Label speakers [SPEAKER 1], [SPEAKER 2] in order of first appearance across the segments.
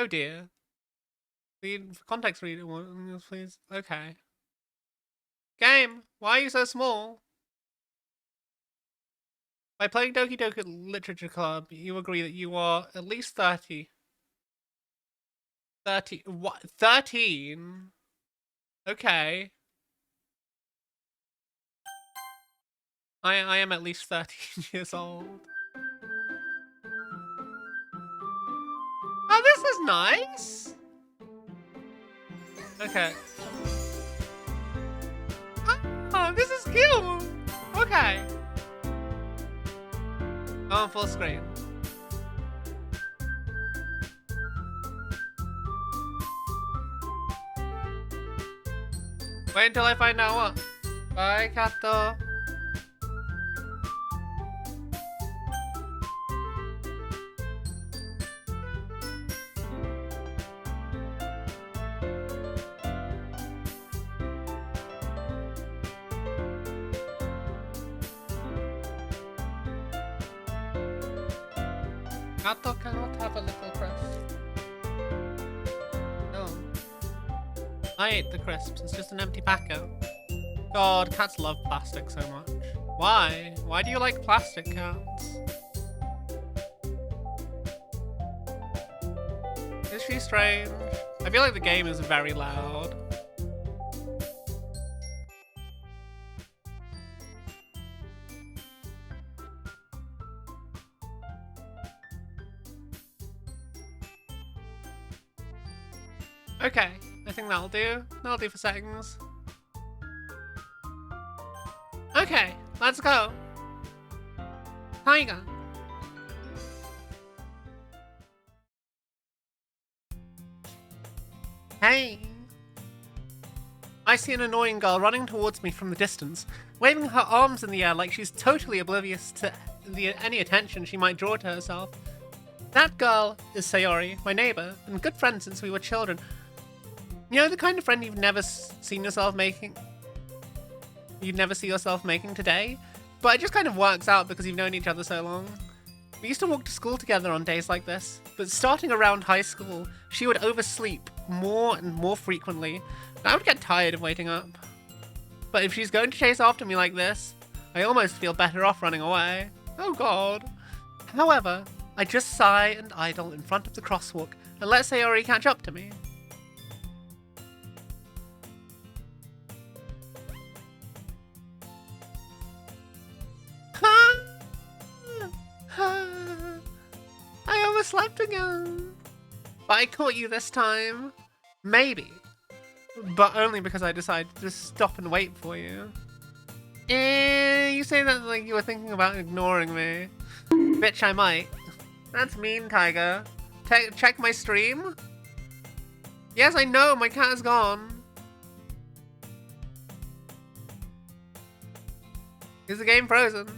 [SPEAKER 1] Oh dear. Read context reader, please. Okay. Game, why are you so small? By playing Doki Doki Literature Club, you agree that you are at least 30. 30. What? 13? Okay. I am at least 13 years old. Oh, this is nice. Okay. Oh, this is cute. Okay. Oh, full screen. Wait until I find out what. Bye, Kato. Kato cannot have a little crisp. No. I ate the crisps. It's just an empty packet. God, cats love plastic so much. Why? Why do you like plastic, cats? Is she strange? I feel like the game is very loud. Okay, I think that'll do. That'll do for settings. Okay, let's go. Tiger. Hey. I see an annoying girl running towards me from the distance, waving her arms in the air like she's totally oblivious to any attention she might draw to herself. That girl is Sayori, my neighbor, and good friend since we were children. You know, the kind of friend you've never seen yourself making? You'd never see yourself making today? But it just kind of works out because you've known each other so long. We used to walk to school together on days like this, but starting around high school, she would oversleep more and more frequently, and I would get tired of waiting up. But if she's going to chase after me like this, I almost feel better off running away. Oh god. However, I just sigh and idle in front of the crosswalk and let Sayori catch up to me. I overslept again. But I caught you this time. Maybe. But only because I decided to stop and wait for you. You say that like you were thinking about ignoring me. Bitch, I might. That's mean, Tiger. Check my stream? Yes, I know, my cat is gone. Is the game frozen?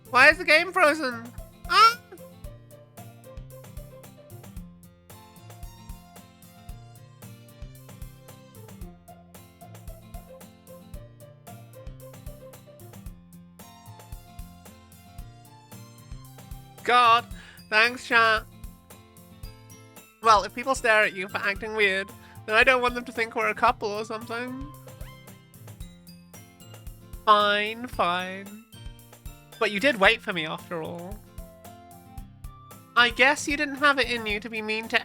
[SPEAKER 1] Why is the game frozen? Ah! God, thanks, chat. Well, if people stare at you for acting weird, then I don't want them to think we're a couple or something. Fine, fine. But you did wait for me after all. I guess you didn't have it in you to be mean to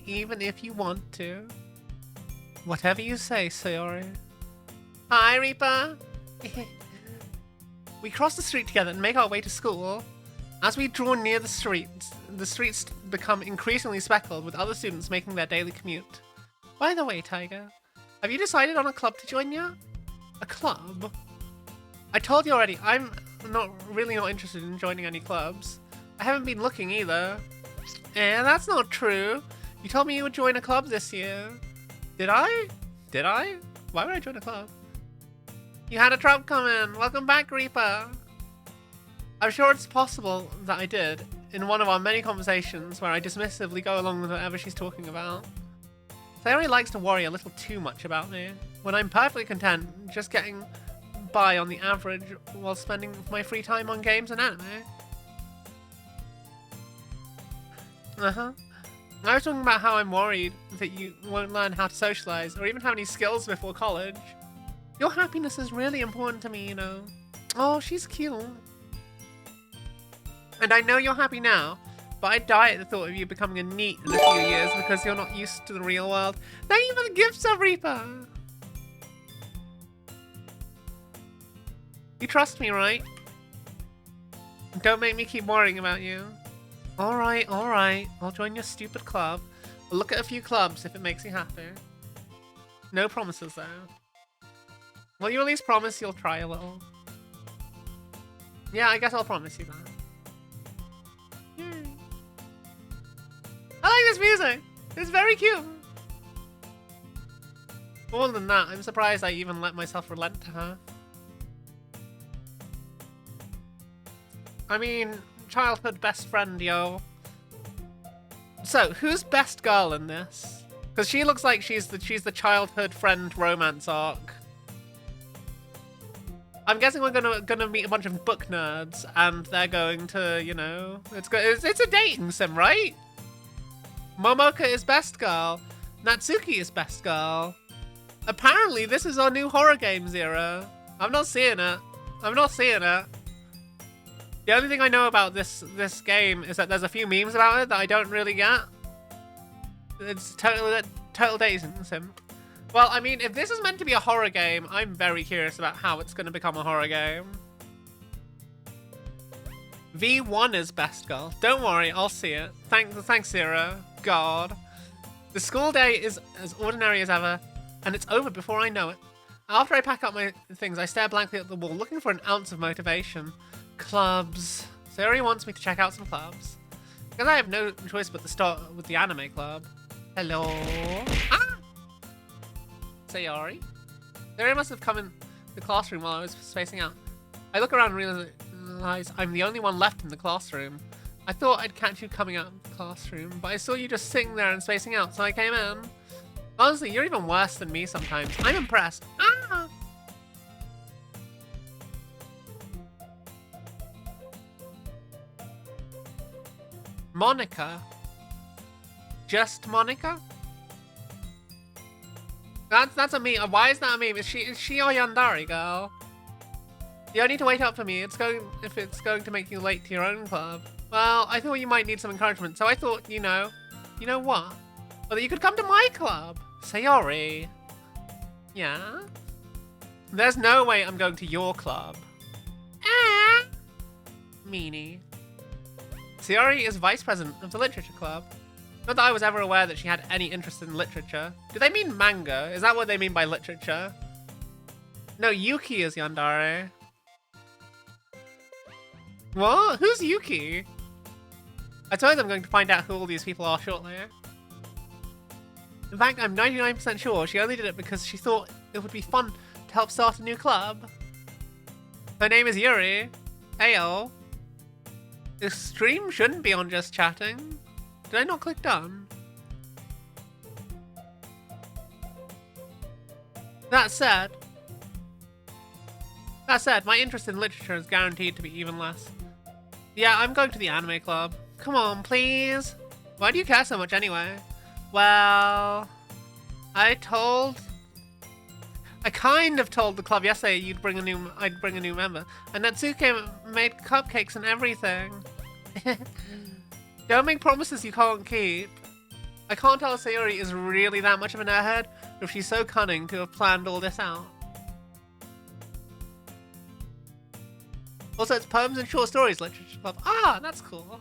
[SPEAKER 1] even if you want to. Whatever you say, Sayori. Hi, Reaper. We cross the street together and make our way to school. As we draw near the streets become increasingly speckled with other students making their daily commute. By the way, Tiger, have you decided on a club to join yet? A club? I told you already, I'm really not interested in joining any clubs. I haven't been looking either. That's not true. You told me you would join a club this year. Did I? Did I? Why would I join a club? You had a trap come in. Welcome back, Reaper. I'm sure it's possible that I did, in one of our many conversations where I dismissively go along with whatever she's talking about. Sayori likes to worry a little too much about me, when I'm perfectly content just getting by on the average while spending my free time on games and anime. I was talking about how I'm worried that you won't learn how to socialize or even have any skills before college. Your happiness is really important to me, you know. Oh, she's cute. And I know you're happy now, but I'd die at the thought of you becoming a NEET in a few years because you're not used to the real world. Thank you for the gift, Reaper. You trust me, right? Don't make me keep worrying about you. Alright, alright. I'll join your stupid club. I'll look at a few clubs if it makes you happy. No promises, though. Will you at least promise you'll try a little? Yeah, I guess I'll promise you that. Yay. I like this music! It's very cute! More than that, I'm surprised I even let myself relent to her. I mean, childhood best friend, yo. So, who's best girl in this? Because she looks like she's the childhood friend romance arc. I'm guessing we're gonna meet a bunch of book nerds, and they're going to, you know, it's a dating sim, right? Momoka is best girl. Natsuki is best girl. Apparently, this is our new horror games era. I'm not seeing it. I'm not seeing it. The only thing I know about this game is that there's a few memes about it that I don't really get. It's total dating sim. Well, I mean, if this is meant to be a horror game, I'm very curious about how it's going to become a horror game. V1 is best girl. Don't worry, I'll see it. Thanks, Zero. God. The school day is as ordinary as ever, and it's over before I know it. After I pack up my things, I stare blankly at the wall, looking for an ounce of motivation. Clubs. Sayori wants me to check out some clubs. Because I have no choice but to start with the anime club. Hello? Ah! Sayori? Sayori must have come in the classroom while I was spacing out. I look around and realize I'm the only one left in the classroom. I thought I'd catch you coming out of the classroom, but I saw you just sitting there and spacing out, so I came in. Honestly, you're even worse than me sometimes. I'm impressed. Ah! Monica? Just Monica? That's a meme. Why is that a meme? Is she our Yandere girl? You don't need to wait up for me. If it's going to make you late to your own club. Well, I thought you might need some encouragement, so I thought, you know what? Well, that you could come to my club. Sayori. Yeah? There's no way I'm going to your club. Ah! Meanie. Sayori is vice president of the literature club. Not that I was ever aware that she had any interest in literature. Do they mean manga? Is that what they mean by literature? No, Yuki is Yandere. What? Who's Yuki? I suppose I'm going to find out who all these people are shortly. In fact, I'm 99% sure she only did it because she thought it would be fun to help start a new club. Her name is Yuri. Ayo. This stream shouldn't be on just chatting. Did I not click done? That said, my interest in literature is guaranteed to be even less. Yeah, I'm going to the anime club. Come on, please. Why do you care so much anyway? Well, I kind of told the club yesterday I'd bring a new member, and Natsuki made cupcakes and everything. Don't make promises you can't keep. I can't tell if Sayori is really that much of an airhead, or if she's so cunning to have planned all this out. Also, it's Poems and Short Stories Literature Club. Ah, that's cool.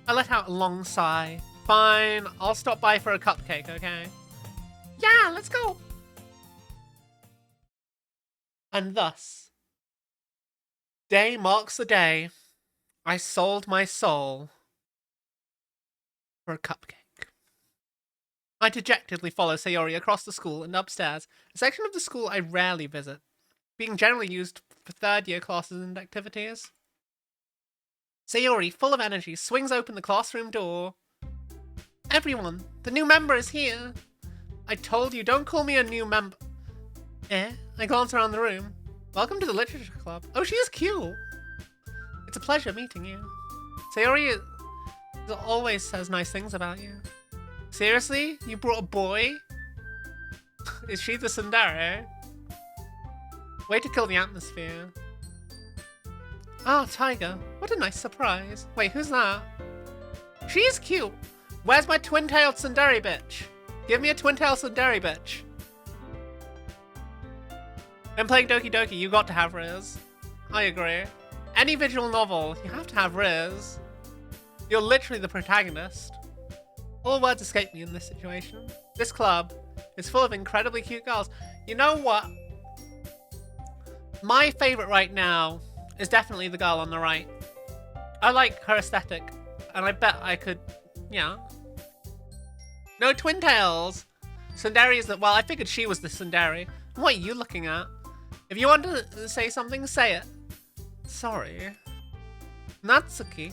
[SPEAKER 1] I let out a long sigh. Fine, I'll stop by for a cupcake, okay? Yeah, let's go! And thus, day marks the day I sold my soul for a cupcake. I dejectedly follow Sayori across the school and upstairs, a section of the school I rarely visit, being generally used for third-year classes and activities. Sayori, full of energy, swings open the classroom door. Everyone, the new member is here. I told you, don't call me a new member. I glance around the room. Welcome to the literature club. Oh, she is cute. It's a pleasure meeting you. Sayori He always says nice things about you. Seriously? You brought a boy? Is she the tsundere? Way to kill the atmosphere. Oh, Tiger. What a nice surprise. Wait, who's that? She's cute. Where's my twin-tailed tsundere bitch? Give me a twin-tailed tsundere bitch. When playing Doki Doki, you got to have Riz. I agree. Any visual novel, you have to have Riz. You're literally the protagonist. All words escape me in this situation. This club is full of incredibly cute girls. You know what? My favorite right now is definitely the girl on the right. I like her aesthetic, and I bet I could, yeah. No twin tails. Tsundere is the, well, I figured she was the tsundere. What are you looking at? If you want to say something, say it. Sorry. Natsuki.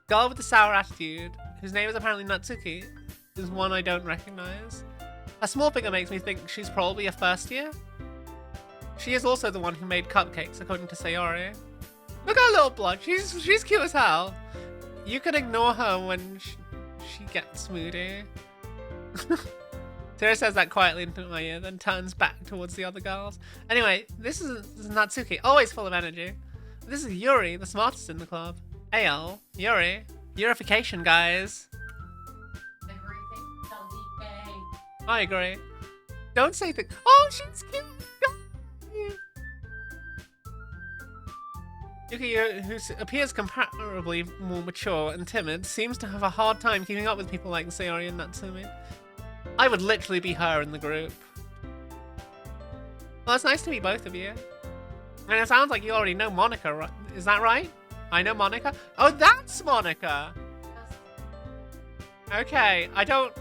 [SPEAKER 1] Girl with the sour attitude, whose name is apparently Natsuki, is one I don't recognize. Her small figure makes me think she's probably a first year. She is also the one who made cupcakes, according to Sayori. Look at her little blood. She's cute as hell. You can ignore her when she gets moody. Sarah says that quietly into my ear, then turns back towards the other girls. Anyway, this is Natsuki, always full of energy. This is Yuri, the smartest in the club. AL, Yuri. Yurification, guys. I agree. Don't say things. Oh, she's cute. Yuki, who appears comparably more mature and timid, seems to have a hard time keeping up with people like Sayori and Natsumi. I would literally be her in the group. Well, it's nice to meet both of you. And it sounds like you already know Monica, right? Is that right? I know Monica? Oh, that's Monica! Okay, I don't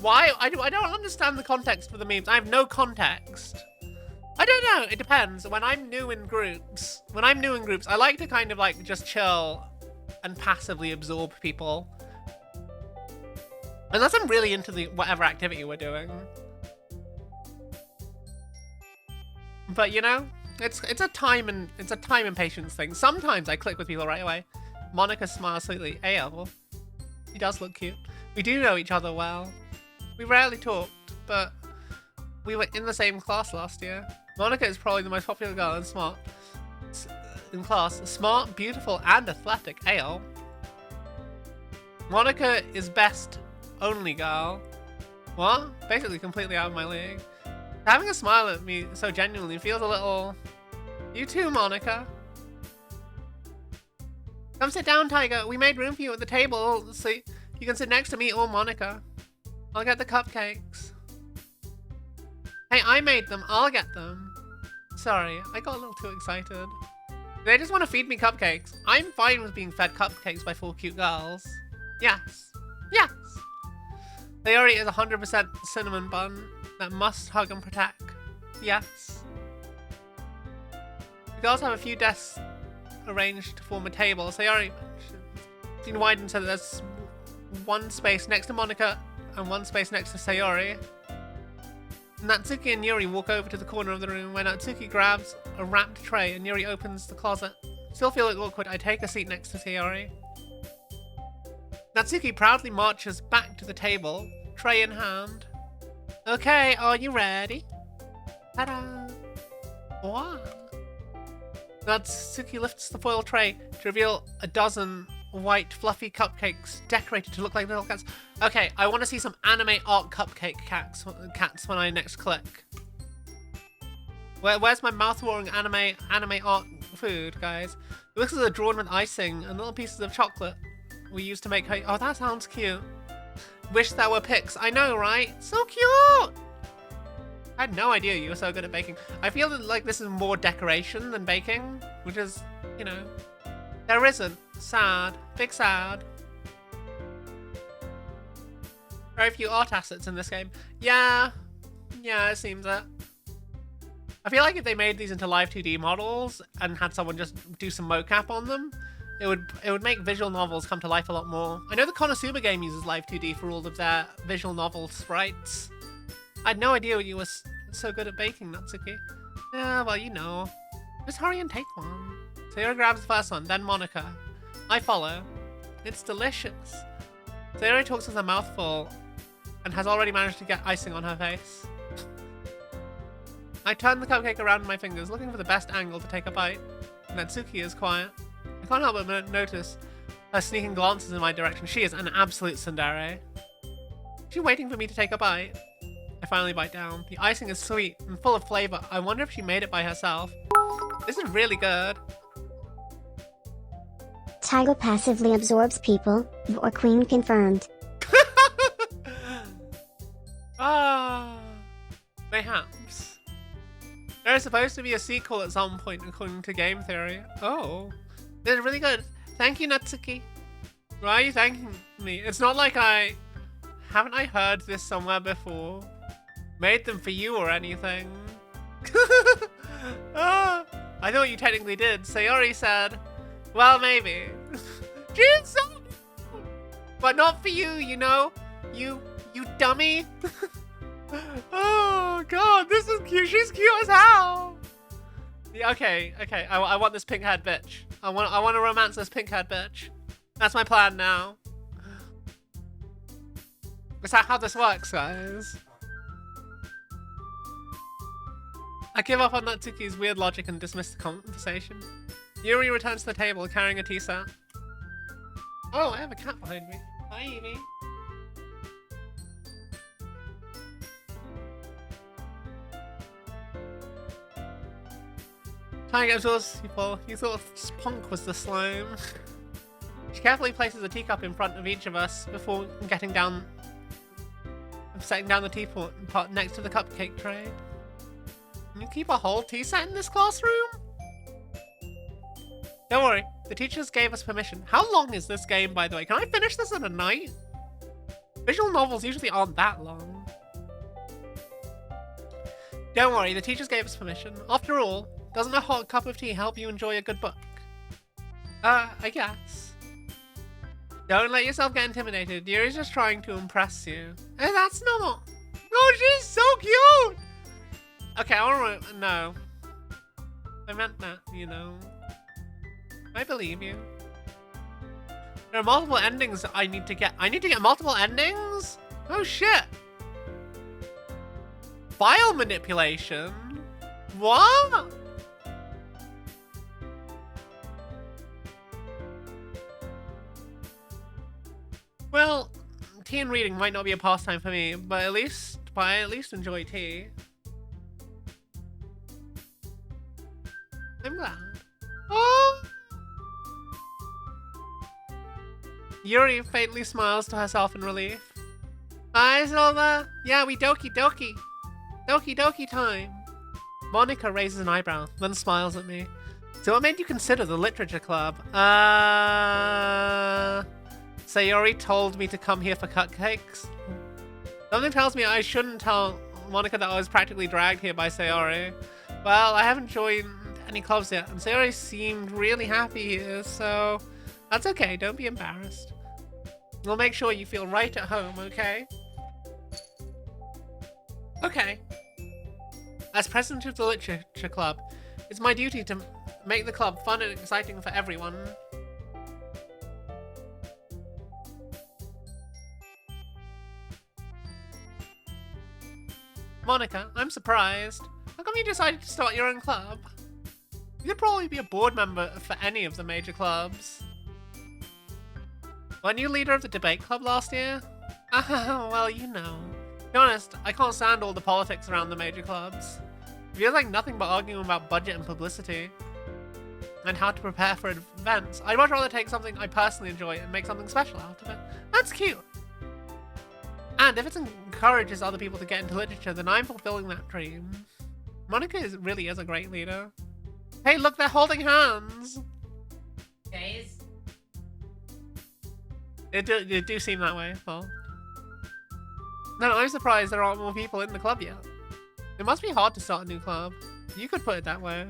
[SPEAKER 1] understand the context for the memes. I have no context. I don't know, it depends. When I'm new in groups, I like to kind of like just chill and passively absorb people. Unless I'm really into the whatever activity we're doing. But you know, it's a time and patience thing. Sometimes I click with people right away. Monica smiles sweetly. AL. He does look cute. We do know each other well. We rarely talked, but we were in the same class last year. Monica is probably the most popular girl and smart in class. Smart, beautiful, and athletic. AL. Monica is best only girl. What? Basically completely out of my league. Having a smile at me so genuinely feels a little... You too, Monica. Come sit down, Tiger. We made room for you at the table, so you can sit next to me or Monica. I'll get the cupcakes. Hey, I made them. I'll get them. Sorry, I got a little too excited. They just want to feed me cupcakes. I'm fine with being fed cupcakes by 4 cute girls. Yes. Yes. Sayori is 100% cinnamon bun that must hug and protect. Yes. The girls have a few desks arranged to form a table. Sayori been widened so that there's one space next to Monica and one space next to Sayori. Natsuki and Yuri walk over to the corner of the room where Natsuki grabs a wrapped tray and Yuri opens the closet. Still feeling awkward, I take a seat next to Sayori. Natsuki proudly marches back to the table, tray in hand. Okay, are you ready? Ta-da! Wow. Natsuki lifts the foil tray to reveal a dozen white fluffy cupcakes decorated to look like little cats. Okay, I want to see some anime art cupcake cats when I next click. Where's my mouth-watering anime art food, guys? It looks as though drawn with icing and little pieces of chocolate we used to make. Oh, that sounds cute. Wish there were pics. I know, right? So cute! I had no idea you were so good at baking. I feel like this is more decoration than baking, which is, you know, there isn't. Sad. Big sad. Very few art assets in this game. Yeah, it seems it. I feel like if they made these into live 2D models and had someone just do some mocap on them, it would make visual novels come to life a lot more. I know the Konosuba game uses live 2D for all of their visual novel sprites. I had no idea you were so good at baking, Natsuki. Yeah, well, you know. Just hurry and take one. Sayori grabs the first one, then Monica. I follow. It's delicious. Sayori talks with her mouth full and has already managed to get icing on her face. I turn the cupcake around in my fingers, looking for the best angle to take a bite. Natsuki is quiet. I can't help but notice her sneaking glances in my direction. She is an absolute tsundere. Is she waiting for me to take a bite? I finally bite down. The icing is sweet and full of flavor. I wonder if she made it by herself. This is really good.
[SPEAKER 2] Tiger passively absorbs people. Vor Queen confirmed.
[SPEAKER 1] Mayhaps. There is supposed to be a sequel at some point according to game theory. Oh. This is really good. Thank you, Natsuki. Why are you thanking me? It's not like haven't I heard this somewhere before? Made them for you or anything. I thought you technically did. Sayori said, well, maybe. She's so cute. But not for you, you know? You dummy. Oh, God, this is cute. She's cute as hell. Yeah, okay. I want this pink-haired bitch. I want to romance this pink-haired bitch. That's my plan now. Is that how this works, guys? I give up on Natsuki's weird logic and dismiss the conversation. Yuri returns to the table carrying a tea set. Oh, I have a cat behind me. Hi, Evie. Tiger absorbs people. You thought Spunk was the slime. She carefully places a teacup in front of each of us before setting down the teapot next to the cupcake tray. Can you keep a whole tea set in this classroom? Don't worry, the teachers gave us permission. How long is this game, by the way? Can I finish this in a night? Visual novels usually aren't that long. Don't worry, the teachers gave us permission. After all, doesn't a hot cup of tea help you enjoy a good book? I guess. Don't let yourself get intimidated. Yuri's just trying to impress you. Hey, that's not... Oh, she's so cute! Okay, no. I meant that, you know. I believe you. There are multiple endings I need to get. I need to get multiple endings? Oh, shit. File manipulation? What? Well, tea and reading might not be a pastime for me, but I at least enjoy tea. I'm glad. Oh! Yuri faintly smiles to herself in relief. Hi, Zelda. Yeah, we Doki Doki. Doki Doki time. Monica raises an eyebrow, then smiles at me. So what made you consider the literature club? Sayori told me to come here for cupcakes. Something tells me I shouldn't tell Monica that I was practically dragged here by Sayori. Well, I haven't joined any clubs yet, and Sayori seemed really happy here, so that's okay, don't be embarrassed. We'll make sure you feel right at home, okay? Okay. As president of the Literature Club, it's my duty to make the club fun and exciting for everyone. Monica, I'm surprised. How come you decided to start your own club? You could probably be a board member for any of the major clubs. Weren't you leader of the debate club last year? Well, you know. To be honest, I can't stand all the politics around the major clubs. It feels like nothing but arguing about budget and publicity. And how to prepare for events. I'd much rather take something I personally enjoy and make something special out of it. That's cute. And if it encourages other people to get into literature, then I'm fulfilling that dream. Monica really is a great leader. Hey, look, they're holding hands.
[SPEAKER 3] Guys.
[SPEAKER 1] It do seem that way, well. No, I'm surprised there aren't more people in the club yet. It must be hard to start a new club. You could put it that way.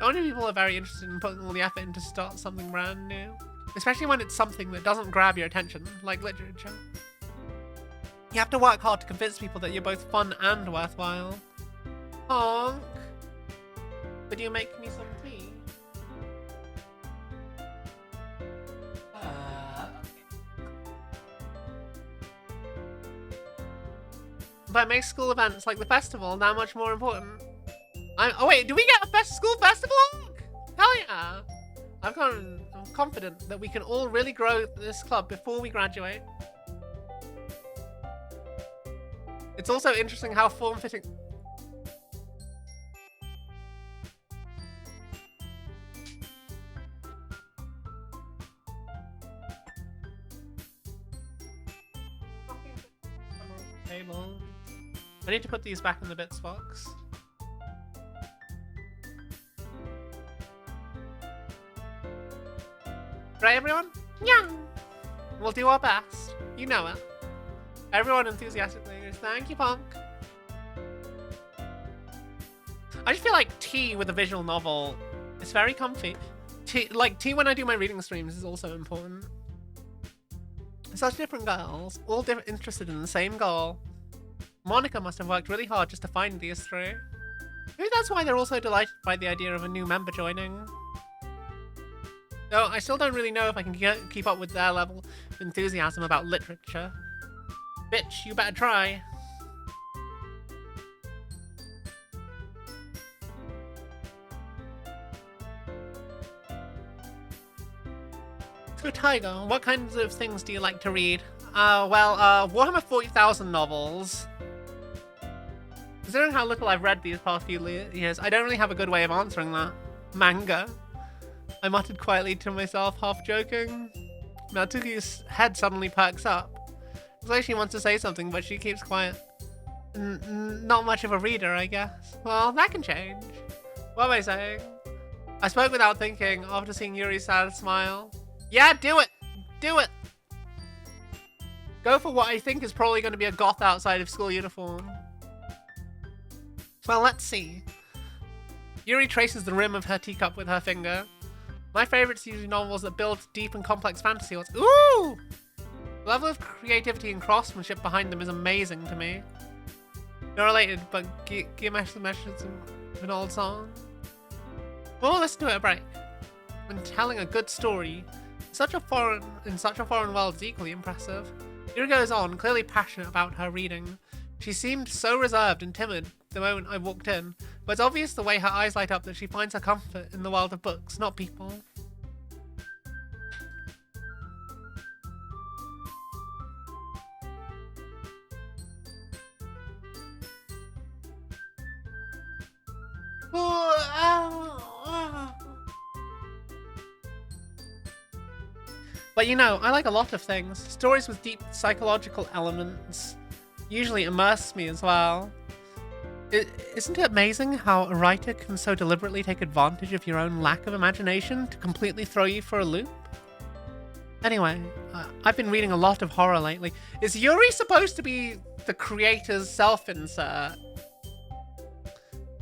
[SPEAKER 1] Only people are very interested in putting all the effort in to start something brand new. Especially when it's something that doesn't grab your attention, like literature. You have to work hard to convince people that you're both fun and worthwhile. Honk. Would you make me some tea? but it makes school events like the festival that much more important. Oh wait, do we get a school festival arc? Hell yeah! I'm confident that we can all really grow this club before we graduate. It's also interesting how form-fitting... Table. I need to put these back in the bits box. Right, everyone? Yeah. We'll do our best. You know it. Everyone enthusiastically goes, thank you, Punk. I just feel like tea with a visual novel is very comfy. Tea when I do my reading streams is also important. Such different girls, all interested in the same goal. Monica must have worked really hard just to find these three. Maybe that's why they're also delighted by the idea of a new member joining. Though I still don't really know if I can keep up with their level of enthusiasm about literature. Bitch, you better try. So Tiger, what kinds of things do you like to read? Warhammer 40,000 novels. Considering how little I've read these past few years, I don't really have a good way of answering that. Manga. I muttered quietly to myself, half joking. Natsuki's head suddenly perks up. It's like she wants to say something, but she keeps quiet. Not much of a reader, I guess. Well, that can change. What am I saying? I spoke without thinking, after seeing Yuri's sad smile. Yeah, do it! Do it! Go for what I think is probably going to be a goth outside of school uniform. Well, let's see. Yuri traces the rim of her teacup with her finger. My favourites are usually novels that build deep and complex fantasy worlds. Ooh! The level of creativity and craftsmanship behind them is amazing to me. Not related, but Gimesh the Meshes of an old song. We'll listen to it at a break. When telling a good story in such a foreign world is equally impressive. Yuri goes on, clearly passionate about her reading. She seemed so reserved and timid the moment I walked in, but it's obvious the way her eyes light up that she finds her comfort in the world of books, not people. But you know, I like a lot of things. Stories with deep psychological elements usually immerse me as well. Isn't it amazing how a writer can so deliberately take advantage of your own lack of imagination to completely throw you for a loop? Anyway, I've been reading a lot of horror lately. Is Yuri supposed to be the creator's self-insert?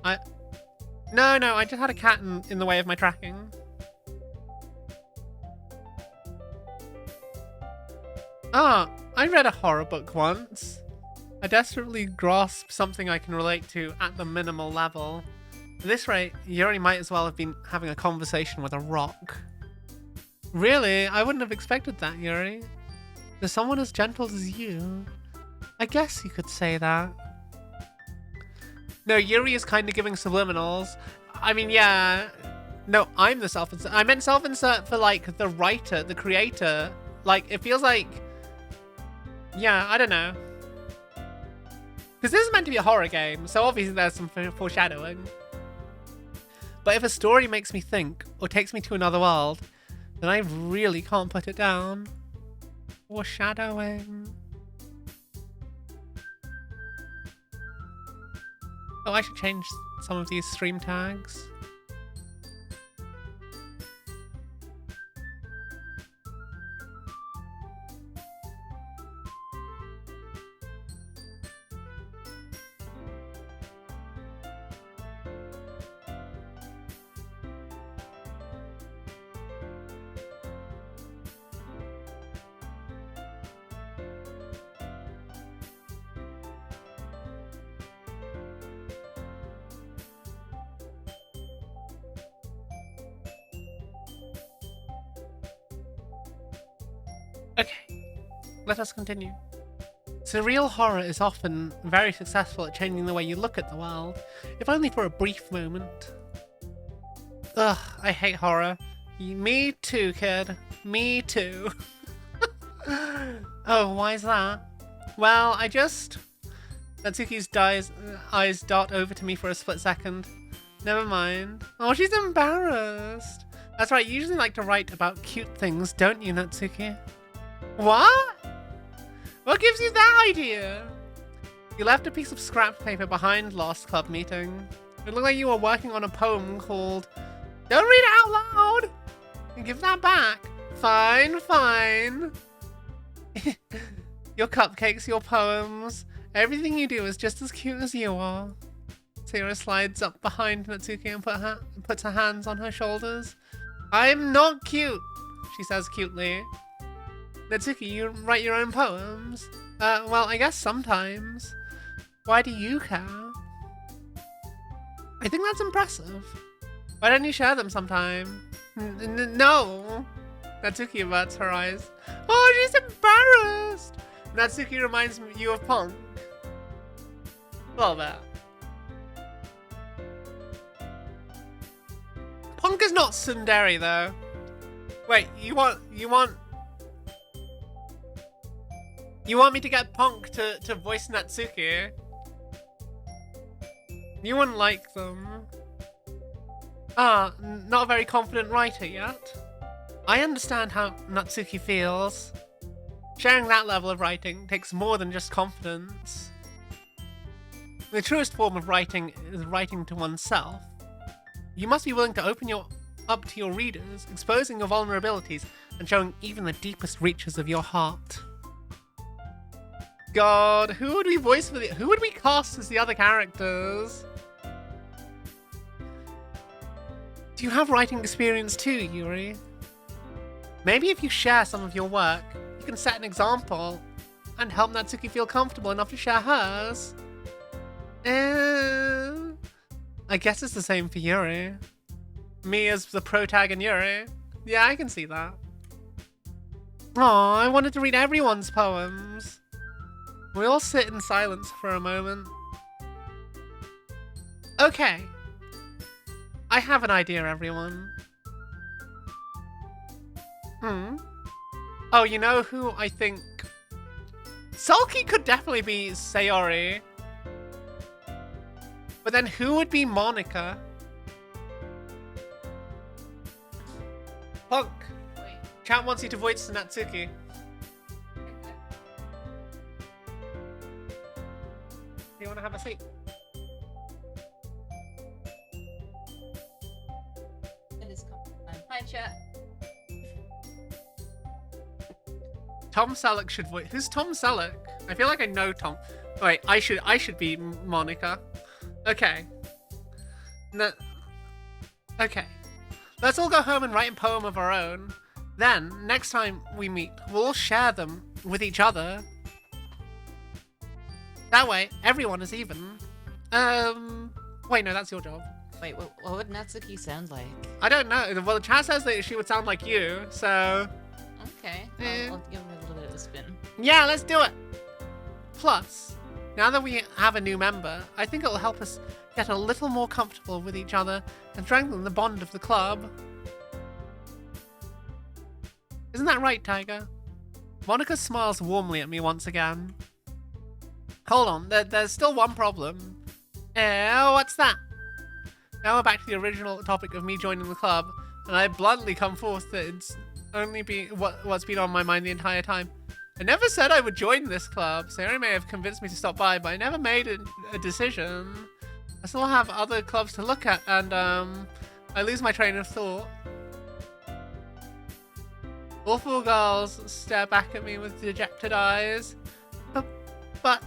[SPEAKER 1] No, I just had a cat in the way of my tracking. I read a horror book once. I desperately grasp something I can relate to at the minimal level. At this rate, Yuri might as well have been having a conversation with a rock. Really? I wouldn't have expected that, Yuri. There's someone as gentle as you. I guess you could say that. No, Yuri is kind of giving subliminals. I mean, yeah. No, I'm the self-insert. I meant self-insert for, like, the writer, the creator. Like, it feels like... Yeah, I don't know. Because this is meant to be a horror game, so obviously there's some foreshadowing. But if a story makes me think, or takes me to another world, then I really can't put it down. Foreshadowing. Oh, I should change some of these stream tags. Okay, let us continue. Surreal horror is often very successful at changing the way you look at the world, if only for a brief moment. Ugh, I hate horror. Me too, kid. Me too. Oh, why is that? Well, Natsuki's eyes dart over to me for a split second. Never mind. Oh, she's embarrassed. That's right, you usually like to write about cute things, don't you, Natsuki? What? What gives you that idea? You left a piece of scrap paper behind last club meeting. It looked like you were working on a poem called Don't Read It Out Loud! And give that back. Fine, fine. Your cupcakes, your poems, everything you do is just as cute as you are. Sarah slides up behind Natsuki and puts her hands on her shoulders. I'm not cute, she says cutely. Natsuki, you write your own poems? Well, I guess sometimes. Why do you care? I think that's impressive. Why don't you share them sometime? No! Natsuki averts her eyes. Oh, she's embarrassed! Natsuki reminds you of Punk. A little bit. Punk is not tsundere, though. Wait, you want me to get Punk to voice Natsuki? You wouldn't like them. Ah, not a very confident writer yet. I understand how Natsuki feels. Sharing that level of writing takes more than just confidence. The truest form of writing is writing to oneself. You must be willing to open up to your readers, exposing your vulnerabilities and showing even the deepest reaches of your heart. God, who would we voice for who would we cast as the other characters? Do you have writing experience too, Yuri? Maybe if you share some of your work, you can set an example and help Natsuki feel comfortable enough to share hers. I guess it's the same for Yuri. Me as the protag and Yuri. Yeah, I can see that. Aw, I wanted to read everyone's poems. We all sit in silence for a moment. Okay. I have an idea, everyone. Oh, you know who I think... Sulky could definitely be Sayori. But then who would be Monica? Punk.
[SPEAKER 3] Wait.
[SPEAKER 1] Chat wants you to voice Natsuki. Do you want to have a seat?
[SPEAKER 3] It is coming. Hi, chat.
[SPEAKER 1] Tom Selleck should voice. Who's Tom Selleck? I feel like I know Tom. Wait, I should be Monica. Okay. No. Okay. Let's all go home and write a poem of our own. Then, next time we meet, we'll all share them with each other. That way, everyone is even. Wait, no, that's your job.
[SPEAKER 3] Wait, what would Natsuki sound like?
[SPEAKER 1] I don't know. Well, the chat says that she would sound like you, so...
[SPEAKER 3] Okay, I'll give her a little bit of a spin.
[SPEAKER 1] Yeah, let's do it! Plus, now that we have a new member, I think it'll help us get a little more comfortable with each other and strengthen the bond of the club. Isn't that right, Tiger? Monica smiles warmly at me once again. Hold on, there's still one problem. What's that? Now we're back to the original topic of me joining the club, and I bluntly come forth that it's only been what's been on my mind the entire time. I never said I would join this club. Sarah may have convinced me to stop by, but I never made a decision. I still have other clubs to look at, and I lose my train of thought. All four girls stare back at me with dejected eyes. But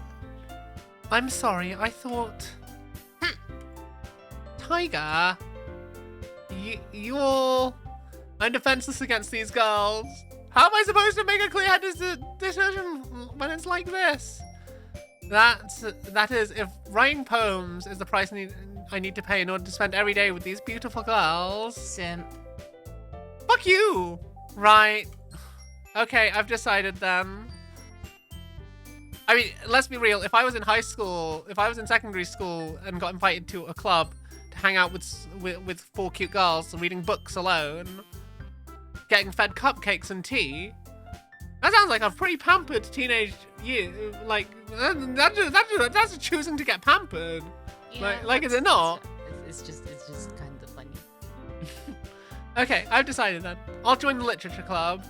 [SPEAKER 1] I'm sorry, I thought... Tiger, you all... I'm defenseless against these girls. How am I supposed to make a clear-headed decision when it's like this? That is, if writing poems is the price I need to pay in order to spend every day with these beautiful girls.
[SPEAKER 3] Simp.
[SPEAKER 1] Fuck you! Right. Okay, I've decided then. I mean, let's be real. If I was in high school, if I was in secondary school and got invited to a club to hang out with 4 cute girls reading books alone, getting fed cupcakes and tea, that sounds like a pretty pampered teenage year. Like that's choosing to get pampered.
[SPEAKER 3] Yeah,
[SPEAKER 1] like is it not?
[SPEAKER 3] It's just kind of funny.
[SPEAKER 1] Okay, I've decided then. I'll join the literature club.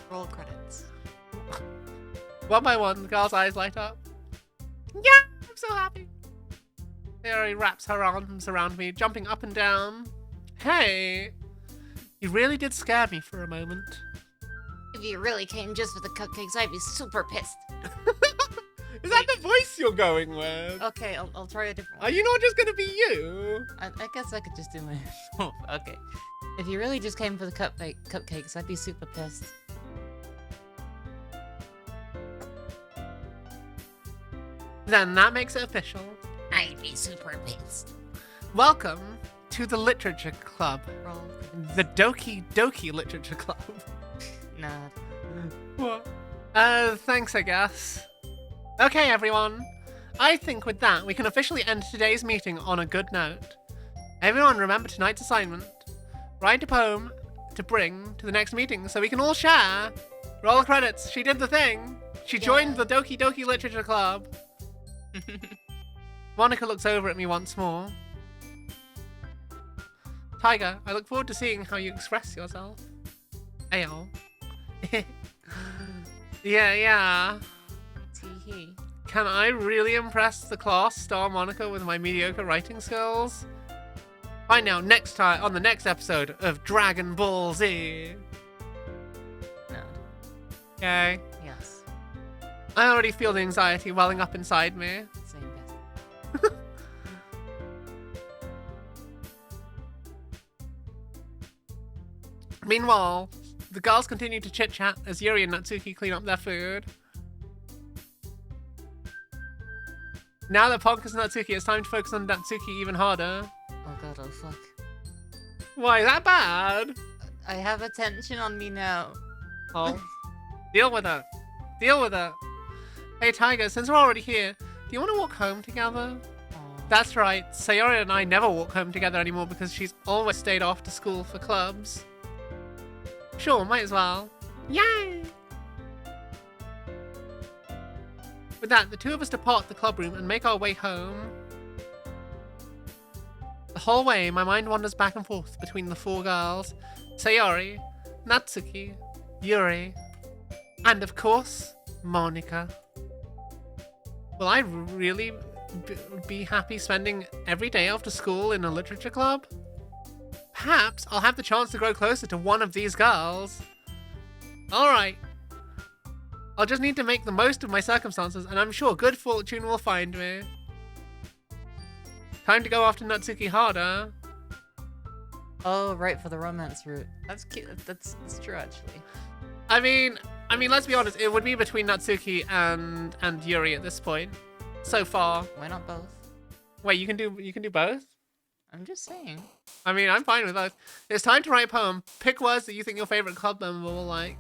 [SPEAKER 3] Roll credits.
[SPEAKER 1] One by one, the girl's eyes light up. Yeah, I'm so happy. Sayori wraps her arms around me, jumping up and down. Hey, you really did scare me for a moment.
[SPEAKER 3] If you really came just for the cupcakes, I'd be super pissed.
[SPEAKER 1] Is that the voice you're going with?
[SPEAKER 3] Okay, I'll try a different one.
[SPEAKER 1] Are you not just gonna be you?
[SPEAKER 3] I guess I could just do my... Okay. If you really just came for the cupcakes, I'd be super pissed.
[SPEAKER 1] Then that makes it official.
[SPEAKER 3] I'd be super pissed.
[SPEAKER 1] Welcome to the literature club.
[SPEAKER 3] Roll.
[SPEAKER 1] The Doki Doki Literature Club.
[SPEAKER 3] Nah.
[SPEAKER 1] What? Thanks, I guess. Okay, everyone. I think with that, we can officially end today's meeting on a good note. Everyone remember tonight's assignment. Write a poem to bring to the next meeting so we can all share. Roll the credits. She did the thing. She joined the Doki Doki Literature Club. Monica looks over at me once more. Tiger, I look forward to seeing how you express yourself. Ayo. Yeah.
[SPEAKER 3] Tee-hee.
[SPEAKER 1] Can I really impress the class, star Monica, with my mediocre writing skills? Find out next time on the next episode of Dragon Ball Z.
[SPEAKER 3] No.
[SPEAKER 1] Okay.
[SPEAKER 3] Yes.
[SPEAKER 1] I already feel the anxiety welling up inside me.
[SPEAKER 3] Same best.
[SPEAKER 1] Meanwhile, the girls continue to chit-chat as Yuri and Natsuki clean up their food. Now that Ponkus and Natsuki, it's time to focus on Natsuki even harder.
[SPEAKER 3] Oh god, oh fuck.
[SPEAKER 1] Why, is that bad?
[SPEAKER 3] I have attention on me now.
[SPEAKER 1] Oh. Deal with it. Deal with it. Hey Tiger, since we're already here, do you want to walk home together? That's right, Sayori and I never walk home together anymore because she's always stayed off to school for clubs. Sure, might as well. Yay! With that, the two of us depart the club room and make our way home. The whole way, my mind wanders back and forth between the 4 girls, Sayori, Natsuki, Yuri, and of course, Monica. Will I really be happy spending every day after school in a literature club? Perhaps I'll have the chance to grow closer to one of these girls. Alright. I'll just need to make the most of my circumstances, and I'm sure good fortune will find me. Time to go after Natsuki harder.
[SPEAKER 3] Oh, right, for the romance route. That's cute. That's true, actually.
[SPEAKER 1] I mean, let's be honest. It would be between Natsuki and Yuri at this point. So far.
[SPEAKER 3] Why not both?
[SPEAKER 1] Wait, you can do both?
[SPEAKER 3] I'm just saying.
[SPEAKER 1] I mean, I'm fine with both. It's time to write a poem. Pick words that you think your favorite club member will like.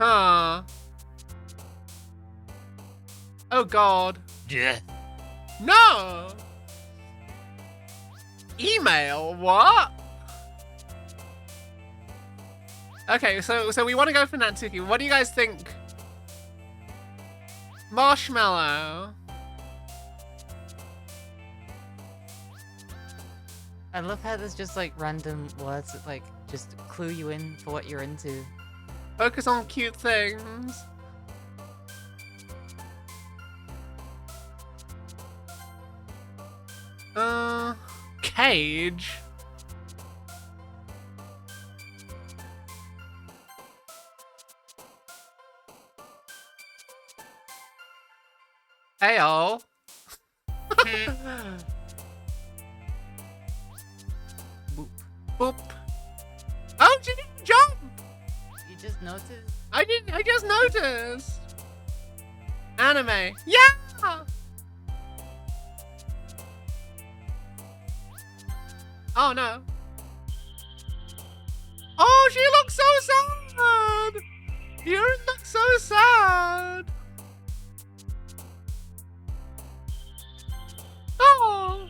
[SPEAKER 1] Huh. Oh god.
[SPEAKER 3] Yeah.
[SPEAKER 1] No! Email? What? Okay, so we want to go for Natsuki. What do you guys think? Marshmallow.
[SPEAKER 3] I love how there's just like random words that like just clue you in for what you're into.
[SPEAKER 1] Focus on cute things. Cage. Ayo. Boop. Boop. Oh, she didn't jump!
[SPEAKER 3] You just noticed?
[SPEAKER 1] I just noticed. Anime. Yeah! Oh no. Oh, she looks so sad! You look so sad. Oh.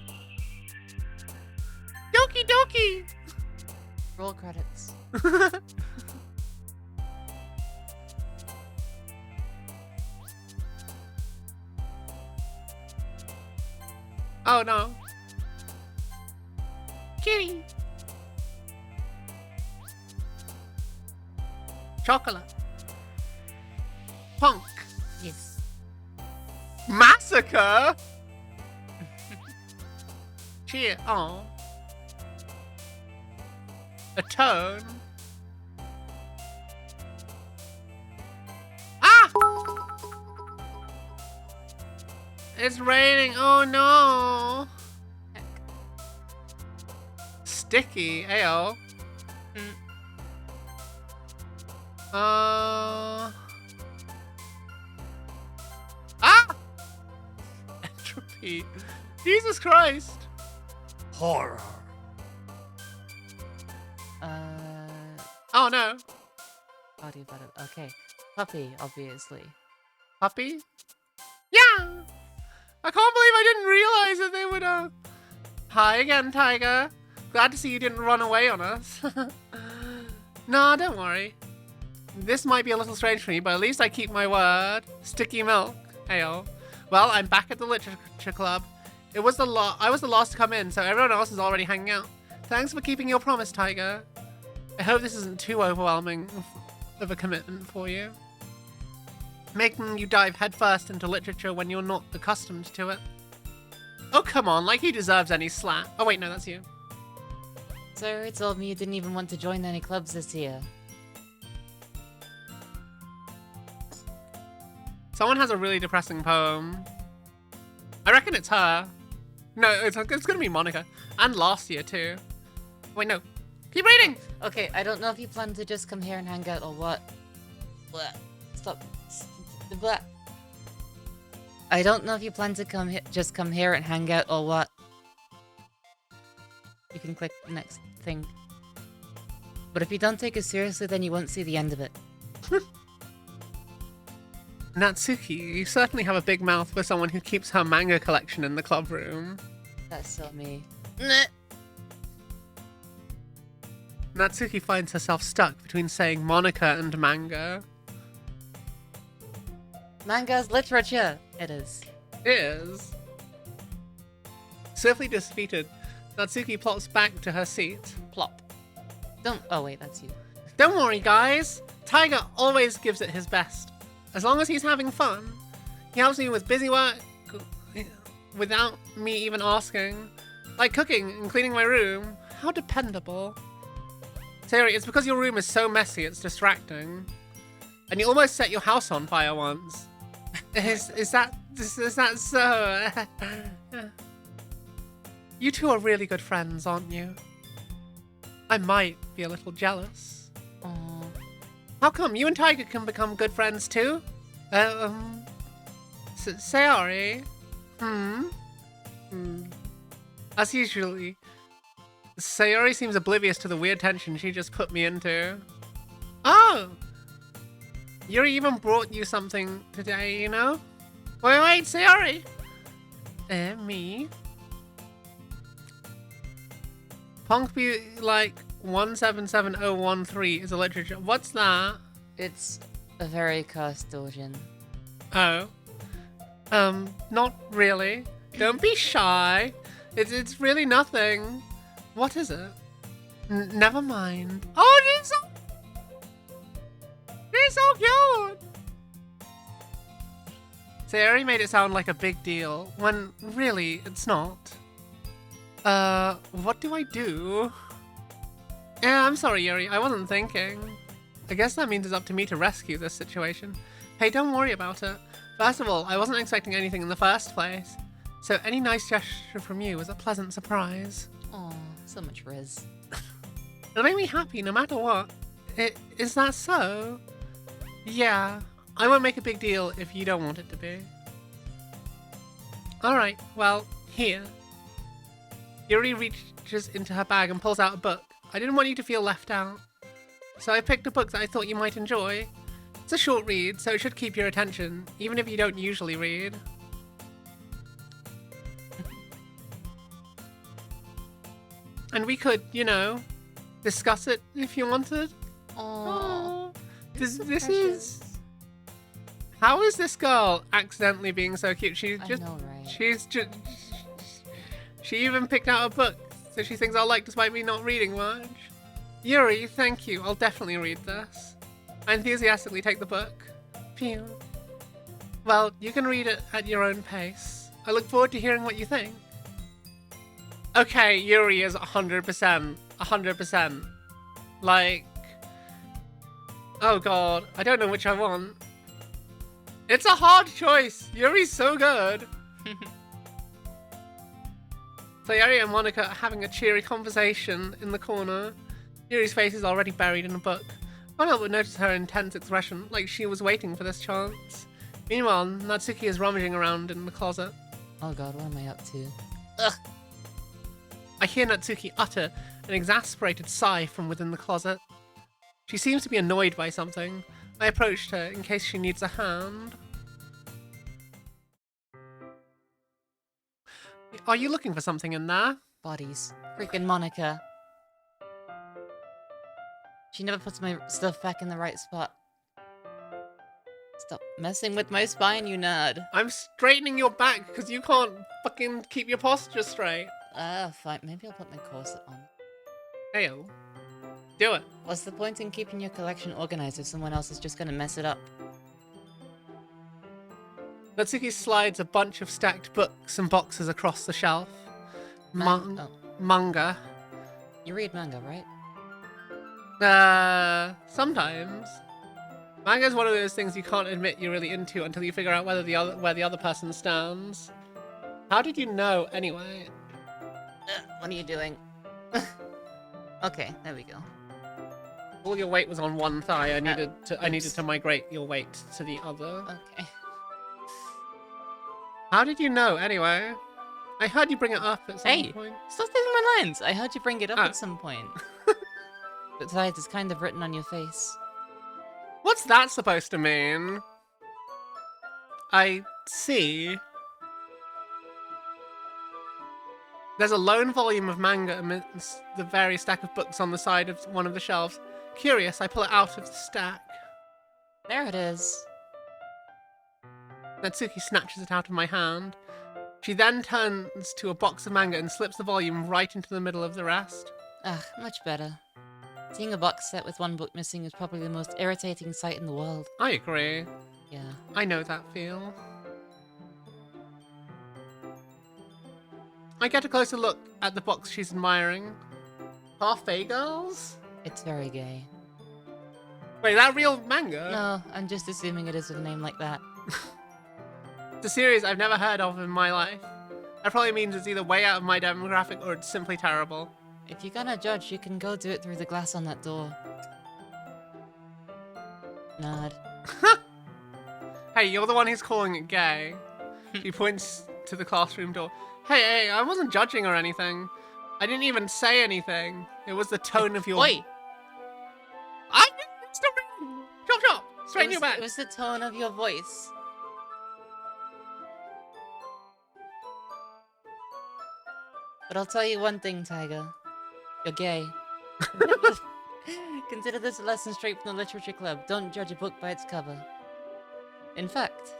[SPEAKER 1] Doki Doki.
[SPEAKER 3] Roll credits.
[SPEAKER 1] Oh no. Kitty. Chocolate. Punk.
[SPEAKER 3] Yes.
[SPEAKER 1] Massacre. Cheer. Oh. A tone. Ah! It's raining. Oh no.
[SPEAKER 3] Heck.
[SPEAKER 1] Sticky. Ayo. Ah! Entropy. Jesus Christ. Horror. Oh no.
[SPEAKER 3] Audio better. Okay. Puppy, obviously.
[SPEAKER 1] Puppy? Yeah! I can't believe I didn't realize that they would, Hi again, Tiger. Glad to see you didn't run away on us. Nah, don't worry. This might be a little strange for me, but at least I keep my word. Sticky milk. Ayo. Well, I'm back at the literature club. I was the last to come in, so everyone else is already hanging out. Thanks for keeping your promise, Tiger. I hope this isn't too overwhelming of a commitment for you. Making you dive headfirst into literature when you're not accustomed to it. Oh, come on, like he deserves any slack. Oh, wait, no, that's you.
[SPEAKER 3] Sir, it told me you didn't even want to join any clubs this year.
[SPEAKER 1] Someone has a really depressing poem. I reckon it's her. No, it's gonna be Monica. And last year, too. Wait, no. Keep reading!
[SPEAKER 3] Okay, I don't know if you plan to just come here and hang out or what. Blah. Stop. Blah. I don't know if you plan to just come here and hang out or what. You can click the next thing. But if you don't take it seriously, then you won't see the end of it.
[SPEAKER 1] Natsuki, you certainly have a big mouth for someone who keeps her manga collection in the club room.
[SPEAKER 3] That's so me.
[SPEAKER 1] Natsuki finds herself stuck between saying Monica and manga.
[SPEAKER 3] Manga's literature. It is.
[SPEAKER 1] It is. Swiftly defeated, Natsuki plops back to her seat.
[SPEAKER 3] Plop. Don't. Oh wait, that's you.
[SPEAKER 1] Don't worry, guys. Tiger always gives it his best. As long as he's having fun. He helps me with busy work without me even asking. Like cooking and cleaning my room. How dependable. Sayori, it's because your room is so messy, it's distracting. And you almost set your house on fire once. Is that so? You two are really good friends, aren't you? I might be a little jealous.
[SPEAKER 3] Aww.
[SPEAKER 1] How come? You and Tiger can become good friends too? Sayori? As usually, Sayori seems oblivious to the weird tension she just put me into. Oh! Yuri even brought you something today, you know? Wait, Sayori! Me? Punk be like 177013 is a literature. What's that?
[SPEAKER 3] It's a very cursed doujin.
[SPEAKER 1] Oh. Not really. Don't be shy. It's really nothing. What is it? Never mind. Oh, she's so cute! Sayori made it sound like a big deal, when really, it's not. What do I do? Yeah, I'm sorry, Yuri, I wasn't thinking. I guess that means it's up to me to rescue this situation. Hey, don't worry about it. First of all, I wasn't expecting anything in the first place. So any nice gesture from you was a pleasant surprise.
[SPEAKER 3] Aw, so much riz.
[SPEAKER 1] It'll make me happy no matter what. Is that so? Yeah, I won't make a big deal if you don't want it to be. Alright, well, here. Yuri reaches into her bag and pulls out a book. I didn't want you to feel left out. So I picked a book that I thought you might enjoy. It's a short read, so it should keep your attention, even if you don't usually read. And we could, you know, discuss it if you wanted.
[SPEAKER 3] Oh,
[SPEAKER 1] This is... How is this girl accidentally being so cute? She's just...
[SPEAKER 3] I know, right?
[SPEAKER 1] She's just... She even picked out a book, so she thinks I'll like despite me not reading much. Yuri, thank you. I'll definitely read this. I enthusiastically take the book. Phew. Well, you can read it at your own pace. I look forward to hearing what you think. Okay, Yuri is 100%. 100%. Like... Oh god, I don't know which I want. It's a hard choice! Yuri's so good! So Yuri and Monica are having a cheery conversation in the corner. Yuri's face is already buried in a book. I can't help but notice her intense expression, like she was waiting for this chance. Meanwhile, Natsuki is rummaging around in the closet.
[SPEAKER 3] Oh god, what am I up to?
[SPEAKER 1] Ugh. I hear Natsuki utter an exasperated sigh from within the closet. She seems to be annoyed by something. I approached her in case she needs a hand. Are you looking for something in there?
[SPEAKER 3] Bodies. Freaking Monica. She never puts my stuff back in the right spot. Stop messing with my spine, you nerd.
[SPEAKER 1] I'm straightening your back because you can't fucking keep your posture straight.
[SPEAKER 3] Fine. Maybe I'll put my corset on.
[SPEAKER 1] Heyo. Do it.
[SPEAKER 3] What's the point in keeping your collection organized if someone else is just gonna mess it up?
[SPEAKER 1] Natsuki slides a bunch of stacked books and boxes across the shelf. Manga.
[SPEAKER 3] You read manga, right?
[SPEAKER 1] Sometimes. Manga is one of those things you can't admit you're really into until you figure out where the other person stands. How did you know, anyway?
[SPEAKER 3] What are you doing? Okay, there we go.
[SPEAKER 1] All your weight was on one thigh. I needed to migrate your weight to the other.
[SPEAKER 3] Okay.
[SPEAKER 1] How did you know, anyway? I heard you bring it up at some point.
[SPEAKER 3] Stop taking my lines! I heard you bring it up at some point. Besides, it's kind of written on your face.
[SPEAKER 1] What's that supposed to mean? I see. There's a lone volume of manga amidst the various stack of books on the side of one of the shelves. Curious, I pull it out of the stack.
[SPEAKER 3] There it is.
[SPEAKER 1] Natsuki snatches it out of my hand. She then turns to a box of manga and slips the volume right into the middle of the rest.
[SPEAKER 3] Ugh, much better. Seeing a box set with one book missing is probably the most irritating sight in the world.
[SPEAKER 1] I agree.
[SPEAKER 3] Yeah.
[SPEAKER 1] I know that feel. I get a closer look at the box she's admiring. Half-Fae Girls?
[SPEAKER 3] It's very gay.
[SPEAKER 1] Wait, is that real manga?
[SPEAKER 3] No, I'm just assuming it is with a name like that.
[SPEAKER 1] It's a series I've never heard of in my life. That probably means it's either way out of my demographic or it's simply terrible.
[SPEAKER 3] If you're gonna judge, you can go do it through the glass on that door. Nerd.
[SPEAKER 1] Hey, you're the one who's calling it gay. She points to the classroom door. Hey, I wasn't judging or anything. I didn't even say anything. It was the tone of your...
[SPEAKER 3] Oi!
[SPEAKER 1] Stop! Chop! Straighten your back!
[SPEAKER 3] It was the tone of your voice. But I'll tell you one thing, Tiger. You're gay. Consider this a lesson straight from the literature club. Don't judge a book by its cover. In fact...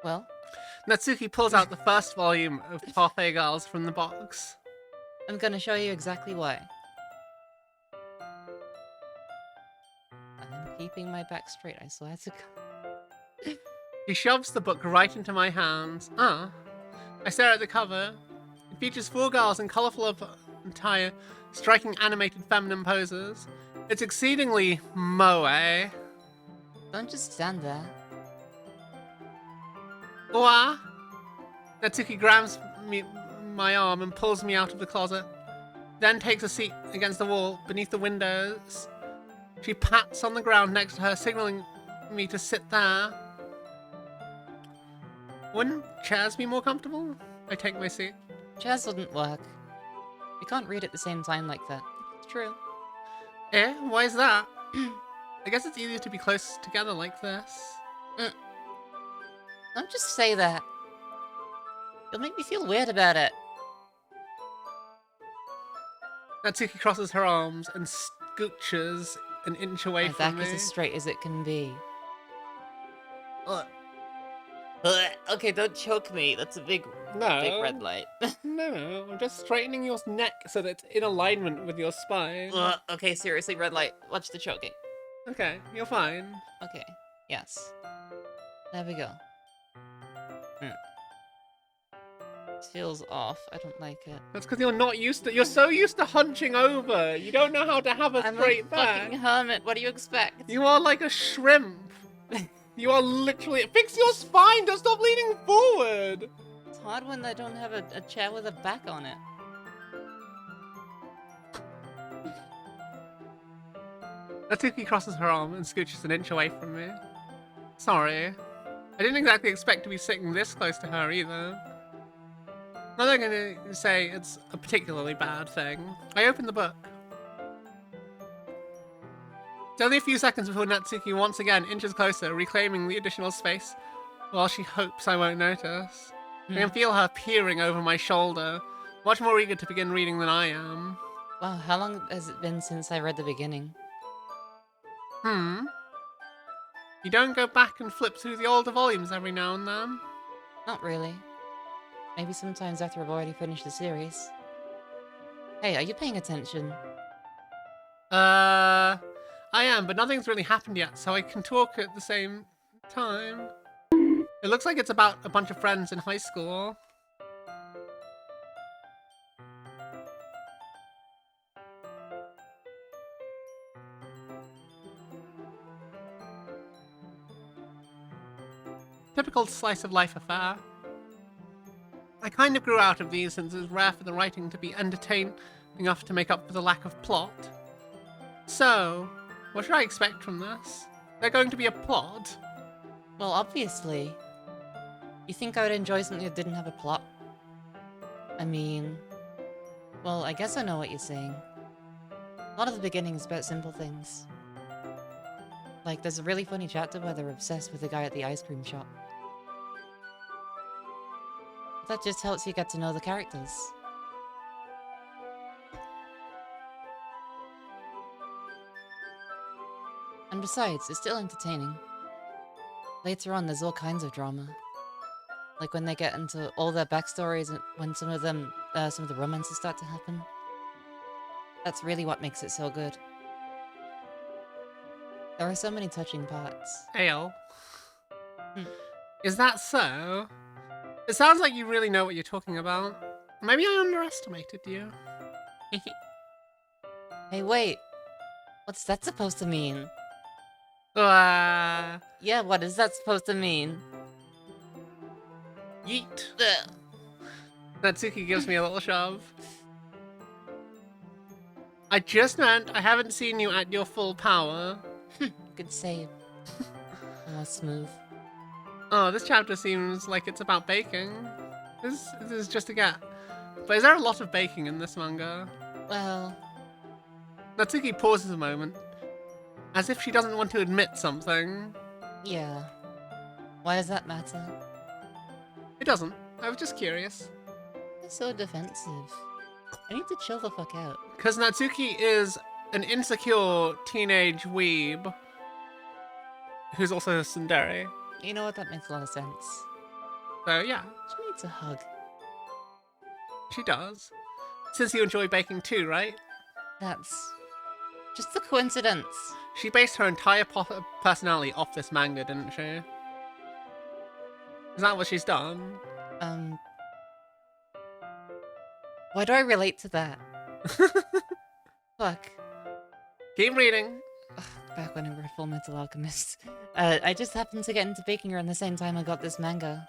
[SPEAKER 3] Well?
[SPEAKER 1] Natsuki pulls out the first volume of Half-Fae Girls from the box.
[SPEAKER 3] I'm gonna show you exactly why. I'm keeping my back straight, I swear to God.
[SPEAKER 1] She shoves the book right into my hands. I stare at the cover. It features 4 girls in colourful attire, striking animated feminine poses. It's exceedingly moe.
[SPEAKER 3] Don't just stand there.
[SPEAKER 1] What? Natsuki grabs my arm and pulls me out of the closet, then takes a seat against the wall beneath the windows. She pats on the ground next to her, signaling me to sit there. Wouldn't chairs be more comfortable? I take my seat.
[SPEAKER 3] Chairs wouldn't work. You can't read at the same time like that. It's true.
[SPEAKER 1] Eh? Why is that? I guess it's easier to be close together like this.
[SPEAKER 3] Don't just say that. You'll make me feel weird about it.
[SPEAKER 1] Natsuki crosses her arms and scooches an inch away
[SPEAKER 3] My
[SPEAKER 1] from
[SPEAKER 3] back
[SPEAKER 1] me.
[SPEAKER 3] is as straight as it can be.
[SPEAKER 1] Ugh.
[SPEAKER 3] Okay, don't choke me. That's a big red light.
[SPEAKER 1] No, I'm just straightening your neck so that it's in alignment with your spine.
[SPEAKER 3] Okay, seriously, red light. Watch the choking.
[SPEAKER 1] Okay, you're fine.
[SPEAKER 3] Okay, yes. There we go. It feels off. I don't like it.
[SPEAKER 1] That's because you're not used to. You're so used to hunching over. You don't know how to have a
[SPEAKER 3] I'm
[SPEAKER 1] straight
[SPEAKER 3] a
[SPEAKER 1] back.
[SPEAKER 3] fucking hermit. What do you expect?
[SPEAKER 1] You are like a shrimp. You are literally. Fix your spine. Don't stop leaning forward.
[SPEAKER 3] It's hard when I don't have a chair with a back on it.
[SPEAKER 1] Natsuki crosses her arm and scooches an inch away from me. Sorry. I didn't exactly expect to be sitting this close to her either. I'm not going to say it's a particularly bad thing. I open the book. It's only a few seconds before Natsuki once again inches closer, reclaiming the additional space, while she hopes I won't notice. I can feel her peering over my shoulder, much more eager to begin reading than I am.
[SPEAKER 3] Wow, how long has it been since I read the beginning?
[SPEAKER 1] You don't go back and flip through the older volumes every now and then?
[SPEAKER 3] Not really. Maybe sometimes after I've already finished the series. Hey, are you paying attention?
[SPEAKER 1] I am, but nothing's really happened yet, so I can talk at the same time. It looks like it's about a bunch of friends in high school. Typical slice of life affair. I kind of grew out of these since it's rare for the writing to be entertaining enough to make up for the lack of plot. So, what should I expect from this? There's going to be a plot?
[SPEAKER 3] Well, obviously. You think I would enjoy something that didn't have a plot? I mean... Well, I guess I know what you're saying. A lot of the beginning is about simple things. Like, there's a really funny chapter where they're obsessed with the guy at the ice cream shop. That just helps you get to know the characters. And besides, it's still entertaining. Later on, there's all kinds of drama. Like when they get into all their backstories and when some of the romances start to happen. That's really what makes it so good. There are so many touching parts.
[SPEAKER 1] Ale. Is that so? It sounds like you really know what you're talking about. Maybe I underestimated you.
[SPEAKER 3] Hey, wait. What's that supposed to mean?
[SPEAKER 1] Uh,
[SPEAKER 3] Yeah, what is that supposed to mean?
[SPEAKER 1] Yeet.
[SPEAKER 3] Ugh.
[SPEAKER 1] Natsuki gives me a little shove. I just meant I haven't seen you at your full power.
[SPEAKER 3] Good save. Almost smooth.
[SPEAKER 1] Oh, this chapter seems like it's about baking. This is just a get. But is there a lot of baking in this manga?
[SPEAKER 3] Well...
[SPEAKER 1] Natsuki pauses a moment, as if she doesn't want to admit something.
[SPEAKER 3] yeah. Why does that matter?
[SPEAKER 1] It doesn't. I was just curious.
[SPEAKER 3] You're so defensive. I need to chill the fuck out.
[SPEAKER 1] Because Natsuki is an insecure teenage weeb who's also a tsundere.
[SPEAKER 3] You know what? That makes a lot of sense.
[SPEAKER 1] So yeah,
[SPEAKER 3] She needs a hug.
[SPEAKER 1] she does. Since you enjoy baking too, right?
[SPEAKER 3] That's... just a coincidence.
[SPEAKER 1] She based her entire personality off this manga, didn't she? Is that what she's done?
[SPEAKER 3] Why do I relate to that? Fuck.
[SPEAKER 1] Keep reading.
[SPEAKER 3] Ugh, back when I read Full Metal Alchemist. I just happened to get into baking around the same time I got this manga.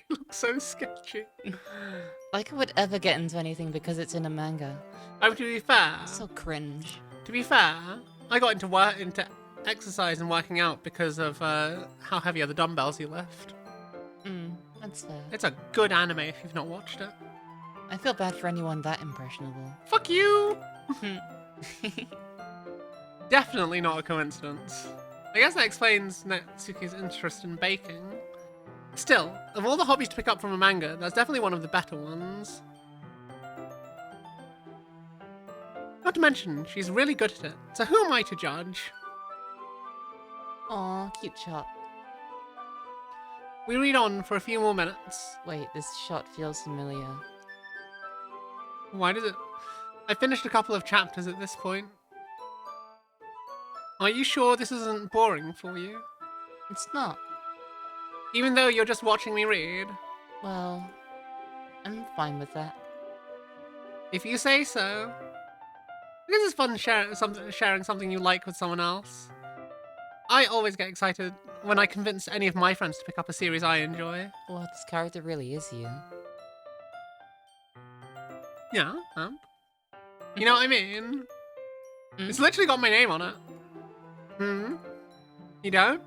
[SPEAKER 1] You look so sketchy.
[SPEAKER 3] Like I would ever get into anything because it's in a manga.
[SPEAKER 1] Oh, to be fair,
[SPEAKER 3] So cringe.
[SPEAKER 1] I got into exercise and working out because of how heavy are the dumbbells you lift.
[SPEAKER 3] That's fair.
[SPEAKER 1] It's a good anime if you've not watched it.
[SPEAKER 3] I feel bad for anyone that impressionable.
[SPEAKER 1] Fuck you! Definitely not a coincidence. I guess that explains Natsuki's interest in baking. Still, of all the hobbies to pick up from a manga, that's definitely one of the better ones. Not to mention, she's really good at it, so who am I to judge?
[SPEAKER 3] Aw, cute shot.
[SPEAKER 1] We read on for a few more minutes.
[SPEAKER 3] Wait, this shot feels familiar.
[SPEAKER 1] Why does it... I finished a couple of chapters at this point. Are you sure this isn't boring for you?
[SPEAKER 3] It's not.
[SPEAKER 1] Even though you're just watching me read?
[SPEAKER 3] Well, I'm fine with that.
[SPEAKER 1] If you say so. I guess it's fun sharing something you like with someone else. I always get excited when I convince any of my friends to pick up a series I enjoy.
[SPEAKER 3] Well, this character really is you.
[SPEAKER 1] Yeah, you know what I mean? It's literally got my name on it. You don't?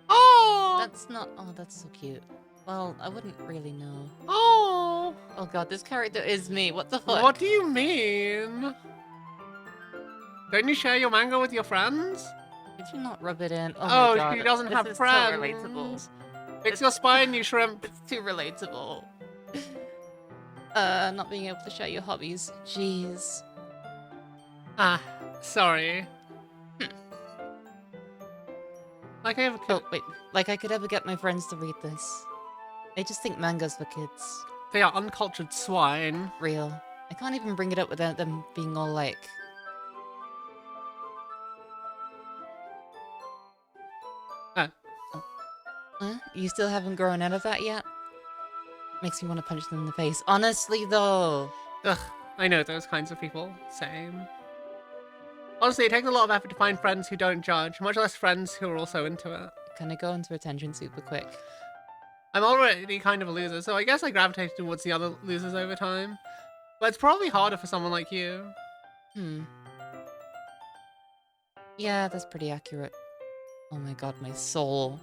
[SPEAKER 1] Oh!
[SPEAKER 3] That's not... Oh, that's so cute. Well, I wouldn't really know.
[SPEAKER 1] Oh!
[SPEAKER 3] Oh god, this character is me. What the fuck?
[SPEAKER 1] What do you mean? Don't you share your manga with your friends?
[SPEAKER 3] Did you not rub it in? Oh,
[SPEAKER 1] Oh,
[SPEAKER 3] my god.
[SPEAKER 1] she doesn't
[SPEAKER 3] this
[SPEAKER 1] have
[SPEAKER 3] is
[SPEAKER 1] friends.
[SPEAKER 3] So relatable.
[SPEAKER 1] Fix your spine, you shrimp.
[SPEAKER 3] It's too relatable. Not being able to share your hobbies. Jeez.
[SPEAKER 1] Ah, sorry. Like I have a
[SPEAKER 3] Oh, wait. Like I could ever get my friends to read this. They just think manga's for kids.
[SPEAKER 1] They are uncultured swine.
[SPEAKER 3] Real. I can't even bring it up without them being all like... You still haven't grown out of that yet? Makes me want to punch them in the face. Honestly, though.
[SPEAKER 1] Ugh, I know those kinds of people. Same. Honestly, it takes a lot of effort to find friends who don't judge, much less friends who are also into it.
[SPEAKER 3] Kind of go into attention super quick.
[SPEAKER 1] I'm already kind of a loser, so I guess I gravitated towards the other losers over time. But it's probably harder for someone like you.
[SPEAKER 3] Yeah, that's pretty accurate. Oh my god, my soul.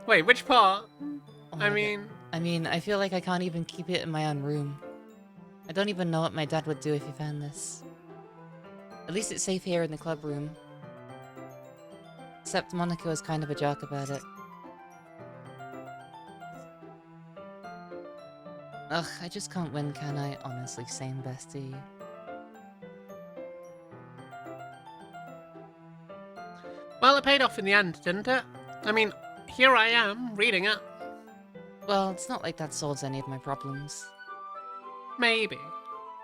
[SPEAKER 1] Wait, which part?
[SPEAKER 3] Oh
[SPEAKER 1] I
[SPEAKER 3] my
[SPEAKER 1] mean...
[SPEAKER 3] I mean, I feel like I can't even keep it in my own room. I don't even know what my dad would do if he found this. At least it's safe here in the club room. Except Monica was kind of a jerk about it. Ugh, I just can't win, can I? Honestly, same bestie.
[SPEAKER 1] Well, it paid off in the end, didn't it? I mean, here I am, reading it.
[SPEAKER 3] Well, it's not like that solves any of my problems.
[SPEAKER 1] Maybe.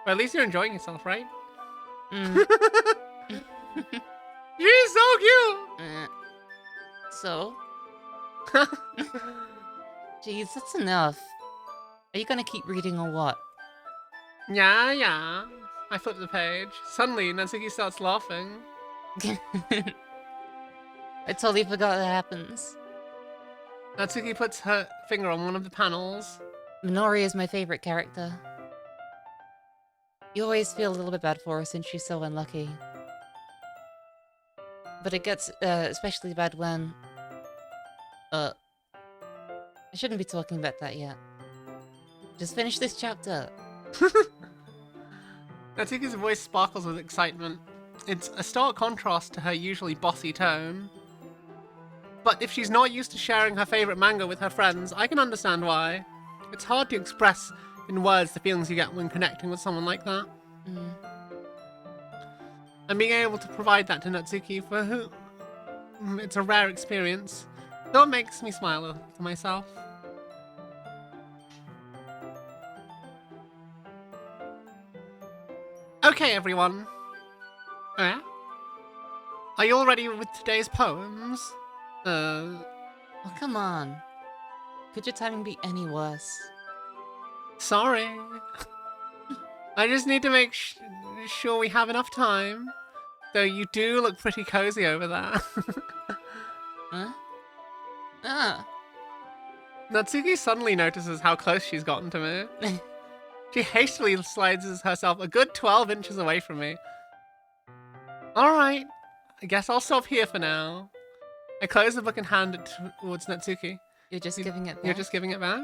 [SPEAKER 1] But at least you're enjoying yourself, right?
[SPEAKER 3] Mm.
[SPEAKER 1] She's so cute!
[SPEAKER 3] So? Jeez, that's enough. Are you gonna keep reading or what?
[SPEAKER 1] Yeah. I flip the page. Suddenly, Natsuki starts laughing.
[SPEAKER 3] I totally forgot that happens.
[SPEAKER 1] Natsuki puts her finger on one of the panels.
[SPEAKER 3] Minori is my favorite character. You always feel a little bit bad for her since she's so unlucky. But it gets especially bad when... I shouldn't be talking about that yet. Just finish this chapter.
[SPEAKER 1] Natsuki's voice sparkles with excitement. It's a stark contrast to her usually bossy tone. But if she's not used to sharing her favorite manga with her friends, I can understand why. It's hard to express in words the feelings you get when connecting with someone like that. And being able to provide that to Natsuki, for whom it's a rare experience, though it makes me smile to myself. Okay, everyone. Yeah? Are you all ready with today's poems?
[SPEAKER 3] Oh, come on. Could your timing be any worse?
[SPEAKER 1] Sorry. I just need to make sure we have enough time. Though you do look pretty cozy over there.
[SPEAKER 3] Huh? Ah.
[SPEAKER 1] Natsuki suddenly notices how close she's gotten to me. She hastily slides herself a good 12 inches away from me. Alright, I guess I'll stop here for now. I close the book and hand it towards Natsuki.
[SPEAKER 3] You're just giving it back?
[SPEAKER 1] You're just giving it back?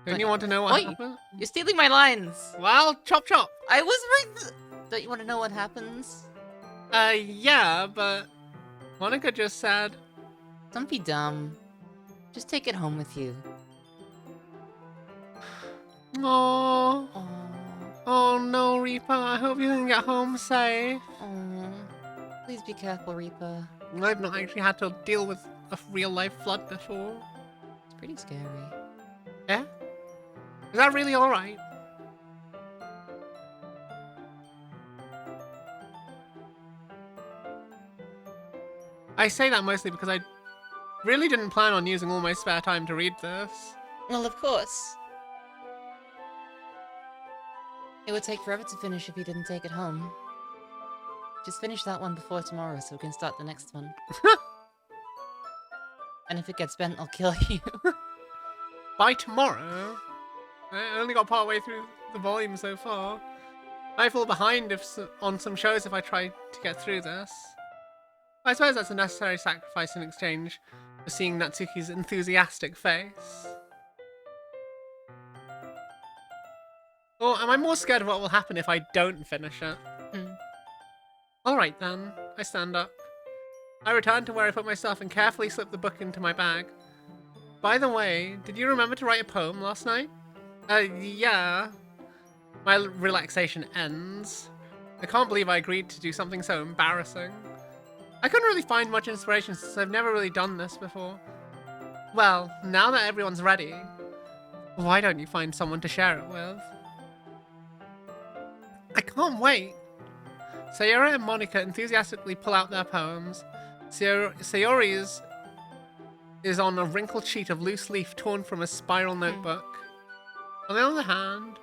[SPEAKER 1] Don't you want to know what happened?
[SPEAKER 3] You're stealing my lines!
[SPEAKER 1] Well, chop chop!
[SPEAKER 3] I was right. Don't you want to know what happens?
[SPEAKER 1] Yeah, but Monica just said...
[SPEAKER 3] Don't be dumb. Just take it home with you.
[SPEAKER 1] Oh,
[SPEAKER 3] Aww.
[SPEAKER 1] oh no, Reaper. I hope you can get home safe.
[SPEAKER 3] Aww. Please be careful, Reaper.
[SPEAKER 1] I've not actually had to deal with a real-life flood before.
[SPEAKER 3] It's pretty scary.
[SPEAKER 1] Yeah? Is that really alright? I say that mostly because I really didn't plan on using all my spare time to read this.
[SPEAKER 3] Well, of course. It would take forever to finish if you didn't take it home. Just finish that one before tomorrow so we can start the next one. And if it gets bent, I'll kill you.
[SPEAKER 1] By tomorrow? I only got part way through the volume so far. I fall behind on some shows if I try to get through this. I suppose that's a necessary sacrifice in exchange for seeing Natsuki's enthusiastic face. Or am I more scared of what will happen if I don't finish it? Alright then, I stand up. I return to where I put my stuff and carefully slip the book into my bag. By the way, did you remember to write a poem last night? Yeah. My relaxation ends. I can't believe I agreed to do something so embarrassing. I couldn't really find much inspiration since I've never really done this before. Well, now that everyone's ready, why don't you find someone to share it with? I can't wait! Sayori and Monica enthusiastically pull out their poems. Sayori's is on a wrinkled sheet of loose leaf torn from a spiral notebook. On the other hand,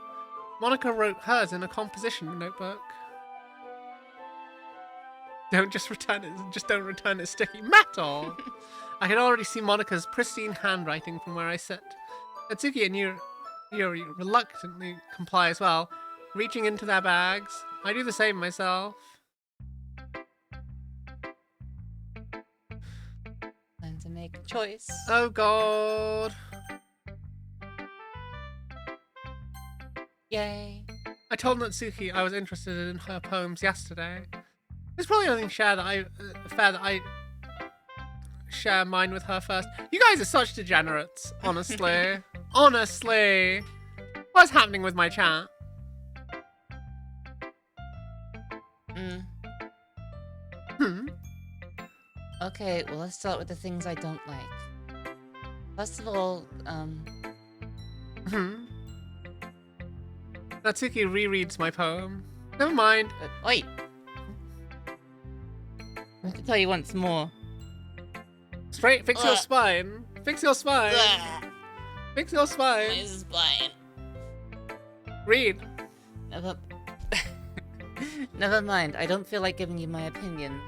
[SPEAKER 1] Monica wrote hers in a composition notebook. Don't just return it. Just don't return it sticky. Metal! I can already see Monica's pristine handwriting from where I sit. Natsuki and Yuri reluctantly comply as well, reaching into their bags. I do the same myself.
[SPEAKER 3] Time to make a choice.
[SPEAKER 1] Oh god.
[SPEAKER 3] Yay.
[SPEAKER 1] I told Natsuki I was interested in her poems yesterday. It's probably only fair that I share mine with her first. You guys are such degenerates, honestly. Honestly. What's happening with my chat?
[SPEAKER 3] Okay, well, let's start with the things I don't like. First of all,
[SPEAKER 1] Natsuki rereads my poem. Never mind.
[SPEAKER 3] Wait! I have to tell you once more.
[SPEAKER 1] Straight, fix your spine. Fix your spine. Fix your spine.
[SPEAKER 3] My spine.
[SPEAKER 1] Read.
[SPEAKER 3] Never mind, I don't feel like giving you my opinion.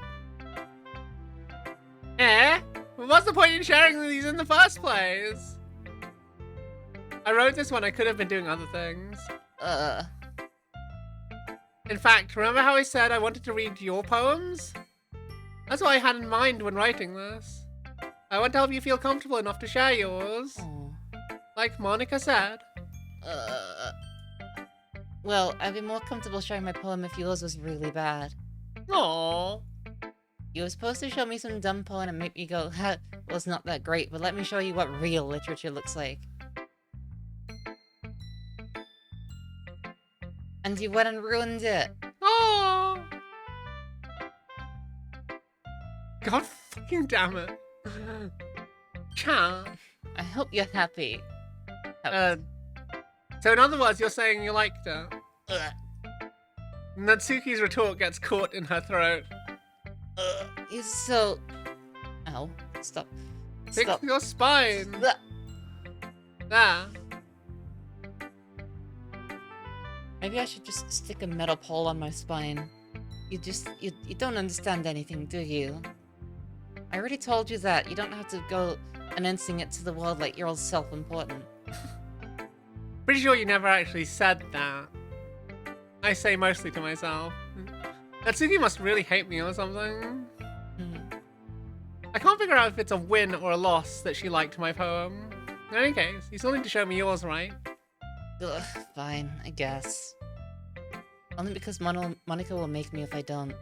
[SPEAKER 1] What's the point in sharing these in the first place? I wrote this when I could have been doing other things. In fact, remember how I said I wanted to read your poems? That's what I had in mind when writing this. I want to help you feel comfortable enough to share yours.
[SPEAKER 3] Oh.
[SPEAKER 1] Like Monica said.
[SPEAKER 3] Well, I'd be more comfortable sharing my poem if yours was really bad.
[SPEAKER 1] Aww.
[SPEAKER 3] You were supposed to show me some dumb poem and make me go, ha, well, it's not that great, but let me show you what real literature looks like. And you went and ruined it.
[SPEAKER 1] Oh. God fucking damn it. Chat.
[SPEAKER 3] I hope you're happy.
[SPEAKER 1] So in other words, you're saying you liked it? Natsuki's retort gets caught in her throat.
[SPEAKER 3] You're so... Ow. Stop.
[SPEAKER 1] Fix
[SPEAKER 3] Stop.
[SPEAKER 1] your spine.
[SPEAKER 3] Ugh.
[SPEAKER 1] There.
[SPEAKER 3] Maybe I should just stick a metal pole on my spine. You don't understand anything, do you? I already told you that. You don't have to go announcing it to the world like you're all self-important.
[SPEAKER 1] Pretty sure you never actually said that. I say mostly to myself. Natsuki must really hate me or something. I can't figure out if it's a win or a loss that she liked my poem. In any case, you still need to show me yours, right?
[SPEAKER 3] Ugh, fine, I guess. Only because Monica will make me if I don't.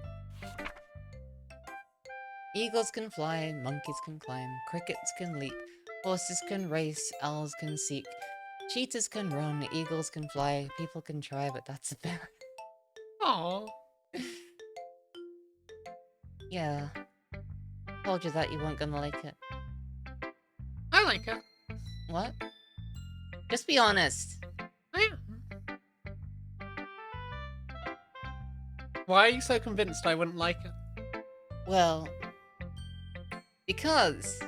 [SPEAKER 3] Eagles can fly, monkeys can climb, crickets can leap, horses can race, owls can seek, cheetahs can run, eagles can fly, people can try, but that's about it.
[SPEAKER 1] Oh,
[SPEAKER 3] Yeah. Told you that you weren't gonna like it.
[SPEAKER 1] I like it.
[SPEAKER 3] What? Just be honest.
[SPEAKER 1] I am. Why are you so convinced I wouldn't like it?
[SPEAKER 3] Well, because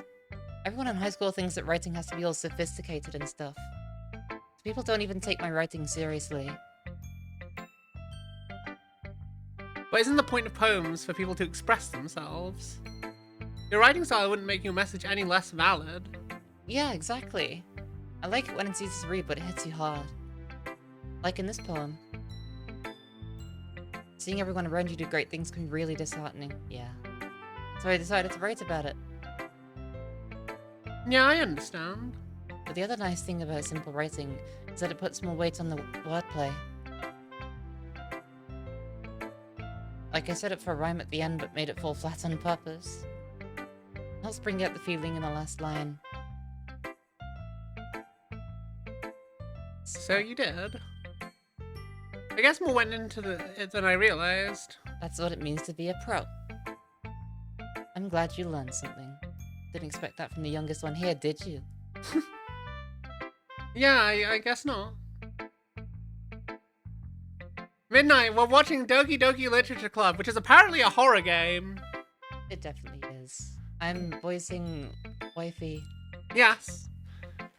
[SPEAKER 3] everyone in high school thinks that writing has to be all sophisticated and stuff. People don't even take my writing seriously.
[SPEAKER 1] But isn't the point of poems for people to express themselves? Your writing style wouldn't make your message any less valid.
[SPEAKER 3] Yeah, exactly. I like it when it's easy to read, but it hits you hard. Like in this poem. Seeing everyone around you do great things can be really disheartening. Yeah. So I decided to write about it.
[SPEAKER 1] Yeah, I understand.
[SPEAKER 3] But the other nice thing about simple writing is that it puts more weight on the wordplay. Like I set it for a rhyme at the end, but made it fall flat on purpose. Helps bring out the feeling in the last line.
[SPEAKER 1] So you did. I guess more went into it than I realized.
[SPEAKER 3] That's what it means to be a pro. I'm glad you learned something. Didn't expect that from the youngest one here, did you?
[SPEAKER 1] Yeah, I guess not. Midnight, we're watching Doki Doki Literature Club, which is apparently a horror game.
[SPEAKER 3] It definitely is. I'm voicing Wifey.
[SPEAKER 1] Yes.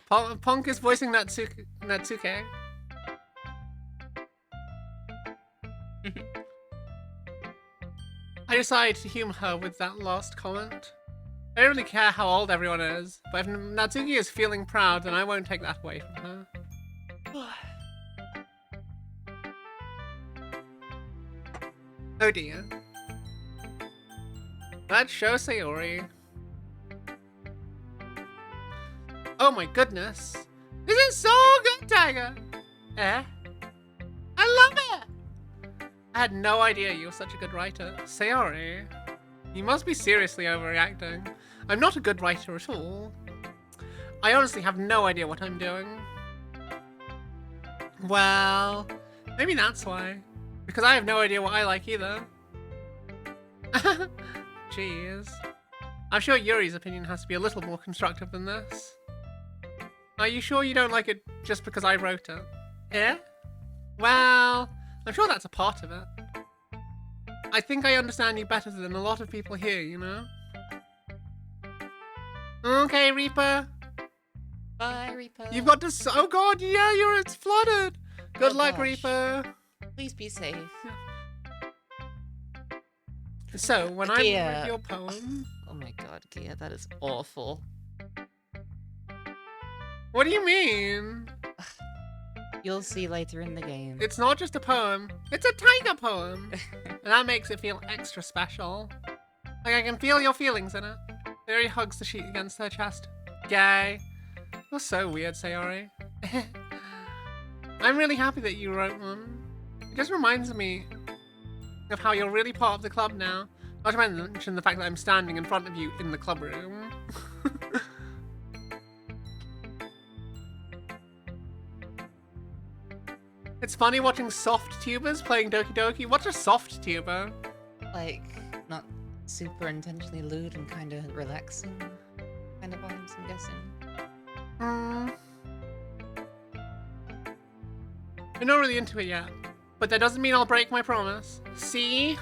[SPEAKER 1] Punk is voicing Natsuke. I decided to humor her with that last comment. I don't really care how old everyone is, but if Natsuki is feeling proud, then I won't take that away from her. Oh dear. Let's show Sayori. Oh my goodness. This is so good, Tiger! Eh? I love it! I had no idea you were such a good writer. Sayori, you must be seriously overreacting. I'm not a good writer at all. I honestly have no idea what I'm doing. Well, maybe that's why. Because I have no idea what I like either. Jeez. I'm sure Yuri's opinion has to be a little more constructive than this. Are you sure you don't like it just because I wrote it? Yeah? Well, I'm sure that's a part of it. I think I understand you better than a lot of people here, you know? Okay, Reaper.
[SPEAKER 3] Bye, Reaper.
[SPEAKER 1] You've got to... Oh god, yeah, it's flooded. Good luck,
[SPEAKER 3] gosh.
[SPEAKER 1] Reaper.
[SPEAKER 3] Please be safe.
[SPEAKER 1] So, when I
[SPEAKER 3] Gia.
[SPEAKER 1] read your poem...
[SPEAKER 3] Oh my god, Gia, that is awful.
[SPEAKER 1] What do you mean?
[SPEAKER 3] You'll see later in the game.
[SPEAKER 1] It's not just a poem. It's a tiger poem. And that makes it feel extra special. Like I can feel your feelings in it. Sayori hugs the sheet against her chest. Gay. You're so weird, Sayori. I'm really happy that you wrote one. It just reminds me of how you're really part of the club now. Not to mention the fact that I'm standing in front of you in the club room. It's funny watching soft tubers playing Doki Doki. What's a soft tuber?
[SPEAKER 3] Like, not super intentionally lewd and kind of relaxing kind of vibes, I'm guessing.
[SPEAKER 1] I'm not really into it yet, but that doesn't mean I'll break my promise. See?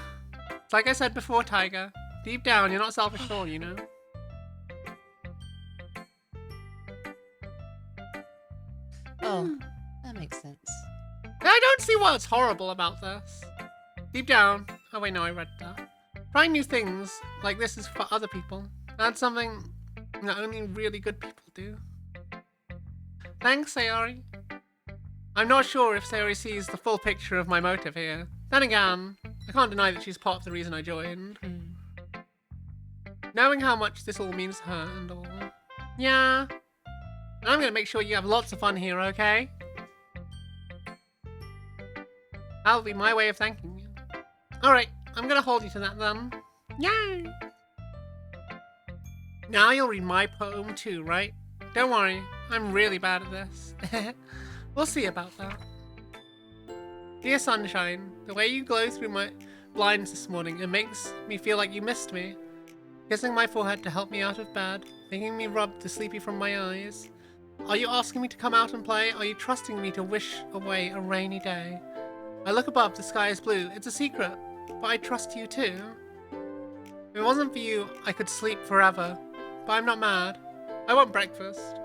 [SPEAKER 1] It's like I said before, Tiger. Deep down, you're not selfish at all, you know?
[SPEAKER 3] Oh, that makes sense.
[SPEAKER 1] I don't see what's horrible about this. Deep down... Oh wait, no, I read that. Trying new things like this is for other people. That's something that only really good people do. Thanks, Sayori. I'm not sure if Sayori sees the full picture of my motive here. Then again, I can't deny that she's part of the reason I joined. Knowing how much this all means to her and all. Yeah. And I'm gonna make sure you have lots of fun here, okay? That'll be my way of thanking you. Alright, I'm gonna hold you to that then. Yay! Now you'll read my poem too, right? Don't worry, I'm really bad at this. We'll see about that. Dear Sunshine, the way you glow through my blinds this morning, it makes me feel like you missed me. Kissing my forehead to help me out of bed, making me rub the sleepy from my eyes. Are you asking me to come out and play? Are you trusting me to wish away a rainy day? I look above, the sky is blue. It's a secret, but I trust you too. If it wasn't for you, I could sleep forever. But I'm not mad. I want breakfast.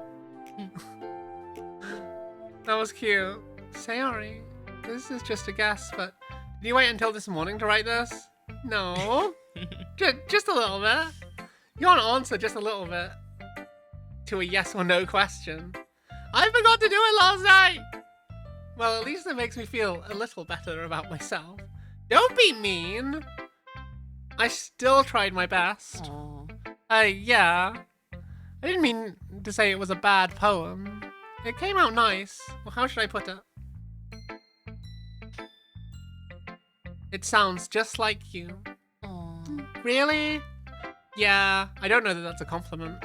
[SPEAKER 1] That was cute. Sorry. This is just a guess, but did you wait until this morning to write this? No. just a little bit. You want to answer just a little bit to a yes or no question. I forgot to do it last night. Well, at least it makes me feel a little better about myself. Don't be mean. I still tried my best. Yeah. I didn't mean to say it was a bad poem. It came out nice. Well, how should I put it? It sounds just like you. Really? Yeah, I don't know that that's a compliment.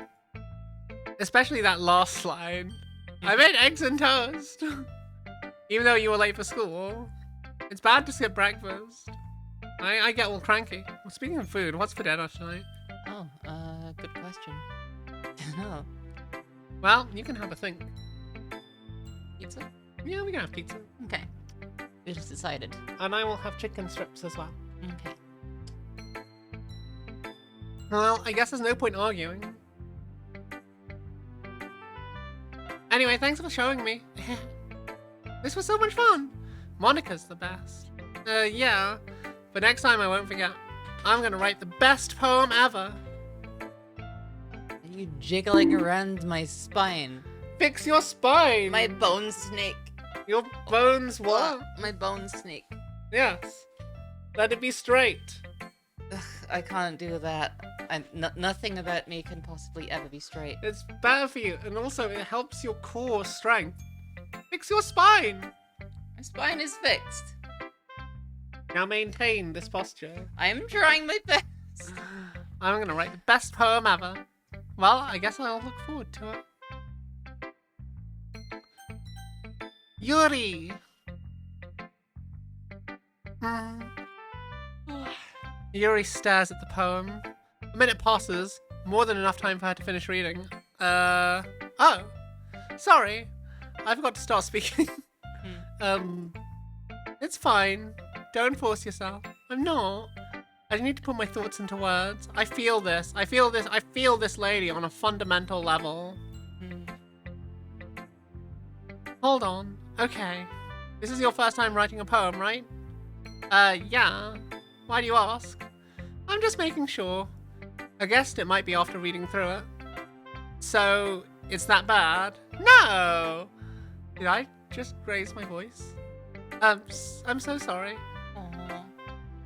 [SPEAKER 1] Especially that last line. I made eggs and toast. Even though you were late for school. It's bad to skip breakfast. I get all cranky. Well, speaking of food, what's for dinner tonight?
[SPEAKER 3] Good question. No.
[SPEAKER 1] Well, you can have a think.
[SPEAKER 3] Pizza?
[SPEAKER 1] Yeah, we can have pizza.
[SPEAKER 3] Okay. We just decided.
[SPEAKER 1] And I will have chicken strips as well.
[SPEAKER 3] Okay.
[SPEAKER 1] Well, I guess there's no point arguing. Anyway, thanks for showing me. This was so much fun. Monica's the best. Yeah. But next time I won't forget. I'm gonna write the best poem ever.
[SPEAKER 3] Are you jiggling around my spine?
[SPEAKER 1] Fix your spine.
[SPEAKER 3] My bone snake.
[SPEAKER 1] Your bones what?
[SPEAKER 3] My bone snake.
[SPEAKER 1] Yes. Let it be straight.
[SPEAKER 3] Ugh, I can't do that. Nothing about me can possibly ever be straight.
[SPEAKER 1] It's better for you, and also it helps your core strength. Fix your spine.
[SPEAKER 3] My spine is fixed.
[SPEAKER 1] Now maintain this posture.
[SPEAKER 3] I'm trying my best.
[SPEAKER 1] I'm gonna write the best poem ever. Well, I guess I'll look forward to it. Yuri! Yuri stares at the poem. A minute passes, more than enough time for her to finish reading. Oh. Sorry. I forgot to start speaking. It's fine. Don't force yourself. I'm not. I need to put my thoughts into words. I feel this. I feel this lady on a fundamental level. Hold on. Okay. This is your first time writing a poem, right? Yeah. Why do you ask? I'm just making sure. I guessed it might be after reading through it. So, it's that bad? No! Did I just raise my voice? I'm so sorry.
[SPEAKER 3] Aww.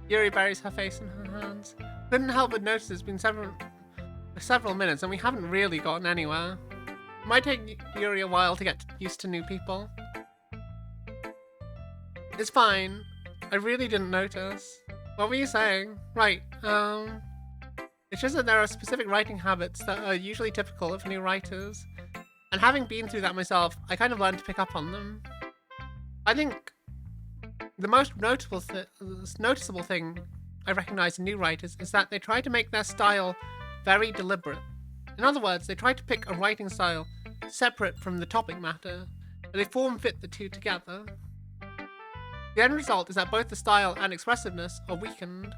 [SPEAKER 1] Yuri buries her face in her hands. Couldn't help but notice it's been several minutes and we haven't really gotten anywhere. It might take Yuri a while to get used to new people. It's fine. I really didn't notice. What were you saying? Right, it's just that there are specific writing habits that are usually typical of new writers. And having been through that myself, I kind of learned to pick up on them. I think the most noticeable thing I recognize in new writers is that they try to make their style very deliberate. In other words, they try to pick a writing style separate from the topic matter, and they form-fit the two together. The end result is that both the style and expressiveness are weakened.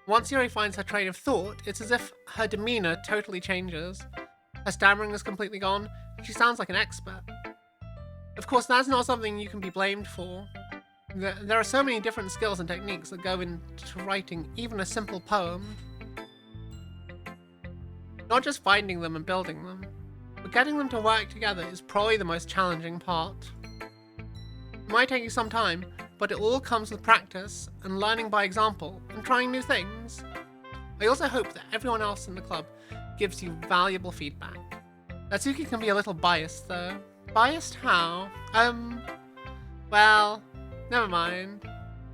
[SPEAKER 1] Once Yuri finds her train of thought, it's as if her demeanor totally changes. Her stammering is completely gone, and she sounds like an expert. Of course, that's not something you can be blamed for. There are so many different skills and techniques that go into writing even a simple poem. Not just finding them and building them, but getting them to work together is probably the most challenging part. It might take you some time, but it all comes with practice and learning by example and trying new things. I also hope that everyone else in the club gives you valuable feedback. Natsuki can be a little biased though. Biased how? Well, never mind.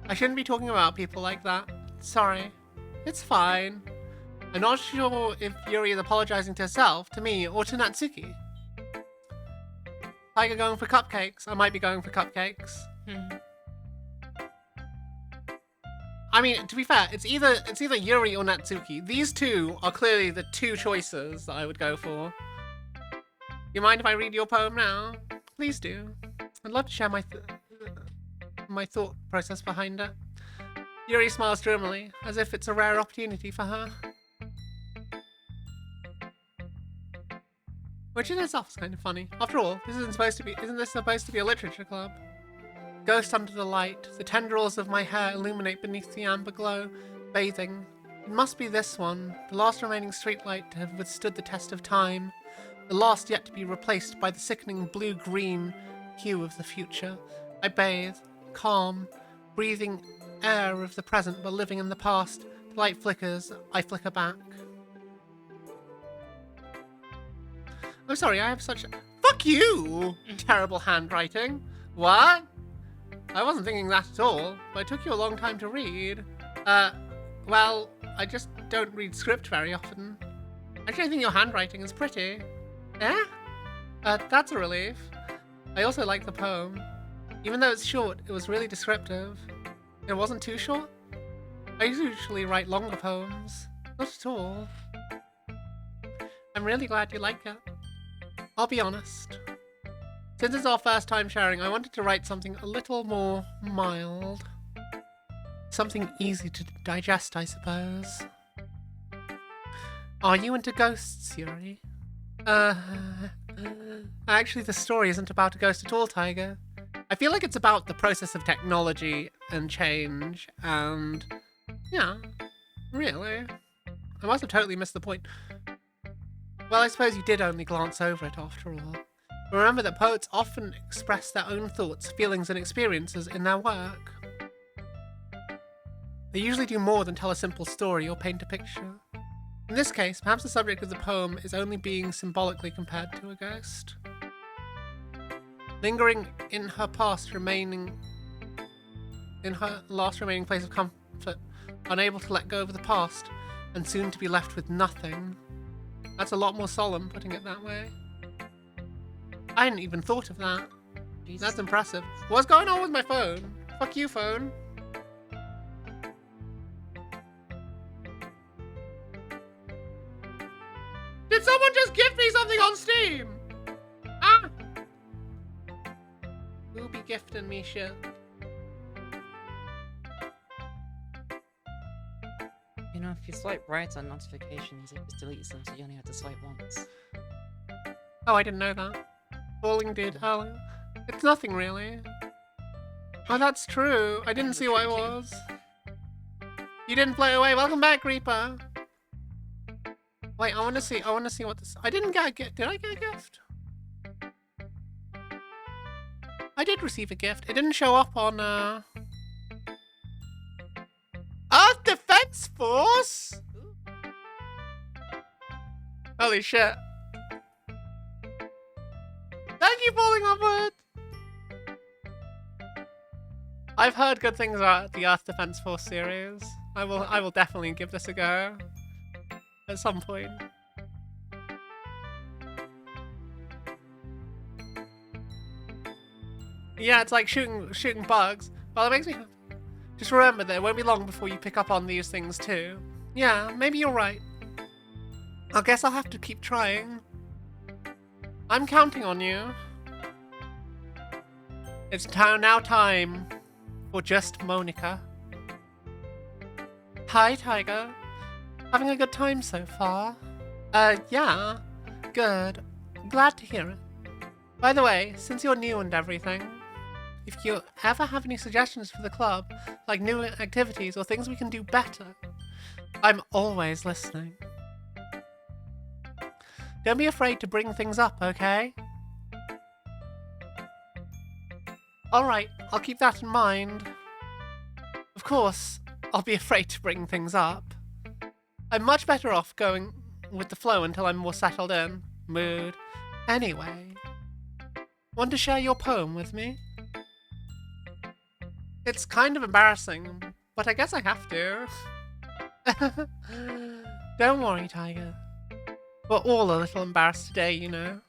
[SPEAKER 1] I shouldn't be talking about people like that. Sorry. It's fine. I'm not sure if Yuri is apologizing to herself, to me, or to Natsuki. Tiger going for cupcakes. I might be going for cupcakes. I mean, to be fair, it's either Yuri or Natsuki. These two are clearly the two choices that I would go for. You mind if I read your poem now? Please do. I'd love to share my thought process behind it. Yuri smiles dreamily, as if it's a rare opportunity for her. Which in itself is kind of funny. After all, isn't this supposed to be a literature club? Ghost under the light, the tendrils of my hair illuminate beneath the amber glow, bathing. It must be this one, the last remaining streetlight to have withstood the test of time, the last yet to be replaced by the sickening blue-green hue of the future. I bathe, calm, breathing air of the present but living in the past. The light flickers, I flicker back. I'm sorry, I have such... Fuck you! Terrible handwriting. What? I wasn't thinking that at all, but it took you a long time to read. Well, I just don't read script very often. Actually, I think your handwriting is pretty. Eh? That's a relief. I also like the poem. Even though it's short, it was really descriptive. It wasn't too short. I usually write longer poems. Not at all. I'm really glad you like it. I'll be honest. Since it's our first time sharing, I wanted to write something a little more mild. Something easy to digest, I suppose. Are you into ghosts, Yuri? Actually, the story isn't about a ghost at all, Tiger. I feel like it's about the process of technology and change, and... yeah, really. I must have totally missed the point. Well, I suppose you did only glance over it after all. Remember that poets often express their own thoughts, feelings, and experiences in their work. They usually do more than tell a simple story or paint a picture. In this case, perhaps the subject of the poem is only being symbolically compared to a ghost. Lingering in her past, in her last remaining place of comfort, unable to let go of the past, and soon to be left with nothing. That's a lot more solemn, putting it that way. I hadn't even thought of that.
[SPEAKER 3] Jesus.
[SPEAKER 1] That's impressive. What's going on with my phone? Fuck you, phone. Did someone just gift me something on Steam? Ah! Who be gifting me shit?
[SPEAKER 3] You know, if you swipe right on notifications, it just deletes them, so you only have to swipe once.
[SPEAKER 1] Oh, I didn't know that. Falling dude. Oh, it's nothing really. Oh, that's true. I didn't see what it was. You didn't play away. Welcome back, Reaper. Wait, I want to see what this... I didn't get a gift. Did I get a gift? I did receive a gift. It didn't show up on, Earth Defense Force? Holy shit. Thank you, Falling Upward! I've heard good things about the Earth Defense Force series. I will definitely give this a go. At some point. Yeah, it's like shooting bugs. Well, it makes me... Just remember that it won't be long before you pick up on these things too. Yeah, maybe you're right. I guess I'll have to keep trying. I'm counting on you. It's now time for just Monica. Hi, Tiger. Having a good time so far? Yeah. Good. Glad to hear it. By the way, since you're new and everything, if you ever have any suggestions for the club, like new activities or things we can do better, I'm always listening. Don't be afraid to bring things up, okay? Alright, I'll keep that in mind. Of course, I'll be afraid to bring things up. I'm much better off going with the flow until I'm more settled in. Mood. Anyway, want to share your poem with me? It's kind of embarrassing, but I guess I have to. Don't worry, Tiger. We're all a little embarrassed today, you know.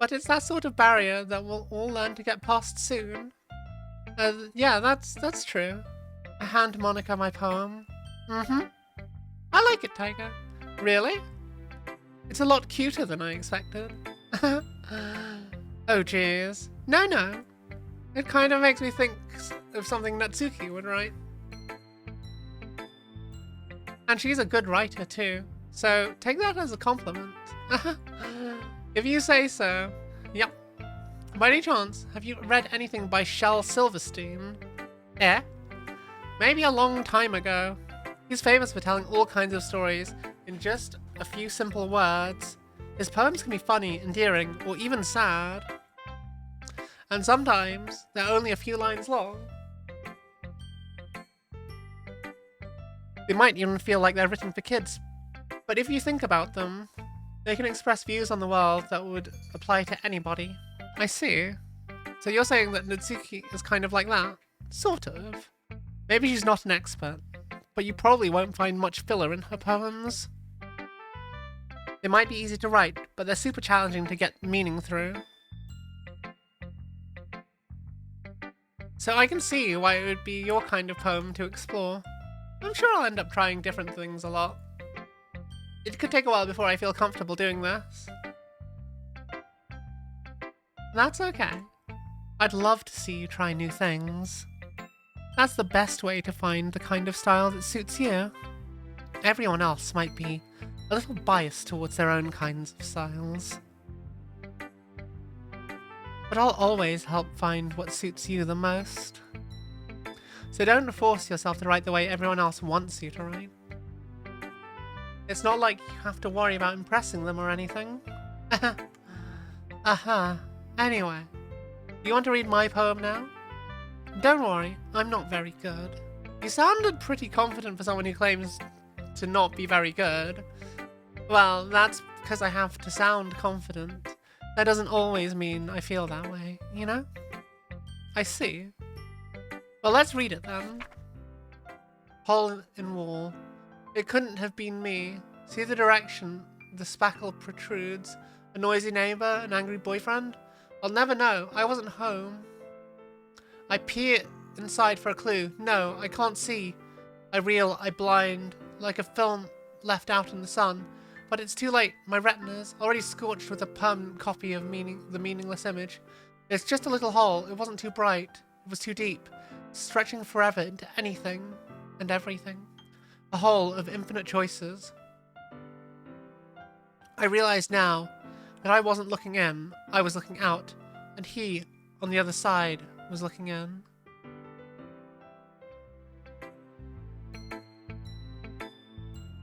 [SPEAKER 1] But it's that sort of barrier that we'll all learn to get past soon. Yeah, that's true. I hand Monica my poem. Mm-hmm. I like it, Tiger. Really? It's a lot cuter than I expected. Oh, jeez. No. It kind of makes me think of something Natsuki would write. And she's a good writer, too. So take that as a compliment. If you say so. Yep. By any chance, have you read anything by Shel Silverstein? Eh? Maybe a long time ago. He's famous for telling all kinds of stories in just a few simple words. His poems can be funny, endearing, or even sad. And sometimes they're only a few lines long. They might even feel like they're written for kids. But if you think about them, they can express views on the world that would apply to anybody. I see. So you're saying that Natsuki is kind of like that? Sort of. Maybe she's not an expert, but you probably won't find much filler in her poems. They might be easy to write, but they're super challenging to get meaning through. So I can see why it would be your kind of poem to explore. I'm sure I'll end up trying different things a lot. It could take a while before I feel comfortable doing this. That's okay. I'd love to see you try new things. That's the best way to find the kind of style that suits you. Everyone else might be a little biased towards their own kinds of styles. But I'll always help find what suits you the most. So don't force yourself to write the way everyone else wants you to write. It's not like you have to worry about impressing them or anything. Anyway, you want to read my poem now? Don't worry, I'm not very good. You sounded pretty confident for someone who claims to not be very good. Well, that's because I have to sound confident. That doesn't always mean I feel that way, you know? I see. Well, let's read it then. Hole in wall. It couldn't have been me. See the direction the spackle protrudes? A noisy neighbor? An angry boyfriend? I'll never know. I wasn't home. I peer inside for a clue. No, I can't see. I reel, I blind, like a film left out in the sun. But it's too late. My retina's already scorched with a permanent copy of the meaningless image. It's just a little hole. It wasn't too bright. It was too deep, stretching forever into anything and everything. A hole of infinite choices. I realize now that I wasn't looking in, I was looking out, and he, on the other side, was looking in.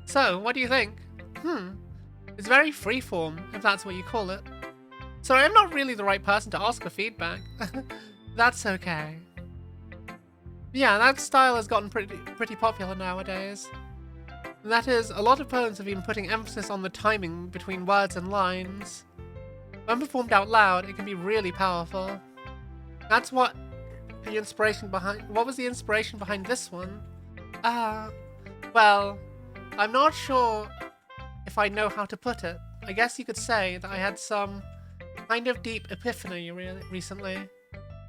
[SPEAKER 1] So, what do you think? It's very freeform, if that's what you call it. Sorry, I'm not really the right person to ask for feedback. That's okay. Yeah, that style has gotten pretty popular nowadays. And that is, a lot of poems have been putting emphasis on the timing between words and lines. When performed out loud, it can be really powerful. That's what was the inspiration behind this one? Well, I'm not sure if I know how to put it. I guess you could say that I had some kind of deep epiphany recently.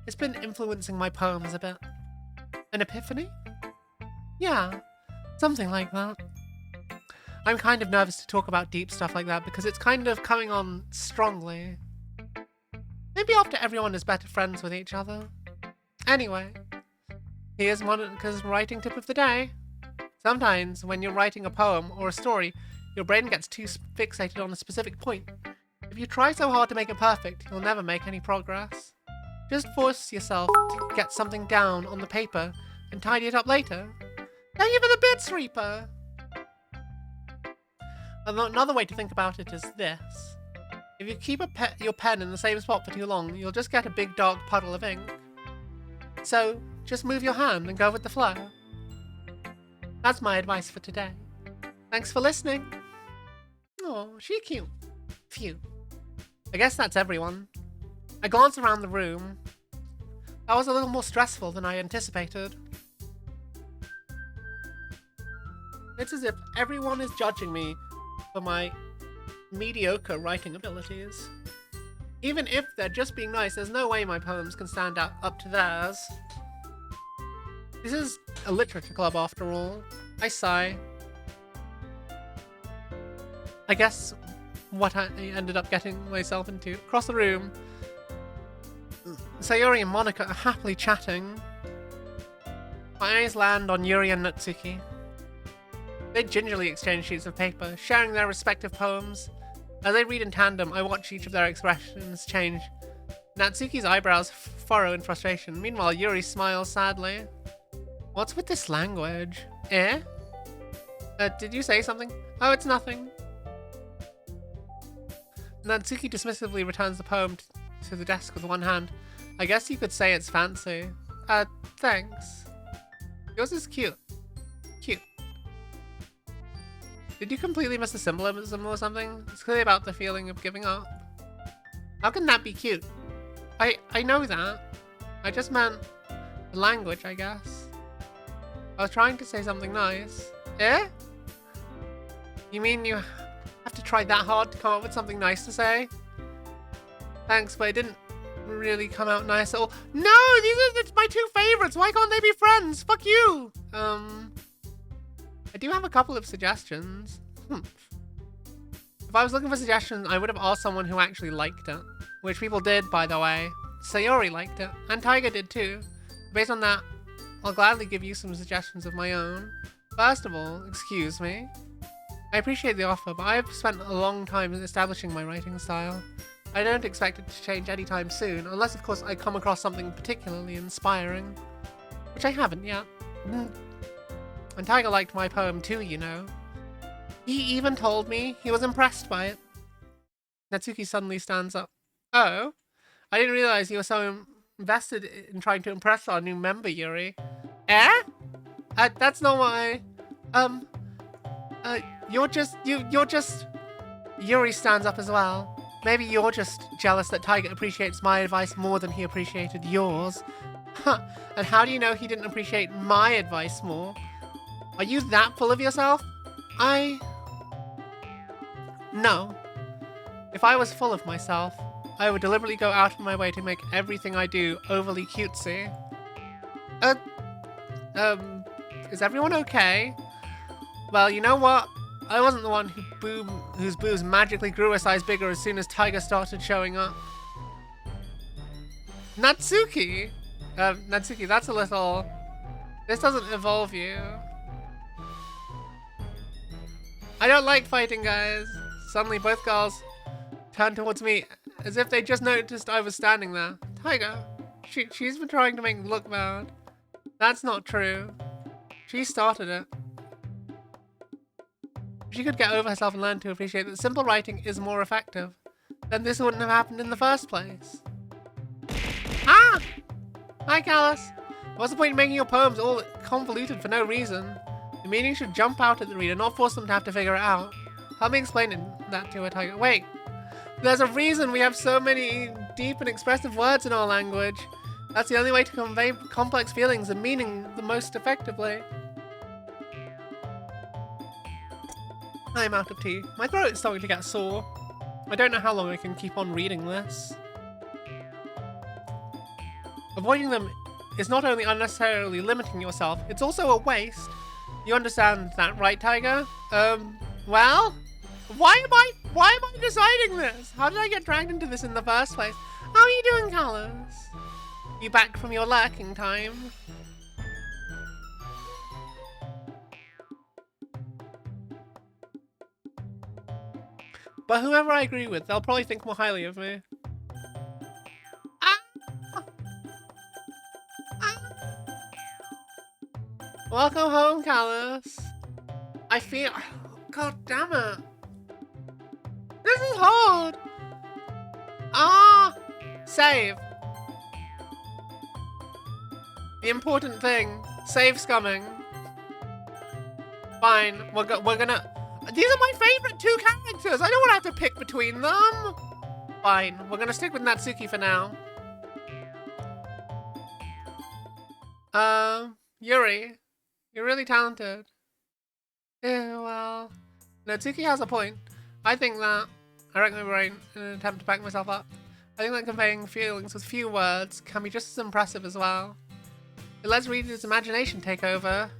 [SPEAKER 1] It's been influencing my poems a bit. An epiphany? Yeah, something like that. I'm kind of nervous to talk about deep stuff like that because it's kind of coming on strongly. Maybe after everyone is better friends with each other. Anyway, here's Monica's writing tip of the day. Sometimes when you're writing a poem or a story, your brain gets too fixated on a specific point. If you try so hard to make it perfect, you'll never make any progress. Just force yourself to get something down on the paper and tidy it up later. Thank you for the bits, Reaper! Another way to think about it is this. If you keep your pen in the same spot for too long, you'll just get a big dark puddle of ink. So, just move your hand and go with the flow. That's my advice for today. Thanks for listening. Oh, she's cute. Phew. I guess that's everyone. I glanced around the room. That was a little more stressful than I anticipated. It's as if everyone is judging me for my mediocre writing abilities. Even if they're just being nice, there's no way my poems can stand up to theirs. This is a literature club after all. I sigh. I guess what I ended up getting myself into. Across the room, Sayori and Monica are happily chatting. My eyes land on Yuri and Natsuki. They gingerly exchange sheets of paper, sharing their respective poems. As they read in tandem, I watch each of their expressions change. Natsuki's eyebrows furrow in frustration. Meanwhile, Yuri smiles sadly. What's with this language? Eh? Did you say something? Oh, it's nothing. Natsuki dismissively returns the poem to the desk with one hand. I guess you could say it's fancy. Thanks. Yours is cute. Cute. Did you completely miss the symbolism or something? It's clearly about the feeling of giving up. How can that be cute? I know that. I just meant the language, I guess. I was trying to say something nice. Eh? You mean you have to try that hard to come up with something nice to say? Thanks, but it didn't really come out nice at all. No, these are my two favorites. Why can't they be friends? Fuck you. I do have a couple of suggestions. If I was looking for suggestions, I would have asked someone who actually liked it. Which people did, by the way. Sayori liked it, and Taiga did too. Based on that, I'll gladly give you some suggestions of my own. First of all, excuse me. I appreciate the offer, but I've spent a long time establishing my writing style. I don't expect it to change anytime soon, unless of course I come across something particularly inspiring. Which I haven't yet. And Taiga liked my poem too, you know. He even told me he was impressed by it. Natsuki suddenly stands up. Oh? I didn't realize you were so invested in trying to impress our new member, Yuri. Eh? That's not what you're just... Yuri stands up as well. Maybe you're just jealous that Taiga appreciates my advice more than he appreciated yours. Huh, and how do you know he didn't appreciate my advice more? Are you that full of yourself? No. If I was full of myself, I would deliberately go out of my way to make everything I do overly cutesy. Is everyone okay? Well, you know what? I wasn't the one whose boobs magically grew a size bigger as soon as Taiga started showing up. Natsuki? Natsuki, that's a little... This doesn't involve you. I don't like fighting, guys. Suddenly, both girls turned towards me as if they just noticed I was standing there. Taiga, she's been trying to make me look bad. That's not true. She started it. If she could get over herself and learn to appreciate that simple writing is more effective, then this wouldn't have happened in the first place. Ah! Hi, Callus. What's the point in making your poems all convoluted for no reason? The meaning should jump out at the reader, not force them to have to figure it out. Help me explain that to her, Taiga. Wait, there's a reason we have so many deep and expressive words in our language. That's the only way to convey complex feelings and meaning the most effectively. I'm out of tea. My throat is starting to get sore. I don't know how long I can keep on reading this. Avoiding them is not only unnecessarily limiting yourself, it's also a waste. You understand that, right, Taiga? Well? Why am I deciding this? How did I get dragged into this in the first place? How are you doing, Callus? You back from your lurking time? But whoever I agree with, they'll probably think more highly of me. Welcome home, Callus. I feel... God damn it. This is hard. Save. The important thing. Save's coming. Fine. We're gonna... These are my favorite two characters. I don't want to have to pick between them. Fine. We're gonna stick with Natsuki for now. Yuri. You're really talented. Well, Natsuki has a point. I rack my brain in an attempt to back myself up. I think that conveying feelings with few words can be just as impressive as well. It lets readers' imagination take over.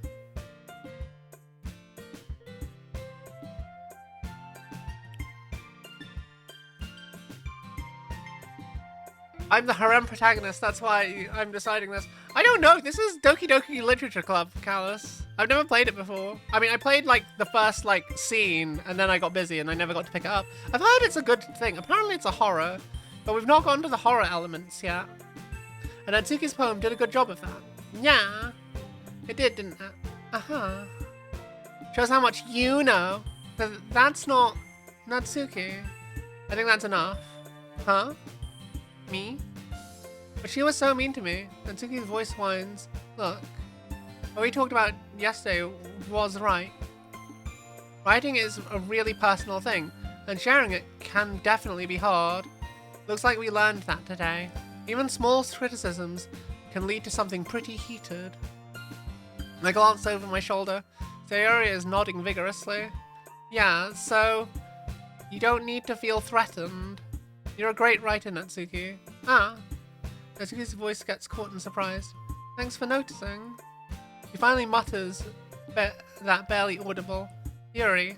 [SPEAKER 1] I'm the harem protagonist, that's why I'm deciding this. I don't know, this is Doki Doki Literature Club, Callus. I've never played it before. I mean, I played, like, the first, like, scene, and then I got busy and I never got to pick it up. I've heard it's a good thing. Apparently it's a horror, but we've not gotten to the horror elements yet. And Natsuki's poem did a good job of that. Yeah, it did, didn't it? Uh-huh. Shows how much you know. That's not Natsuki. I think that's enough. Huh? Me? But she was so mean to me. Natsuki's voice whines. Look, what we talked about yesterday was right. Writing is a really personal thing, and sharing it can definitely be hard. Looks like we learned that today. Even small criticisms can lead to something pretty heated. I glanced over my shoulder. Sayori is nodding vigorously. Yeah, so you don't need to feel threatened. You're a great writer, Natsuki. Ah. Natsuki's voice gets caught in surprise. Thanks for noticing. He finally mutters that barely audible. Yuri.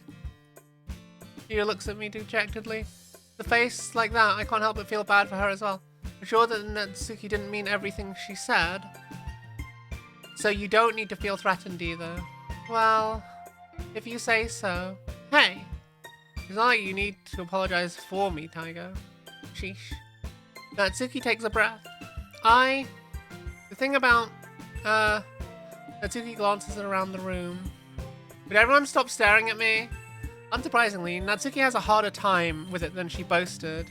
[SPEAKER 1] Yuri looks at me dejectedly. The face like that, I can't help but feel bad for her as well. I'm sure that Natsuki didn't mean everything she said. So you don't need to feel threatened either. Well, if you say so. Hey! It's not like you need to apologize for me, Taiga. Sheesh. Natsuki takes a breath. The thing about, Natsuki glances around the room. Would everyone stop staring at me? Unsurprisingly, Natsuki has a harder time with it than she boasted.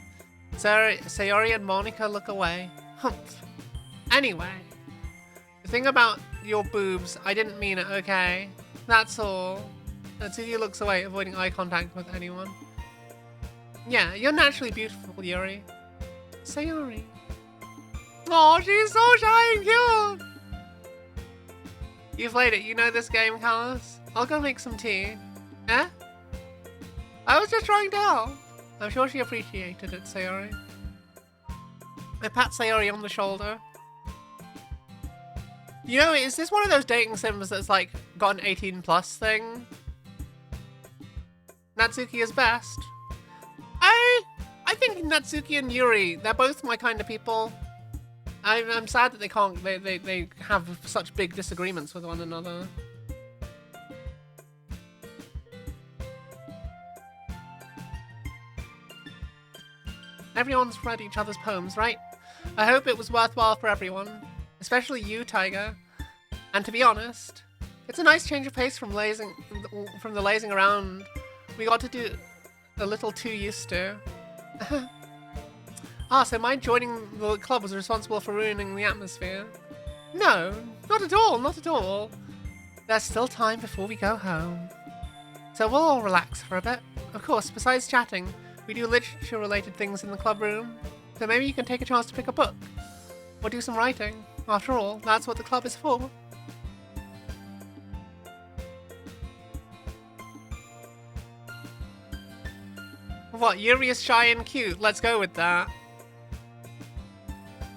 [SPEAKER 1] Sayori and Monika look away. Humph. Anyway, the thing about your boobs, I didn't mean it, okay? That's all. Natsuki looks away, avoiding eye contact with anyone. Yeah, you're naturally beautiful, Yuri. Sayori. Oh, she's so shy and cute! You've played it, you know this game, Callus? I'll go make some tea. Eh? I was just trying to help. I'm sure she appreciated it, Sayori. I pat Sayori on the shoulder. You know, is this one of those dating sims that's like got an 18 plus thing? Natsuki is best. I think Natsuki and Yuri, they're both my kind of people. I'm sad that they have such big disagreements with one another. Everyone's read each other's poems, right? I hope it was worthwhile for everyone, especially you, Taiga. And to be honest, it's a nice change of pace from the lazing around we got to do a little too used to. So my joining the club was responsible for ruining the atmosphere? No, not at all, not at all. There's still time before we go home. So we'll all relax for a bit. Of course, besides chatting, we do literature-related things in the club room. So maybe you can take a chance to pick a book. Or do some writing. After all, that's what the club is for. What, Yuri is shy and cute? Let's go with that.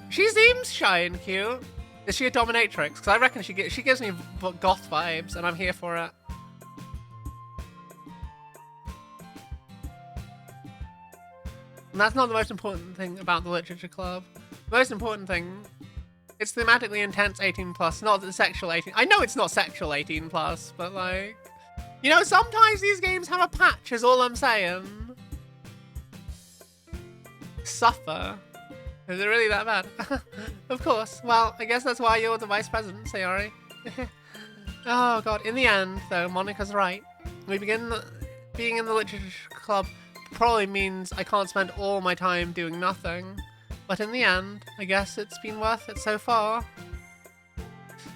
[SPEAKER 1] She seems shy and cute. Is she a dominatrix? Because I reckon she gives me goth vibes, and I'm here for it. And that's not the most important thing about the literature club. The most important thing, it's thematically intense 18 plus, not the sexual 18. I know it's not sexual 18 plus, but like, you know, sometimes these games have a patch, is all I'm saying. Suffer. Is it really that bad? Of course. Well, I guess that's why you're the vice president, Sayori. Oh god. In the end, though, Monika's right. We begin being in the literature club probably means I can't spend all my time doing nothing. But in the end, I guess it's been worth it so far.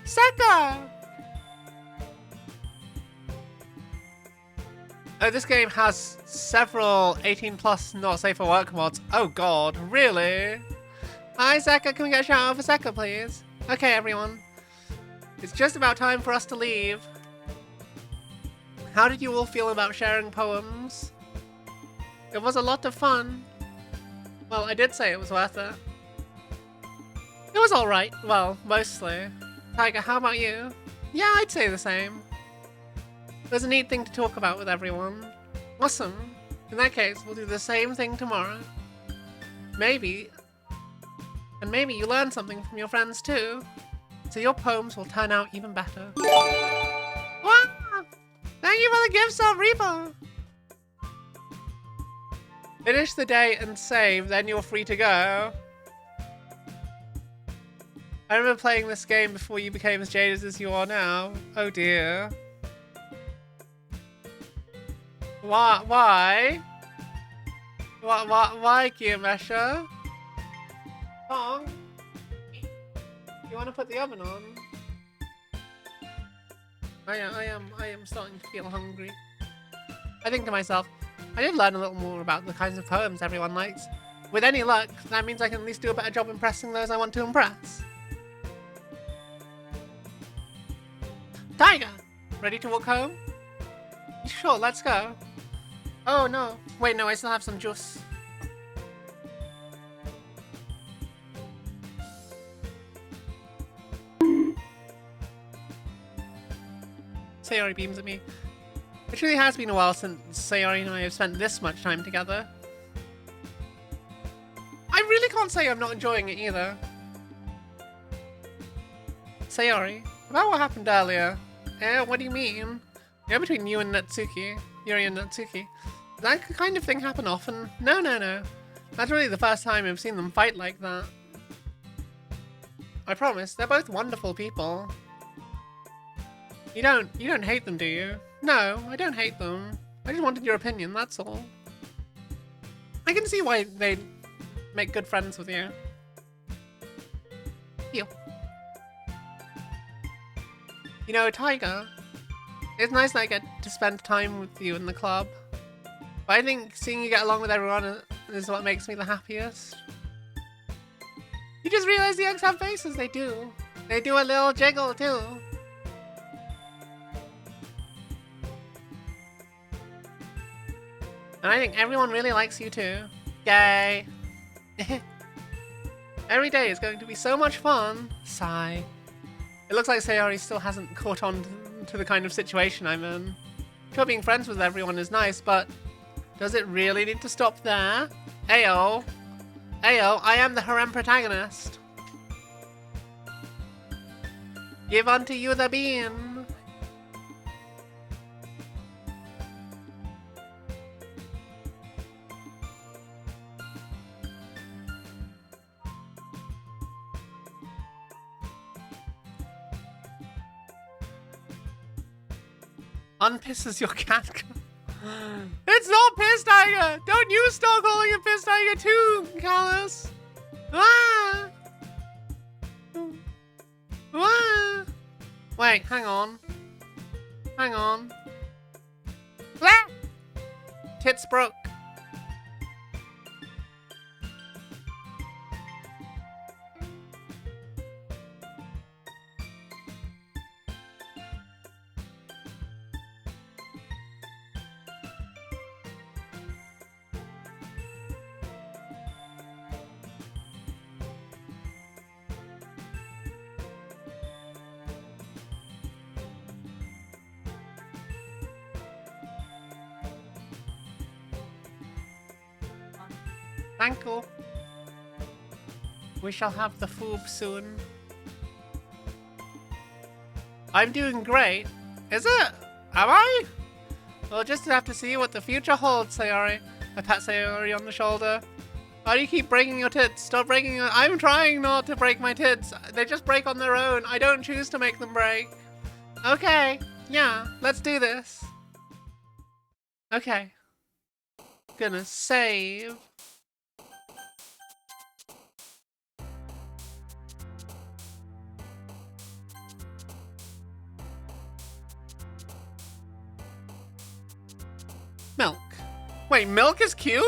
[SPEAKER 1] Seka! Oh, this game has several 18 plus not safe for work mods. Oh god, really? Hi Seka, can we get a shout out for Seka, please? Okay, everyone. It's just about time for us to leave. how did you all feel about sharing poems? It was a lot of fun. Well, I did say it was worth it. It was alright. Well, mostly. Tiger, how about you? Yeah, I'd say the same. It was a neat thing to talk about with everyone. Awesome. In that case, we'll do the same thing tomorrow. Maybe. And maybe you learn something from your friends too. So your poems will turn out even better. Wow! Thank you for the gift sub, Reaper! Finish the day and save, then you're free to go. I remember playing this game before you became as jaded as you are now. Oh dear. Why? Why, Geomesha? Kong? You want to put the oven on? I am starting to feel hungry. I think to myself, I did learn a little more about the kinds of poems everyone likes. With any luck, that means I can at least do a better job impressing those I want to impress. Tiger! Ready to walk home? Sure, let's go. Oh no. Wait, no, I still have some juice. Sayori beams at me. It really has been a while since Sayori and I have spent this much time together. I really can't say I'm not enjoying it either. Sayori, about what happened earlier. What do you mean? Between you and Natsuki, Yuri and Natsuki. That kind of thing happen often. No. That's really the first time I've seen them fight like that. I promise, they're both wonderful people. You don't hate them, do you? No, I don't hate them. I just wanted your opinion, that's all. I can see why they'd make good friends with you. You know, Tiger, it's nice that I get to spend time with you in the club. But I think seeing you get along with everyone is what makes me the happiest. You just realize the eggs have faces, they do. They do a little jiggle too. And I think everyone really likes you too. Yay! Every day is going to be so much fun. Sigh. It looks like Sayori still hasn't caught on to the kind of situation I'm in. Sure, being friends with everyone is nice, but does it really need to stop there? Ayo, I am the harem protagonist. Give unto you the bean. Unpisses your cat. It's not Piss Tiger! Don't you start calling it Piss Tiger too, Callus! Ah! Ah! Wait, hang on. Ah! Tits broke. Thank you. We shall have the foob soon. I'm doing great. Is it? Am I? We'll just have to see what the future holds, Sayori. I pat Sayori on the shoulder. Why do you keep breaking your tits? Stop breaking your... I'm trying not to break my tits. They just break on their own. I don't choose to make them break. Okay. Yeah, let's do this. Okay. Gonna save. Milk. Wait, milk is cute?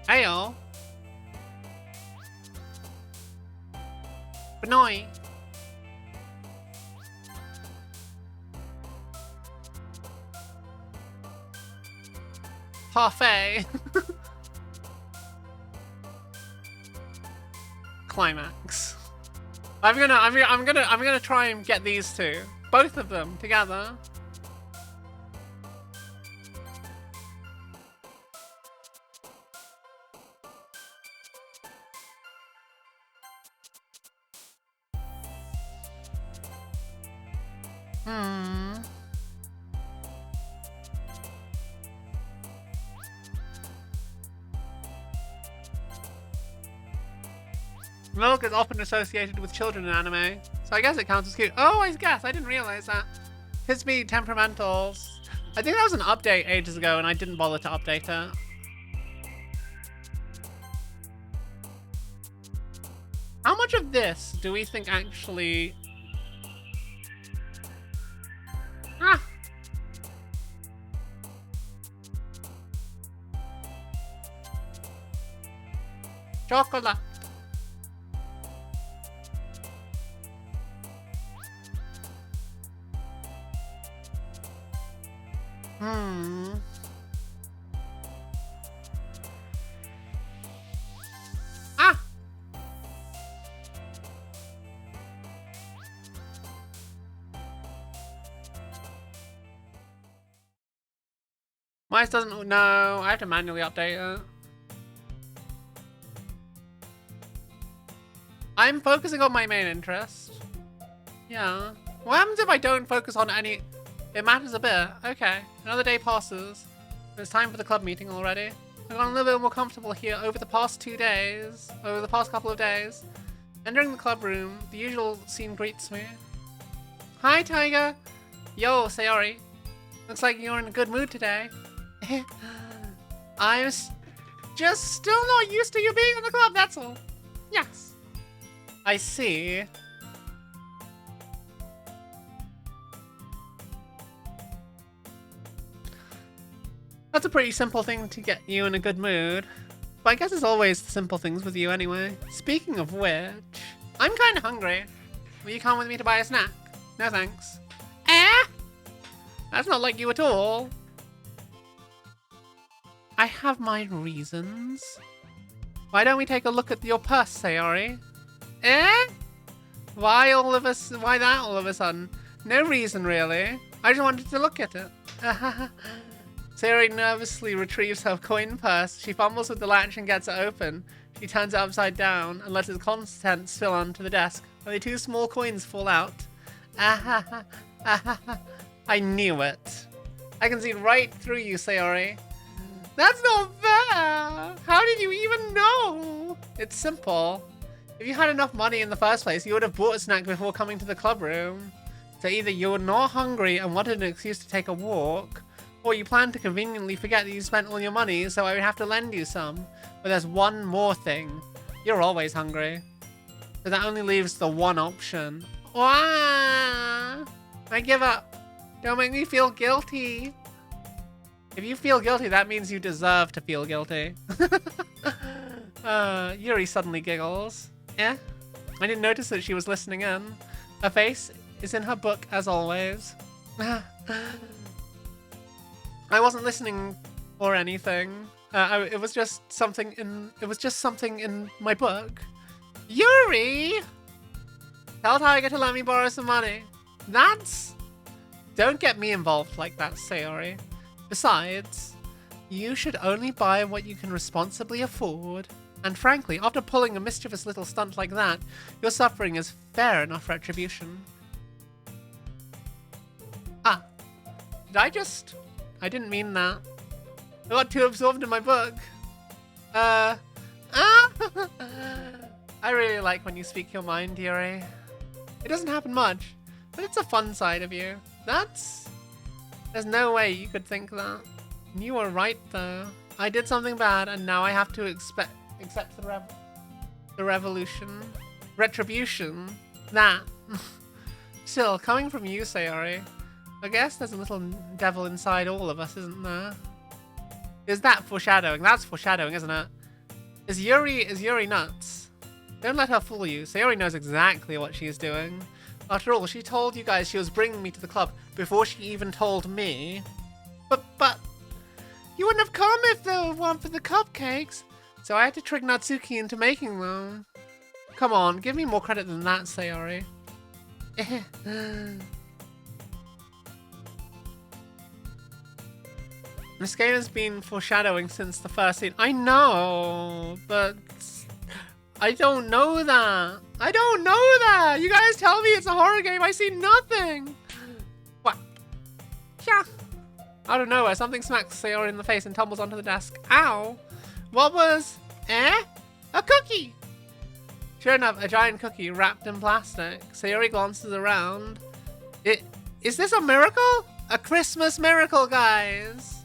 [SPEAKER 1] Ayo. Benoy. Parfait. Climax. I'm gonna try and get these two. Both of them together. Milk is often associated with children in anime, so I guess it counts as cute. Oh, I guess. I didn't realize that. Kids be temperamentals. I think that was an update ages ago, and I didn't bother to update it. How much of this do we think actually... Ah! Chocolate. Ah! Mice doesn't... No, I have to manually update it. I'm focusing on my main interest. Yeah. What happens if I don't focus on any... It matters a bit. Okay. Another day passes. It's time for the club meeting already. I've gotten a little bit more comfortable here over the past 2 days. Over the past couple of days. Entering the club room, the usual scene greets me. Hi, Tiger. Yo, Sayori. Looks like you're in a good mood today. I'm just still not used to you being in the club, that's all. Yes. I see. That's a pretty simple thing to get you in a good mood. But I guess it's always the simple things with you anyway. Speaking of which, I'm kind of hungry. Will you come with me to buy a snack? No thanks. Eh? That's not like you at all. I have my reasons. Why don't we take a look at your purse, Sayori? Eh? Why that all of a sudden? No reason really. I just wanted to look at it. Sayori nervously retrieves her coin purse. She fumbles with the latch and gets it open. She turns it upside down and lets its contents spill onto the desk. Only 2 small coins fall out. I knew it. I can see right through you, Sayori. That's not fair! How did you even know? It's simple. If you had enough money in the first place, you would have bought a snack before coming to the club room. So either you're not hungry and wanted an excuse to take a walk, or you plan to conveniently forget that you spent all your money, so I would have to lend you some. But there's one more thing. You're always hungry. So that only leaves the one option. Wah! I give up. Don't make me feel guilty. If you feel guilty, that means you deserve to feel guilty. Yuri suddenly giggles. Eh? I didn't notice that she was listening in. Her face is in her book, as always. I wasn't listening or anything. It was just something in my book. Yuri! Tell Tiger to let me borrow some money. Don't get me involved like that, Sayori. Besides, you should only buy what you can responsibly afford. And frankly, after pulling a mischievous little stunt like that, your suffering is fair enough retribution. Ah. I didn't mean that. I got too absorbed in my book. I really like when you speak your mind, Yuri. It doesn't happen much, but it's a fun side of you. There's no way you could think that. You were right, though. I did something bad, and now I have to accept the retribution. That. Still, coming from you, Sayori, I guess there's a little devil inside all of us, isn't there? Is that foreshadowing? That's foreshadowing, isn't it? Is Yuri nuts? Don't let her fool you. Sayori knows exactly what she's doing. After all, she told you guys she was bringing me to the club before she even told me. But you wouldn't have come if there weren't for the cupcakes. So I had to trick Natsuki into making them. Come on, give me more credit than that, Sayori. This game has been foreshadowing since the first scene. I know, but I don't know that. I don't know that. You guys tell me it's a horror game. I see nothing. What? Yeah. Out of nowhere, something smacks Sayori in the face and tumbles onto the desk. Ow. What was... A cookie! Sure enough, a giant cookie wrapped in plastic. Sayori glances around. Is this a miracle? A Christmas miracle, guys.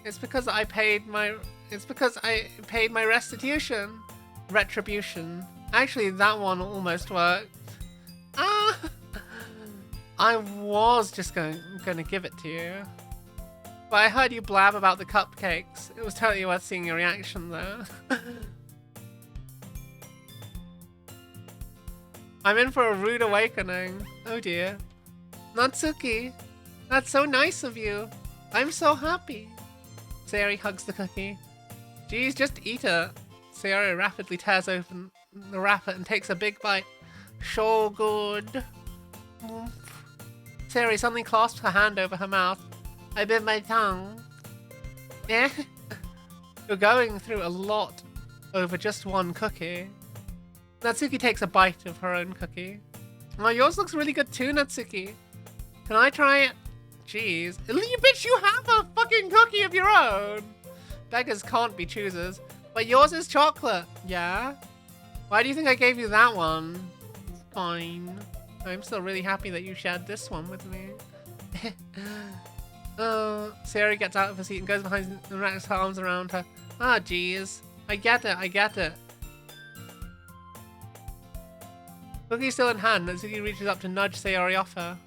[SPEAKER 1] It's because I paid my restitution. Retribution. Actually, that one almost worked. I was just gonna give it to you. But I heard you blab about the cupcakes. It was totally worth seeing your reaction though. I'm in for a rude awakening. Oh dear. Natsuki, that's so nice of you. I'm so happy. Sayori hugs the cookie. Geez, just eat it. Sayori rapidly tears open the wrapper and takes a big bite. So good. Sayori suddenly clasps her hand over her mouth. I bit my tongue. Eh? You're going through a lot over just one cookie. Natsuki takes a bite of her own cookie. Oh, yours looks really good too, Natsuki. Can I try it? Jeez. You bitch, you have a fucking cookie of your own! Beggars can't be choosers. But yours is chocolate. Yeah? Why do you think I gave you that one? Fine. I'm still really happy that you shared this one with me. Sayori gets out of her seat and goes behind and wraps her arms around her. Ah, jeez. I get it. Cookie still in hand, Natsuki reaches up to nudge Sayori off her.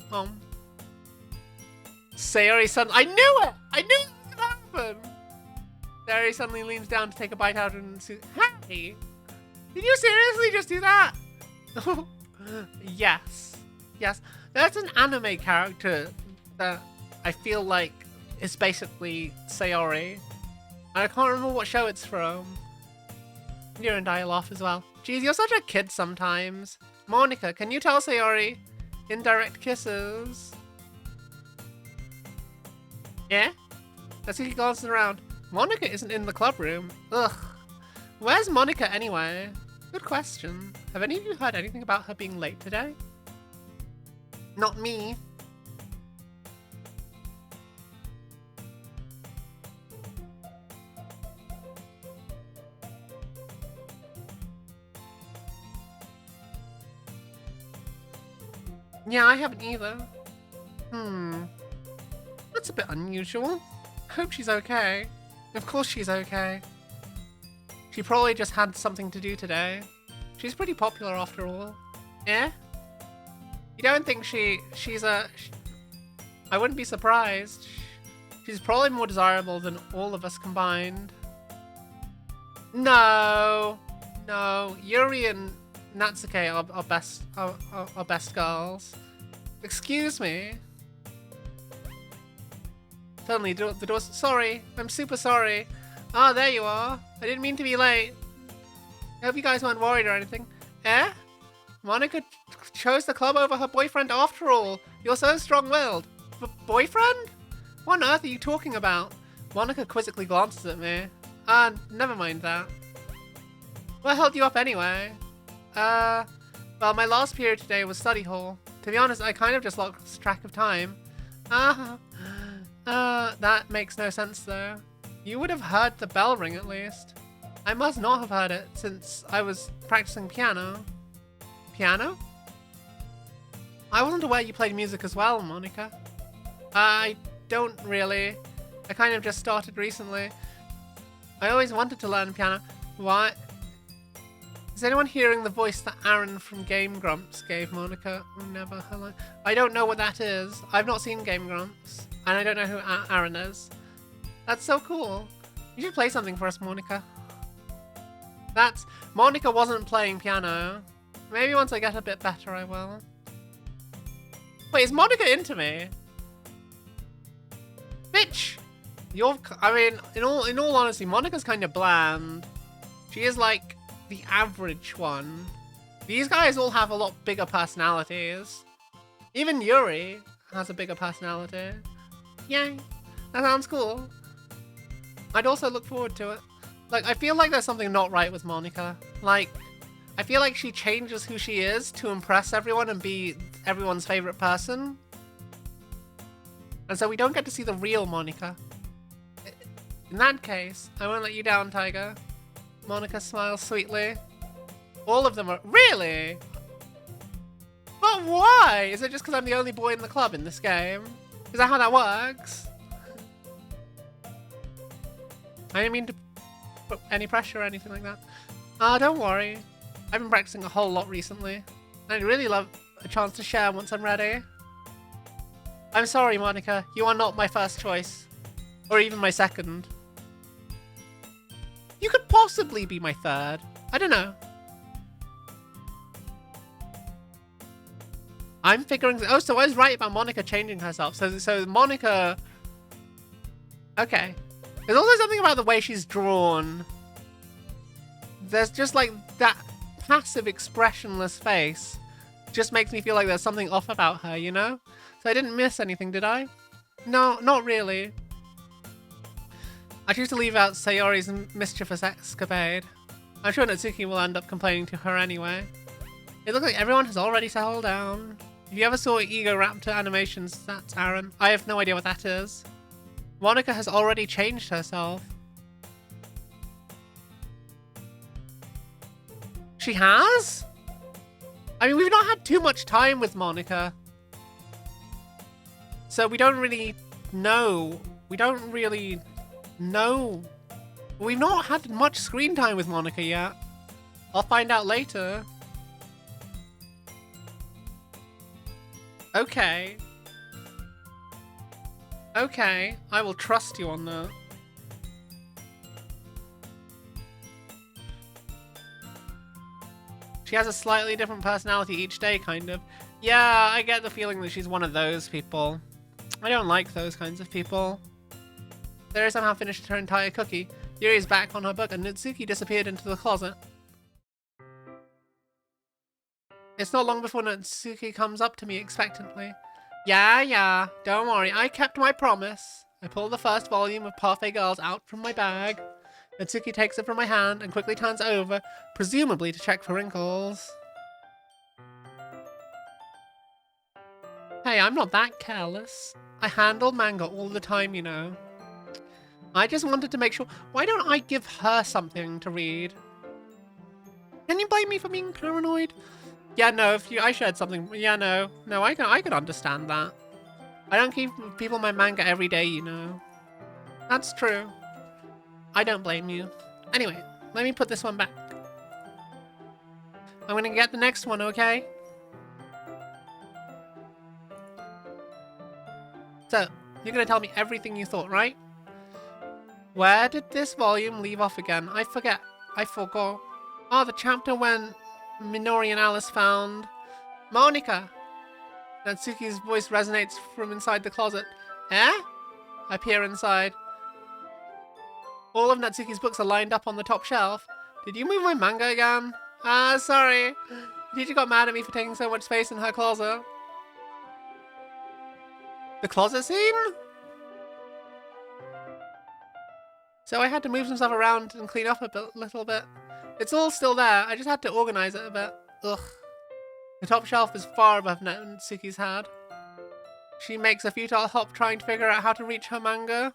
[SPEAKER 1] Sayori suddenly— I knew it! I knew it was gonna happen! Sayori suddenly leans down to take a bite out of Natsuki. Hey! Did you seriously just do that? Yes. That's an anime character that I feel like is basically Sayori. And I can't remember what show it's from. You and I laugh as well. Jeez, you're such a kid sometimes. Monica, can you tell Sayori? Indirect kisses. Yeah? Natsuki glances around. Monica isn't in the club room. Ugh. Where's Monica anyway? Good question. Have any of you heard anything about her being late today? Not me. Yeah, I haven't either. That's a bit unusual. Hope she's okay. Of course she's okay. She probably just had something to do today. She's pretty popular after all. Eh? You don't think she's a... I wouldn't be surprised. She's probably more desirable than all of us combined. No. Yuri and Natsuke are best girls. Excuse me. Suddenly, the door's... Sorry. I'm super sorry. Ah, there you are. I didn't mean to be late. I hope you guys weren't worried or anything. Eh? Monica chose the club over her boyfriend after all. You're so strong-willed. Boyfriend? What on earth are you talking about? Monica quizzically glances at me. Never mind that. What held you up anyway? Well, my last period today was study hall. To be honest, I kind of just lost track of time. That makes no sense though. You would have heard the bell ring at least. I must not have heard it since I was practicing piano. Piano? I wasn't aware you played music as well, Monica. I don't really. I kind of just started recently. I always wanted to learn piano. Why? Is anyone hearing the voice that Aaron from Game Grumps gave Monica? Never. Hello. I don't know what that is. I've not seen Game Grumps. And I don't know who Aaron is. That's so cool. You should play something for us, Monica. That's... Monica wasn't playing piano. Maybe once I get a bit better, I will. Wait, is Monica into me? Bitch! I mean, in all honesty, Monica's kind of bland. She is like the average one. These guys all have a lot bigger personalities. Even Yuri has a bigger personality. Yay. That sounds cool. I'd also look forward to it. Like, I feel like there's something not right with Monica. Like, I feel like she changes who she is to impress everyone and be everyone's favorite person. And so we don't get to see the real Monica. In that case, I won't let you down, Tiger. Monica smiles sweetly. All of them are... Really? But why? Is it just because I'm the only boy in the club in this game? Is that how that works? I didn't mean to put any pressure or anything like that. Don't worry. I've been practicing a whole lot recently. I'd really love a chance to share once I'm ready. I'm sorry, Monica. You are not my first choice. Or even my second. You could possibly be my third. I don't know. I'm figuring... Oh, so I was right about Monica changing herself. So Monica... Okay. There's also something about the way she's drawn. There's just like that passive, expressionless face. Just makes me feel like there's something off about her, you know? So I didn't miss anything, did I? No, not really. I choose to leave out Sayori's mischievous escapade. I'm sure Natsuki will end up complaining to her anyway. It looks like everyone has already settled down. If you ever saw Ego Raptor animations, that's Aaron. I have no idea what that is. Monica has already changed herself. She has? I mean, we've not had too much time with Monica. So we don't really know. We don't really know. We've not had much screen time with Monica yet. I'll find out later. Okay. Okay, I will trust you on that. She has a slightly different personality each day, kind of. Yeah, I get the feeling that she's one of those people. I don't like those kinds of people. Sarah somehow finished her entire cookie. Yuri's back on her book and Natsuki disappeared into the closet. It's not long before Natsuki comes up to me expectantly. Yeah, don't worry, I kept my promise. I pull the first volume of Parfait Girls out from my bag. Natsuki takes it from my hand and quickly turns over, presumably to check for wrinkles. Hey, I'm not that careless. I handle manga all the time, you know. I just wanted to make sure. Why don't I give her something to read? Can you blame me for being paranoid? Yeah, no, I shared something. Yeah, no, I can understand that. I don't give people my manga every day, you know. That's true. I don't blame you. Anyway, let me put this one back. I'm gonna get the next one, okay? So, you're gonna tell me everything you thought, right? Where did this volume leave off again? I forgot. Oh, the chapter when Minori and Alice found Monica. Natsuki's voice resonates from inside the closet. Eh? I peer inside. All of Natsuki's books are lined up on the top shelf. Did you move my manga again? Sorry. The teacher got mad at me for taking so much space in her closet. The closet scene? So I had to move some stuff around and clean up a little bit. It's all still there, I just had to organize it a bit. Ugh. The top shelf is far above Natsuki's head. She makes a futile hop trying to figure out how to reach her manga.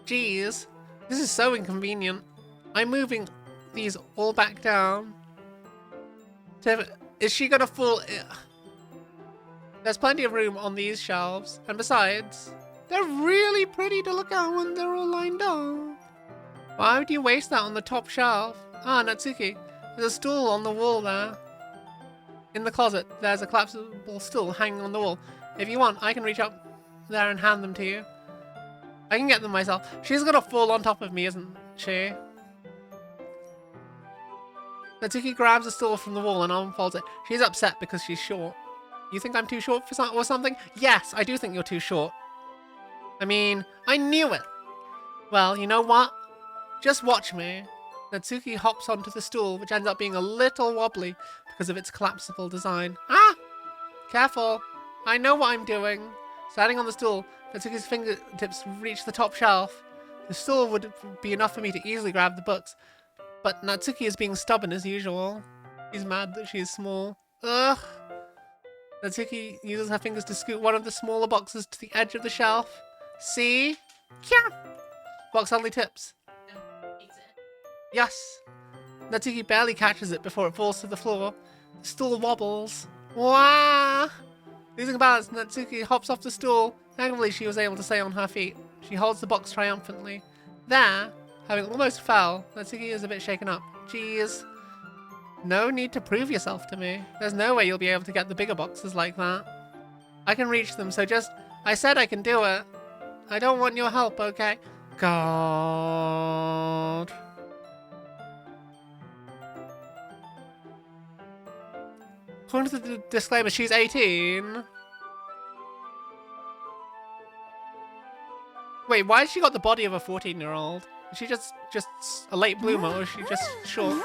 [SPEAKER 1] Jeez, this is so inconvenient. I'm moving these all back down. Is she gonna fall? There's plenty of room on these shelves, and besides, they're really pretty to look at when they're all lined up. Why would you waste that on the top shelf? Natsuki, there's a stool on the wall there. In the closet, there's a collapsible stool hanging on the wall. If you want, I can reach up there and hand them to you. I can get them myself. She's gonna fall on top of me, isn't she? Natsuki grabs a stool from the wall and unfolds it. She's upset because she's short. You think I'm too short for or something? Yes, I do think you're too short. I mean, I knew it. Well, you know what? Just watch me. Natsuki hops onto the stool, which ends up being a little wobbly because of its collapsible design. Ah! Careful. I know what I'm doing. Standing on the stool, Natsuki's fingertips reach the top shelf. The stool would be enough for me to easily grab the books, but Natsuki is being stubborn as usual. She's mad that she is small. Ugh. Natsuki uses her fingers to scoot one of the smaller boxes to the edge of the shelf. See? Kya! Box suddenly tips. Yes. Natsuki barely catches it before it falls to the floor. The stool wobbles. Wah! Losing balance, Natsuki hops off the stool. Thankfully, she was able to stay on her feet. She holds the box triumphantly. There, having almost fell, Natsuki is a bit shaken up. Jeez. No need to prove yourself to me. There's no way you'll be able to get the bigger boxes like that. I can reach them, so just... I said I can do it. I don't want your help, okay? God. According to the disclaimer, she's 18. Wait, why has she got the body of a 14-year-old? Is she just a late bloomer, or is she just short?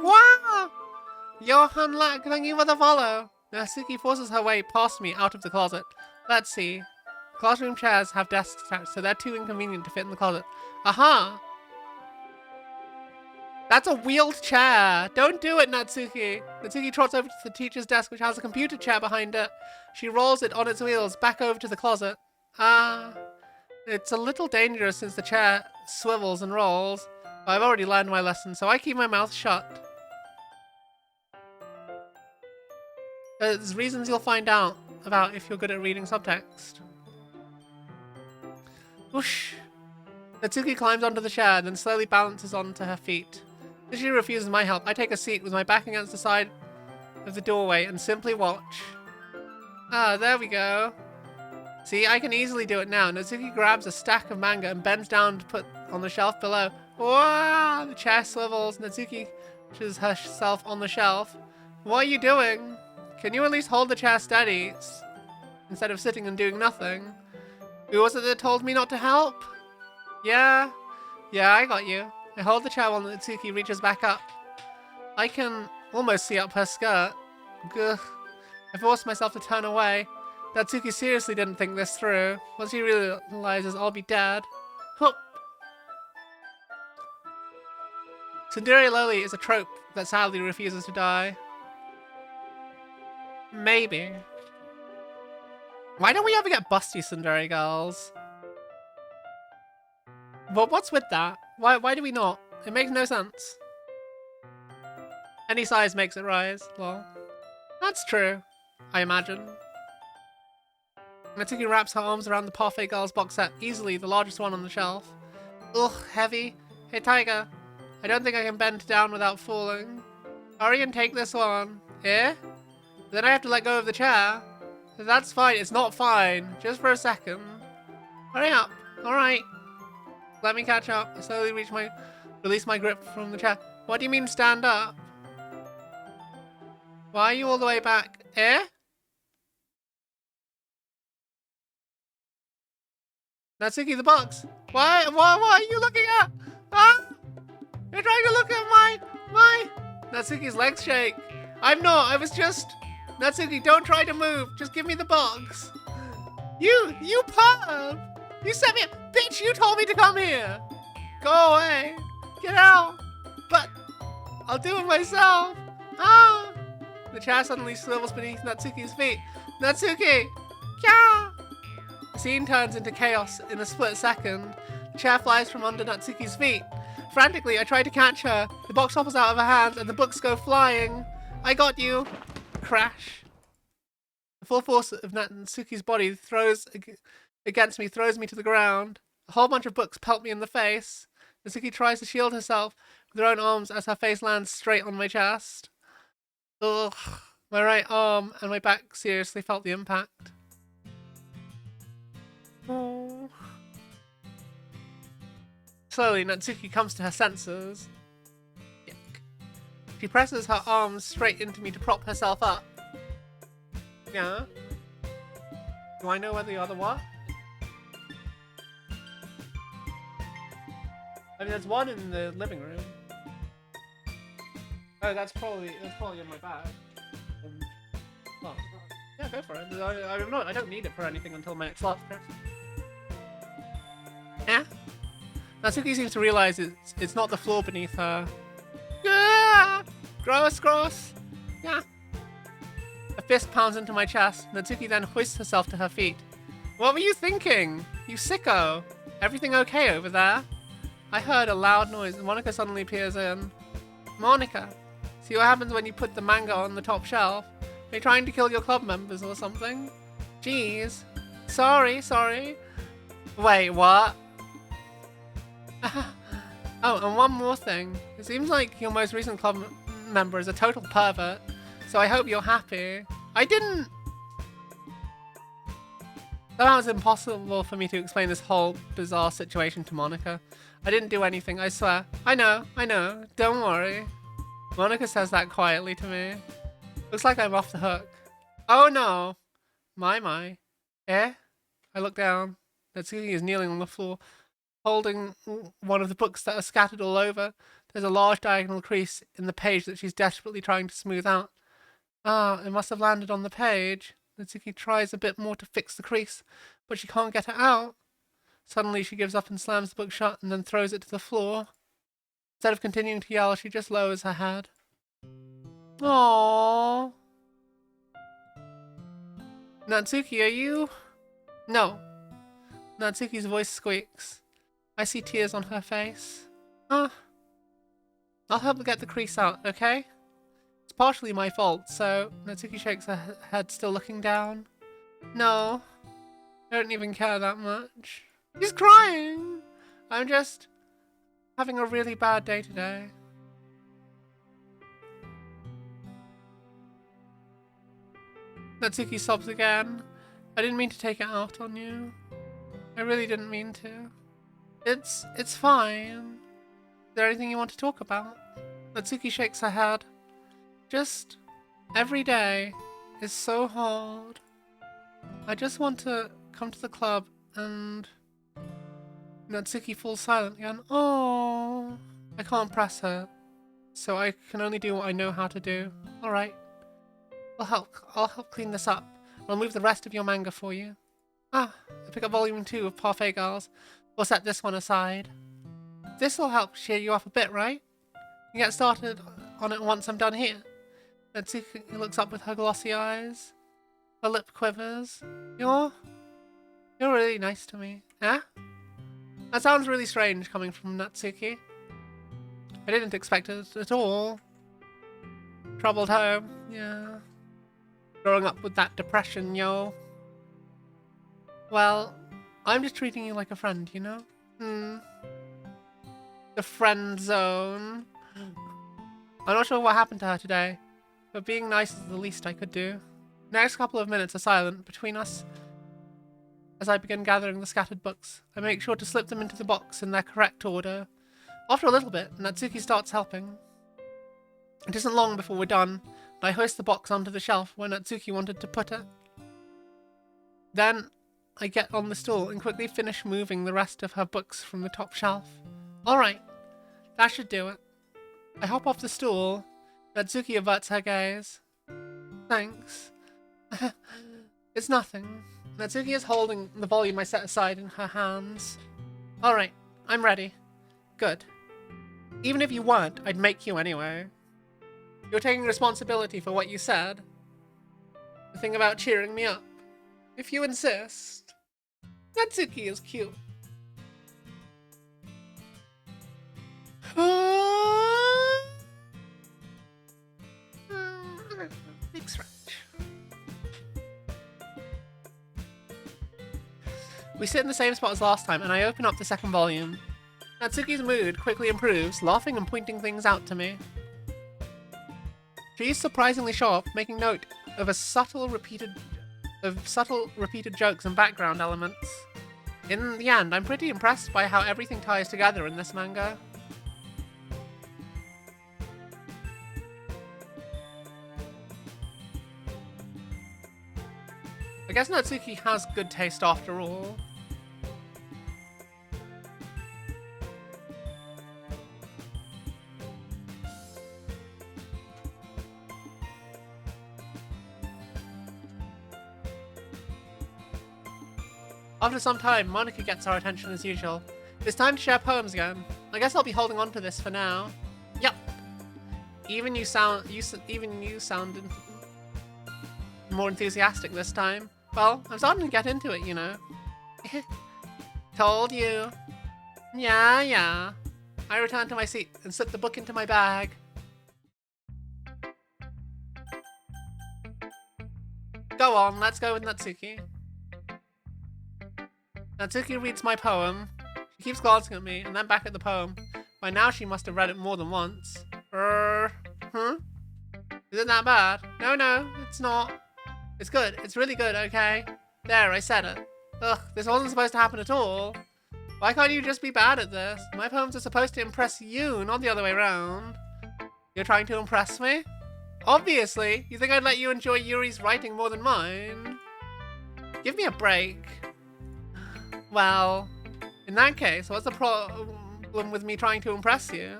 [SPEAKER 1] Wow! Johan Lack, thank you for the follow. Natsuki forces her way past me out of the closet. Let's see. Classroom chairs have desks attached, so they're too inconvenient to fit in the closet. Aha! That's a wheeled chair! Don't do it, Natsuki! Natsuki trots over to the teacher's desk, which has a computer chair behind it. She rolls it on its wheels back over to the closet. It's a little dangerous since the chair swivels and rolls. I've already learned my lesson, so I keep my mouth shut. There's reasons you'll find out about if you're good at reading subtext. Whoosh! Natsuki climbs onto the chair, then slowly balances onto her feet. As she refuses my help, I take a seat with my back against the side of the doorway and simply watch. Ah, there we go. See, I can easily do it now. Natsuki grabs a stack of manga and bends down to put on the shelf below. Wow! The chair swivels. Natsuki pushes herself on the shelf. What are you doing? Can you at least hold the chair steady instead of sitting and doing nothing? Who was it that told me not to help? Yeah, I got you. I hold the chair while Natsuki reaches back up. I can almost see up her skirt. Gugh. I forced myself to turn away. Natsuki seriously didn't think this through. Once he realizes I'll be dead. Hup! Tsundere Loli is a trope that sadly refuses to die. Maybe. Why don't we ever get busty tsundere girls? But what's with that? Why do we not? It makes no sense. Any size makes it rise. Lol. That's true, I imagine. Natsuki wraps her arms around the Parfait Girls box set, easily the largest one on the shelf. Ugh, heavy. Hey, Tiger. I don't think I can bend down without falling. Hurry and take this one. Here? Then I have to let go of the chair. That's fine. It's not fine. Just for a second. Hurry up. Alright. Let me catch up. I slowly release my grip from the chair. What do you mean stand up? Why are you all the way back? Eh? Natsuki, the box. What are you looking at? Ah! You're trying to look at my... Natsuki's legs shake. I'm not. I was just... Natsuki, don't try to move. Just give me the box. You perv. You sent me... Bitch, you told me to come here. Go away. Get out. But I'll do it myself. Ah! The chair suddenly swivels beneath Natsuki's feet. Natsuki! Kya! The scene turns into chaos in a split second. The chair flies from under Natsuki's feet. Frantically, I try to catch her. The box topples out of her hands and the books go flying. I got you. Crash. The full force of Natsuki's body throws me to the ground. A whole bunch of books pelt me in the face. Natsuki tries to shield herself with her own arms as her face lands straight on my chest. Ugh. My right arm and my back seriously felt the impact. Oh. Slowly, Natsuki comes to her senses. Yuck. She presses her arms straight into me to prop herself up. Yeah? Do I know whether you're the what? I mean, there's one in the living room. Oh, that's probably in my bag. Well, yeah, go for it. I don't need it for anything until my next lot. Yeah? Natsuki seems to realize it's not the floor beneath her. Yeah! Gross, gross! Yeah. A fist pounds into my chest. Natsuki then hoists herself to her feet. What were you thinking? You sicko! Everything okay over there? I heard a loud noise and Monica suddenly peers in. Monica, see what happens when you put the manga on the top shelf? Are you trying to kill your club members or something? Jeez. Sorry. Wait, what? Oh, and one more thing. It seems like your most recent club member is a total pervert, so I hope you're happy. I didn't... Somehow it's impossible for me to explain this whole bizarre situation to Monica. I didn't do anything, I swear. I know, don't worry. Monica says that quietly to me. Looks like I'm off the hook. Oh no! My. Eh? I look down. Natsuki is kneeling on the floor, holding one of the books that are scattered all over. There's a large diagonal crease in the page that she's desperately trying to smooth out. Ah, it must have landed on the page. Natsuki tries a bit more to fix the crease, but she can't get it out. Suddenly she gives up and slams the book shut and then throws it to the floor. Instead of continuing to yell, she just lowers her head. Aww. Natsuki, are you... No. Natsuki's voice squeaks. I see tears on her face. I'll help her get the crease out, okay? It's partially my fault, so Natsuki shakes her head, still looking down. No, I don't even care that much. He's crying! I'm just having a really bad day today. Natsuki sobs again. I didn't mean to take it out on you. I really didn't mean to. It's fine. Is there anything you want to talk about? Natsuki shakes her head. Just every day is so hard. I just want to come to the club and... Natsuki falls silent again. Oh, I can't press her, so I can only do what I know how to do. Alright. I'll help clean this up. I'll move the rest of your manga for you. I pick up volume 2 of Parfait Girls. We'll set this one aside. This'll help cheer you up a bit, right? You get started on it once I'm done here. Natsuki looks up with her glossy eyes. Her lip quivers. You're really nice to me. Eh? That sounds really strange coming from Natsuki. I didn't expect it at all. Troubled home, yeah. Growing up with that depression, yo. Well, I'm just treating you like a friend, you know? The friend zone. I'm not sure what happened to her today, but being nice is the least I could do. The next couple of minutes are silent between us. As I begin gathering the scattered books, I make sure to slip them into the box in their correct order. After a little bit, Natsuki starts helping. It isn't long before we're done, and I hoist the box onto the shelf where Natsuki wanted to put it. Then, I get on the stool and quickly finish moving the rest of her books from the top shelf. Alright, that should do it. I hop off the stool. Natsuki averts her gaze. Thanks. It's nothing. Natsuki is holding the volume I set aside in her hands. Alright, I'm ready. Good. Even if you weren't, I'd make you anyway. You're taking responsibility for what you said. The thing about cheering me up. If you insist. Natsuki is cute. Big stretch. We sit in the same spot as last time, and I open up the second volume. Natsuki's mood quickly improves, laughing and pointing things out to me. She's surprisingly sharp, making note of subtle repeated jokes and background elements. In the end, I'm pretty impressed by how everything ties together in this manga. I guess Natsuki has good taste after all. After some time, Monica gets our attention as usual. It's time to share poems again. I guess I'll be holding on to this for now. Yep. Even you sound more enthusiastic this time. Well, I'm starting to get into it, you know. Told you. Yeah. I return to my seat and slip the book into my bag. Go on, let's go with Natsuki. Natsuki reads my poem. She keeps glancing at me and then back at the poem. By now she must have read it more than once. Huh? Is it that bad? No, it's not. It's good. It's really good, okay? There, I said it. Ugh, this wasn't supposed to happen at all. Why can't you just be bad at this? My poems are supposed to impress you, not the other way around. You're trying to impress me? Obviously. You think I'd let you enjoy Yuri's writing more than mine? Give me a break. Well, in that case, what's the problem with me trying to impress you?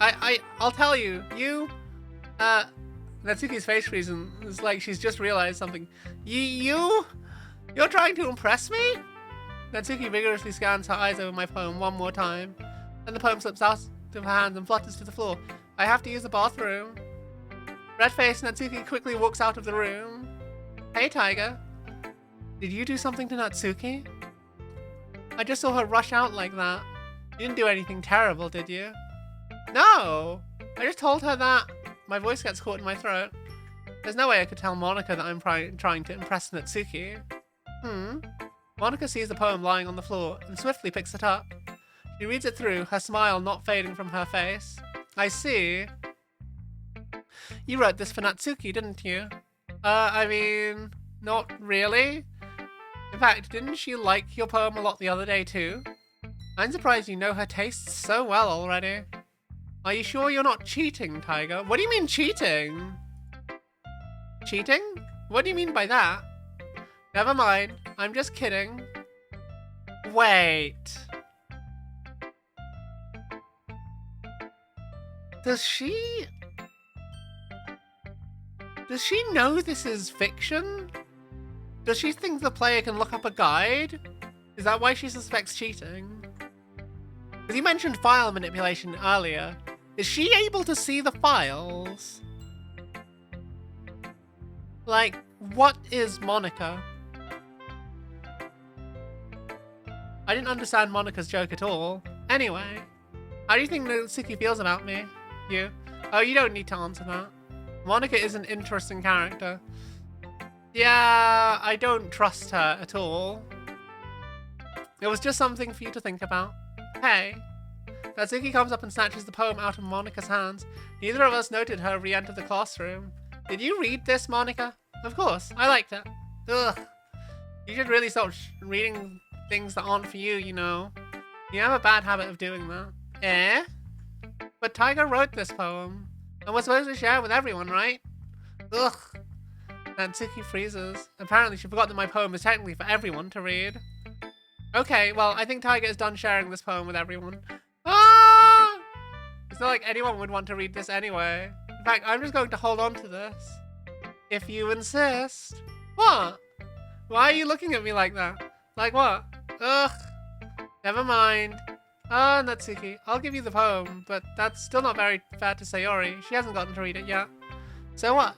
[SPEAKER 1] I'll tell you. Natsuki's face freezes. It's like she's just realized something. You're trying to impress me? Natsuki vigorously scans her eyes over my poem one more time. Then the poem slips out of her hands and flutters to the floor. I have to use the bathroom. Red-faced, Natsuki quickly walks out of the room. Hey, Tiger. Did you do something to Natsuki? I just saw her rush out like that. You didn't do anything terrible, did you? No! I just told her that. My voice gets caught in my throat. There's no way I could tell Monica that I'm trying to impress Natsuki. Monica sees the poem lying on the floor and swiftly picks it up. She reads it through, her smile not fading from her face. I see. You wrote this for Natsuki, didn't you? I mean, not really. In fact, didn't she like your poem a lot the other day too? I'm surprised you know her tastes so well already. Are you sure you're not cheating, Tiger? What do you mean cheating? Cheating? What do you mean by that? Never mind, I'm just kidding. Wait. Does she know this is fiction? Does she think the player can look up a guide? Is that why she suspects cheating? Because you mentioned file manipulation earlier. Is she able to see the files? Like, what is Monica? I didn't understand Monica's joke at all. Anyway, how do you think Natsuki feels about me? You? Oh, you don't need to answer that. Monica is an interesting character. Yeah, I don't trust her at all. It was just something for you to think about. Hey. Natsuki comes up and snatches the poem out of Monica's hands. Neither of us noted her re-enter the classroom. Did you read this, Monica? Of course, I liked it. Ugh. You should really stop reading things that aren't for you, you know. You have a bad habit of doing that. Eh? But Tiger wrote this poem. And we're supposed to share it with everyone, right? Ugh. Natsuki freezes. Apparently she forgot that my poem is technically for everyone to read. Okay, well, I think Tiger is done sharing this poem with everyone. Ah! It's not like anyone would want to read this anyway. In fact, I'm just going to hold on to this. If you insist. What? Why are you looking at me like that? Like what? Ugh. Never mind. Ah, Natsuki, I'll give you the poem, but that's still not very fair to Sayori. She hasn't gotten to read it yet. So what?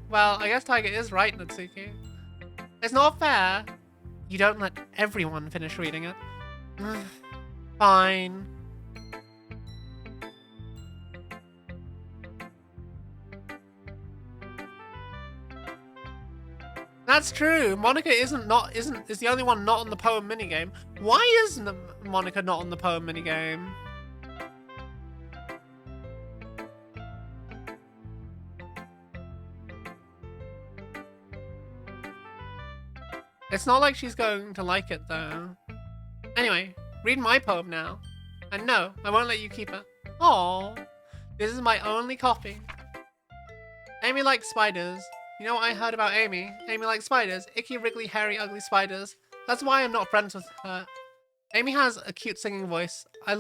[SPEAKER 1] Well, I guess Tiger is right, Natsuki. It's not fair. You don't let everyone finish reading it. Fine. That's true. Monica is the only one not on the poem minigame. Why isn't Monica not on the poem minigame? It's not like she's going to like it though. Anyway, read my poem now. And no, I won't let you keep it. Aww. This is my only copy. Amy likes spiders. You know what I heard about Amy? Amy likes spiders. Icky, wriggly, hairy, ugly spiders. That's why I'm not friends with her. Amy has a cute singing voice. I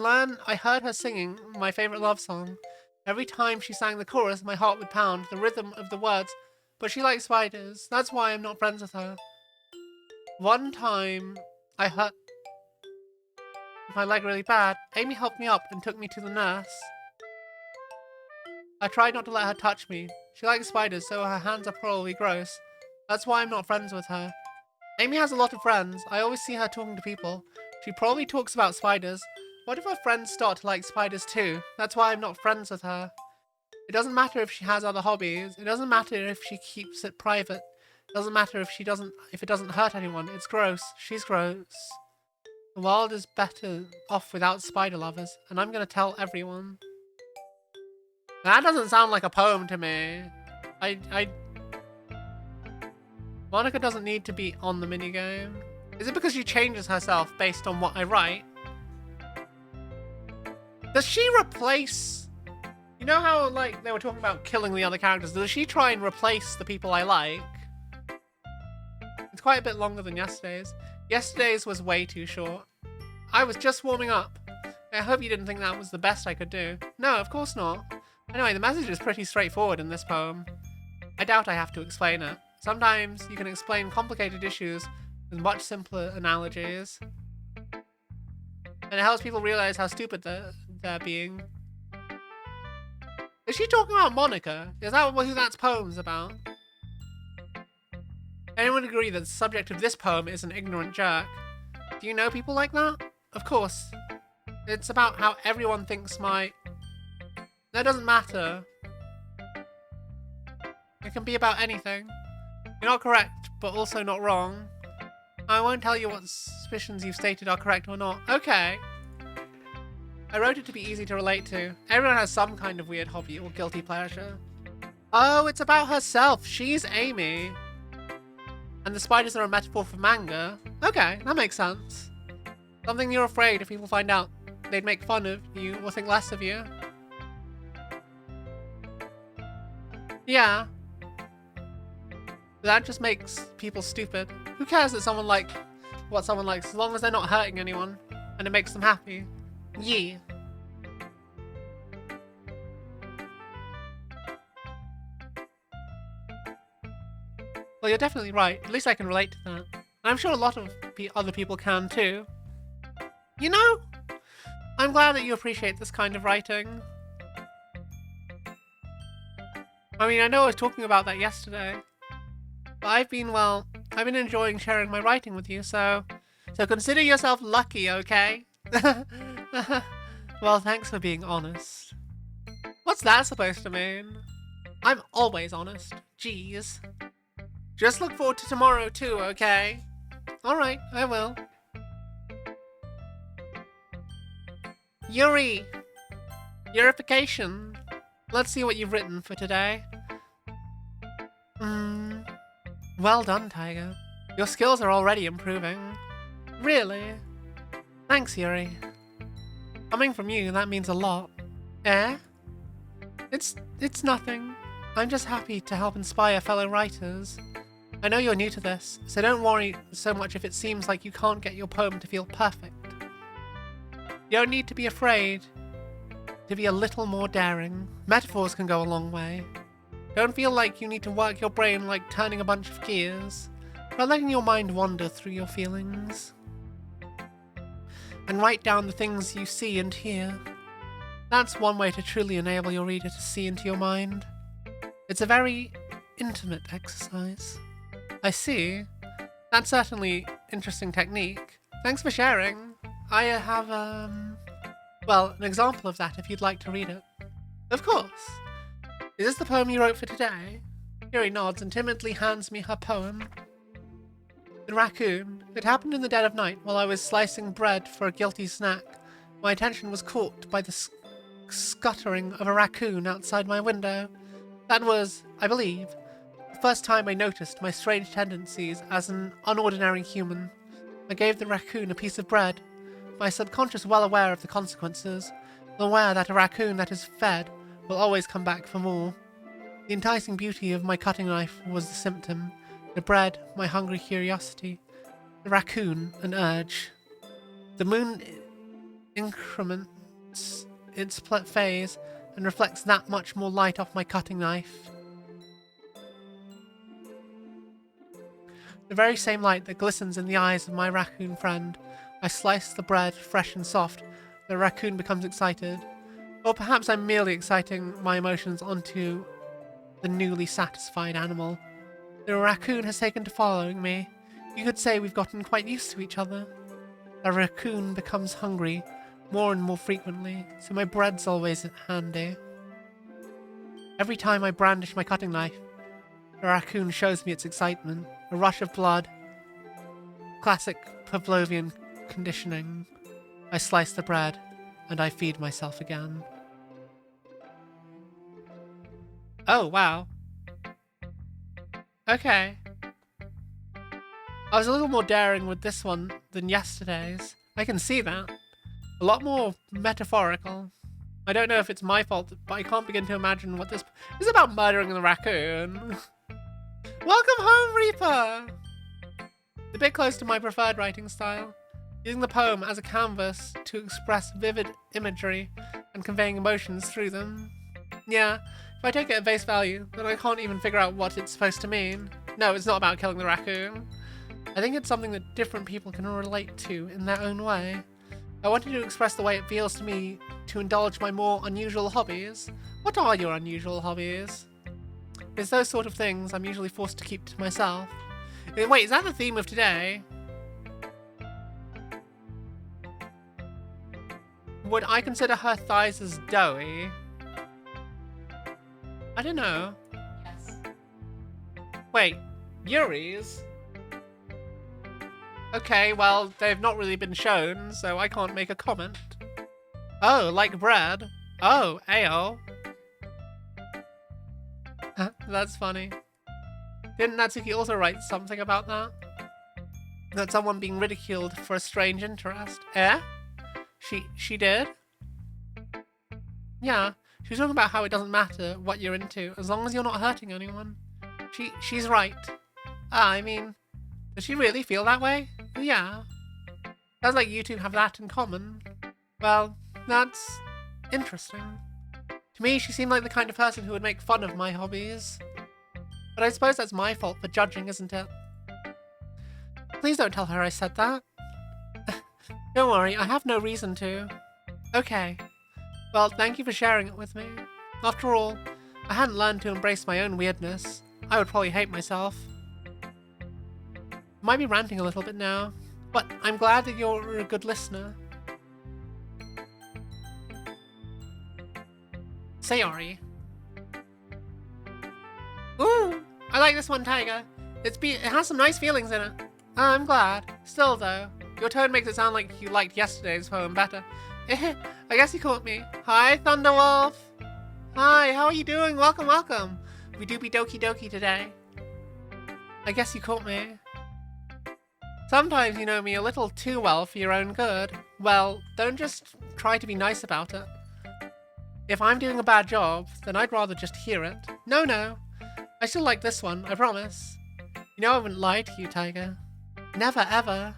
[SPEAKER 1] heard her singing my favorite love song. Every time she sang the chorus, my heart would pound, the rhythm of the words. But she likes spiders. That's why I'm not friends with her. One time, I hurt my leg really bad. Amy helped me up and took me to the nurse. I tried not to let her touch me. She likes spiders, so her hands are probably gross. That's why I'm not friends with her. Amy has a lot of friends. I always see her talking to people. She probably talks about spiders. What if her friends start to like spiders too? That's why I'm not friends with her. It doesn't matter if she has other hobbies. It doesn't matter if she keeps it private. It doesn't matter if it doesn't hurt anyone. It's gross. She's gross. The world is better off without spider lovers, and I'm gonna tell everyone. That doesn't sound like a poem to me. Monica doesn't need to be on the minigame. Is it because she changes herself based on what I write? Does she replace... You know how, like, they were talking about killing the other characters? Does she try and replace the people I like? It's quite a bit longer than yesterday's. Yesterday's was way too short. I was just warming up. I hope you didn't think that was the best I could do. No, of course not. Anyway, the message is pretty straightforward in this poem. I doubt I have to explain it. Sometimes you can explain complicated issues with much simpler analogies. And it helps people realize how stupid they're being. Is she talking about Monica? Is that who that poem's about? Anyone agree that the subject of this poem is an ignorant jerk? Do you know people like that? Of course. It's about how everyone thinks my... That doesn't matter. It can be about anything. You're not correct, but also not wrong. I won't tell you what suspicions you've stated are correct or not. Okay. I wrote it to be easy to relate to. Everyone has some kind of weird hobby or guilty pleasure. Oh, it's about herself. She's Amy. And the spiders are a metaphor for manga. Okay, that makes sense. Something you're afraid if people find out they'd make fun of you or think less of you. Yeah. That just makes people stupid. Who cares that someone likes what someone likes as long as they're not hurting anyone and it makes them happy? Yeah. Well, you're definitely right. At least I can relate to that. And I'm sure a lot of other people can too. You know, I'm glad that you appreciate this kind of writing. I mean, I know I was talking about that yesterday. But I've been enjoying sharing my writing with you, so consider yourself lucky, okay? Well, thanks for being honest. What's that supposed to mean? I'm always honest. Jeez. Just look forward to tomorrow too, okay? Alright, I will. Yuri! Yurification. Let's see what you've written for today. Well done, Tiger. Your skills are already improving. Really? Thanks, Yuri. Coming from you, that means a lot. Eh? It's nothing. I'm just happy to help inspire fellow writers. I know you're new to this, so don't worry so much if it seems like you can't get your poem to feel perfect. You don't need to be afraid to be a little more daring. Metaphors can go a long way. Don't feel like you need to work your brain like turning a bunch of gears, but letting your mind wander through your feelings. And write down the things you see and hear. That's one way to truly enable your reader to see into your mind. It's a very intimate exercise. I see. That's certainly interesting technique. Thanks for sharing. I have, well, an example of that if you'd like to read it. Of course. Is this the poem you wrote for today? Yuri nods and timidly hands me her poem. The raccoon. It happened in the dead of night while I was slicing bread for a guilty snack. My attention was caught by the scuttering of a raccoon outside my window. That was, I believe, the first time I noticed my strange tendencies as an unordinary human. I gave the raccoon a piece of bread. my subconscious well aware of the consequences, aware that a raccoon that is fed will always come back for more. The enticing beauty of my cutting knife was the symptom, the bread, my hungry curiosity, the raccoon, an urge. The moon increments its phase and reflects that much more light off my cutting knife. The very same light that glistens in the eyes of my raccoon friend. I slice the bread, fresh and soft. The raccoon becomes excited. Or perhaps I'm merely exciting my emotions onto the newly satisfied animal. The raccoon has taken to following me. You could say we've gotten quite used to each other. The raccoon becomes hungry more and more frequently, so my bread's always handy. Every time I brandish my cutting knife, the raccoon shows me its excitement, a rush of blood. Classic Pavlovian conditioning. I slice the bread, and I feed myself again. Oh, wow. Okay. I was a little more daring with this one than yesterday's. I can see that. A lot more metaphorical. I don't know if it's my fault, but I can't begin to imagine what this is about murdering the raccoon. Welcome home, Reaper! A bit close to my preferred writing style, using the poem as a canvas to express vivid imagery and conveying emotions through them. Yeah, if I take it at face value, then I can't even figure out what it's supposed to mean. No, it's not about killing the raccoon. I think it's something that different people can relate to in their own way. I wanted to express the way it feels to me to indulge my more unusual hobbies. What are your unusual hobbies? It's those sort of things I'm usually forced to keep to myself. Wait, is that the theme of today? Would I consider her thighs as doughy? I don't know.
[SPEAKER 3] Yes.
[SPEAKER 1] Wait, Yuri's? Okay, well, they've not really been shown, so I can't make a comment. Oh, like bread? Oh, ayo. That's funny. Didn't Natsuki also write something about that? That someone being ridiculed for a strange interest? Eh? She did? Yeah, she was talking about how it doesn't matter what you're into, as long as you're not hurting anyone. She's right. I mean, does she really feel that way? Yeah. Sounds like you two have that in common. Well, that's interesting. To me, she seemed like the kind of person who would make fun of my hobbies. But I suppose that's my fault for judging, isn't it? Please don't tell her I said that. Don't worry, I have no reason to. Okay. Well, thank you for sharing it with me. After all, I hadn't learned to embrace my own weirdness. I would probably hate myself. I might be ranting a little bit now, but I'm glad that you're a good listener. Sayori. Ooh, I like this one, Tiger. It has some nice feelings in it. I'm glad. Still, though, your tone makes it sound like you liked yesterday's poem better. I guess you caught me. Hi, Thunderwolf. Hi, how are you doing? Welcome, welcome. We do be Doki Doki today. I guess you caught me. Sometimes you know me a little too well for your own good. Well, don't just try to be nice about it. If I'm doing a bad job, then I'd rather just hear it. No. I still like this one, I promise. You know I wouldn't lie to you, Tiger. Never, ever.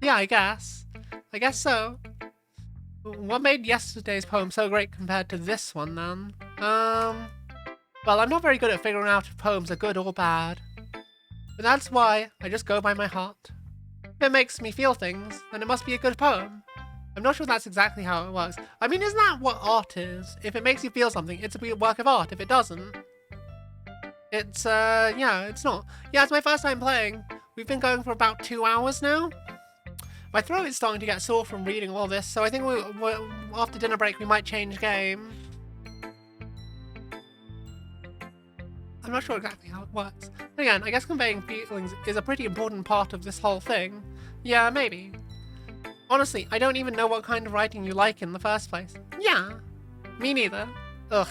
[SPEAKER 1] Yeah, I guess. I guess so. What made yesterday's poem so great compared to this one, then? Well, I'm not very good at figuring out if poems are good or bad. But that's why I just go by my heart. If it makes me feel things, then it must be a good poem. I'm not sure that's exactly how it works. I mean, isn't that what art is? If it makes you feel something, it's a work of art. If it doesn't, it's, yeah, it's not. Yeah, it's my first time playing. We've been going for about 2 hours now. My throat is starting to get sore from reading all this, so I think after dinner break we might change game. I'm not sure exactly how it works. But again, I guess conveying feelings is a pretty important part of this whole thing. Yeah, maybe. Honestly, I don't even know what kind of writing you like in the first place. Yeah, me neither. Ugh.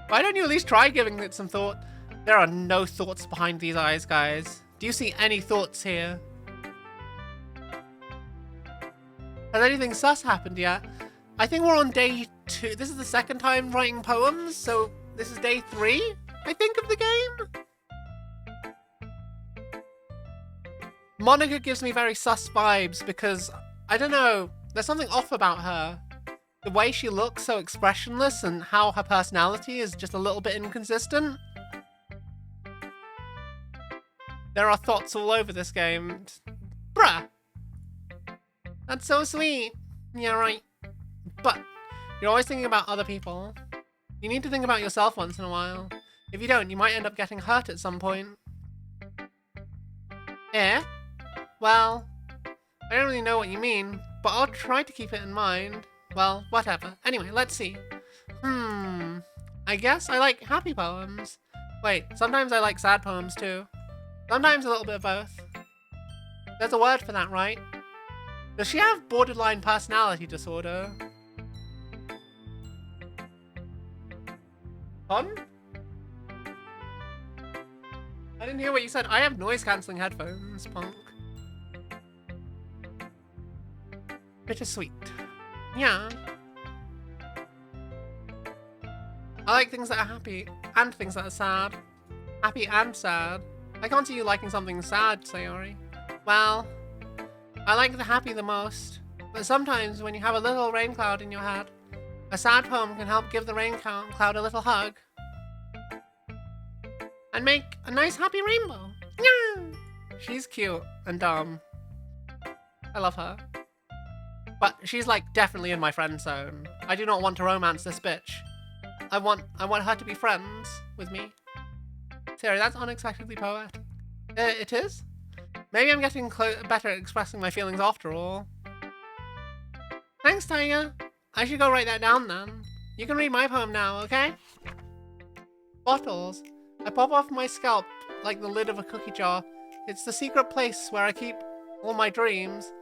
[SPEAKER 1] Why don't you at least try giving it some thought? There are no thoughts behind these eyes, guys. Do you see any thoughts here? Has anything sus happened yet? I think we're on day 2. This is the second time writing poems, so this is day 3, I think, of the game? Monica gives me very sus vibes because, I don't know, there's something off about her. The way she looks so expressionless and how her personality is just a little bit inconsistent. There are thoughts all over this game. Bruh! That's so sweet. Yeah, right. But you're always thinking about other people. You need to think about yourself once in a while. If you don't, you might end up getting hurt at some point. Eh? Well, I don't really know what you mean, but I'll try to keep it in mind. Well, whatever. Anyway, let's see. I guess I like happy poems. Wait, sometimes I like sad poems too. Sometimes a little bit of both. There's a word for that, right? Does she have borderline personality disorder? Pardon? I didn't hear what you said. I have noise-cancelling headphones, punk. Bittersweet. Yeah. I like things that are happy and things that are sad. Happy and sad. I can't see you liking something sad, Sayori. Well, I like the happy the most, but sometimes when you have a little rain cloud in your head, a sad poem can help give the rain cloud a little hug. And make a nice happy rainbow. Yeah. She's cute and dumb. I love her. But she's like definitely in my friend zone. I do not want to romance this bitch. I want her to be friends with me. Sarah, that's unexpectedly poetic. It is? Maybe I'm getting better at expressing my feelings after all. Thanks, Tiger. I should go write that down then. You can read my poem now, okay? Bottles. I pop off my scalp like the lid of a cookie jar. It's the secret place where I keep all my dreams.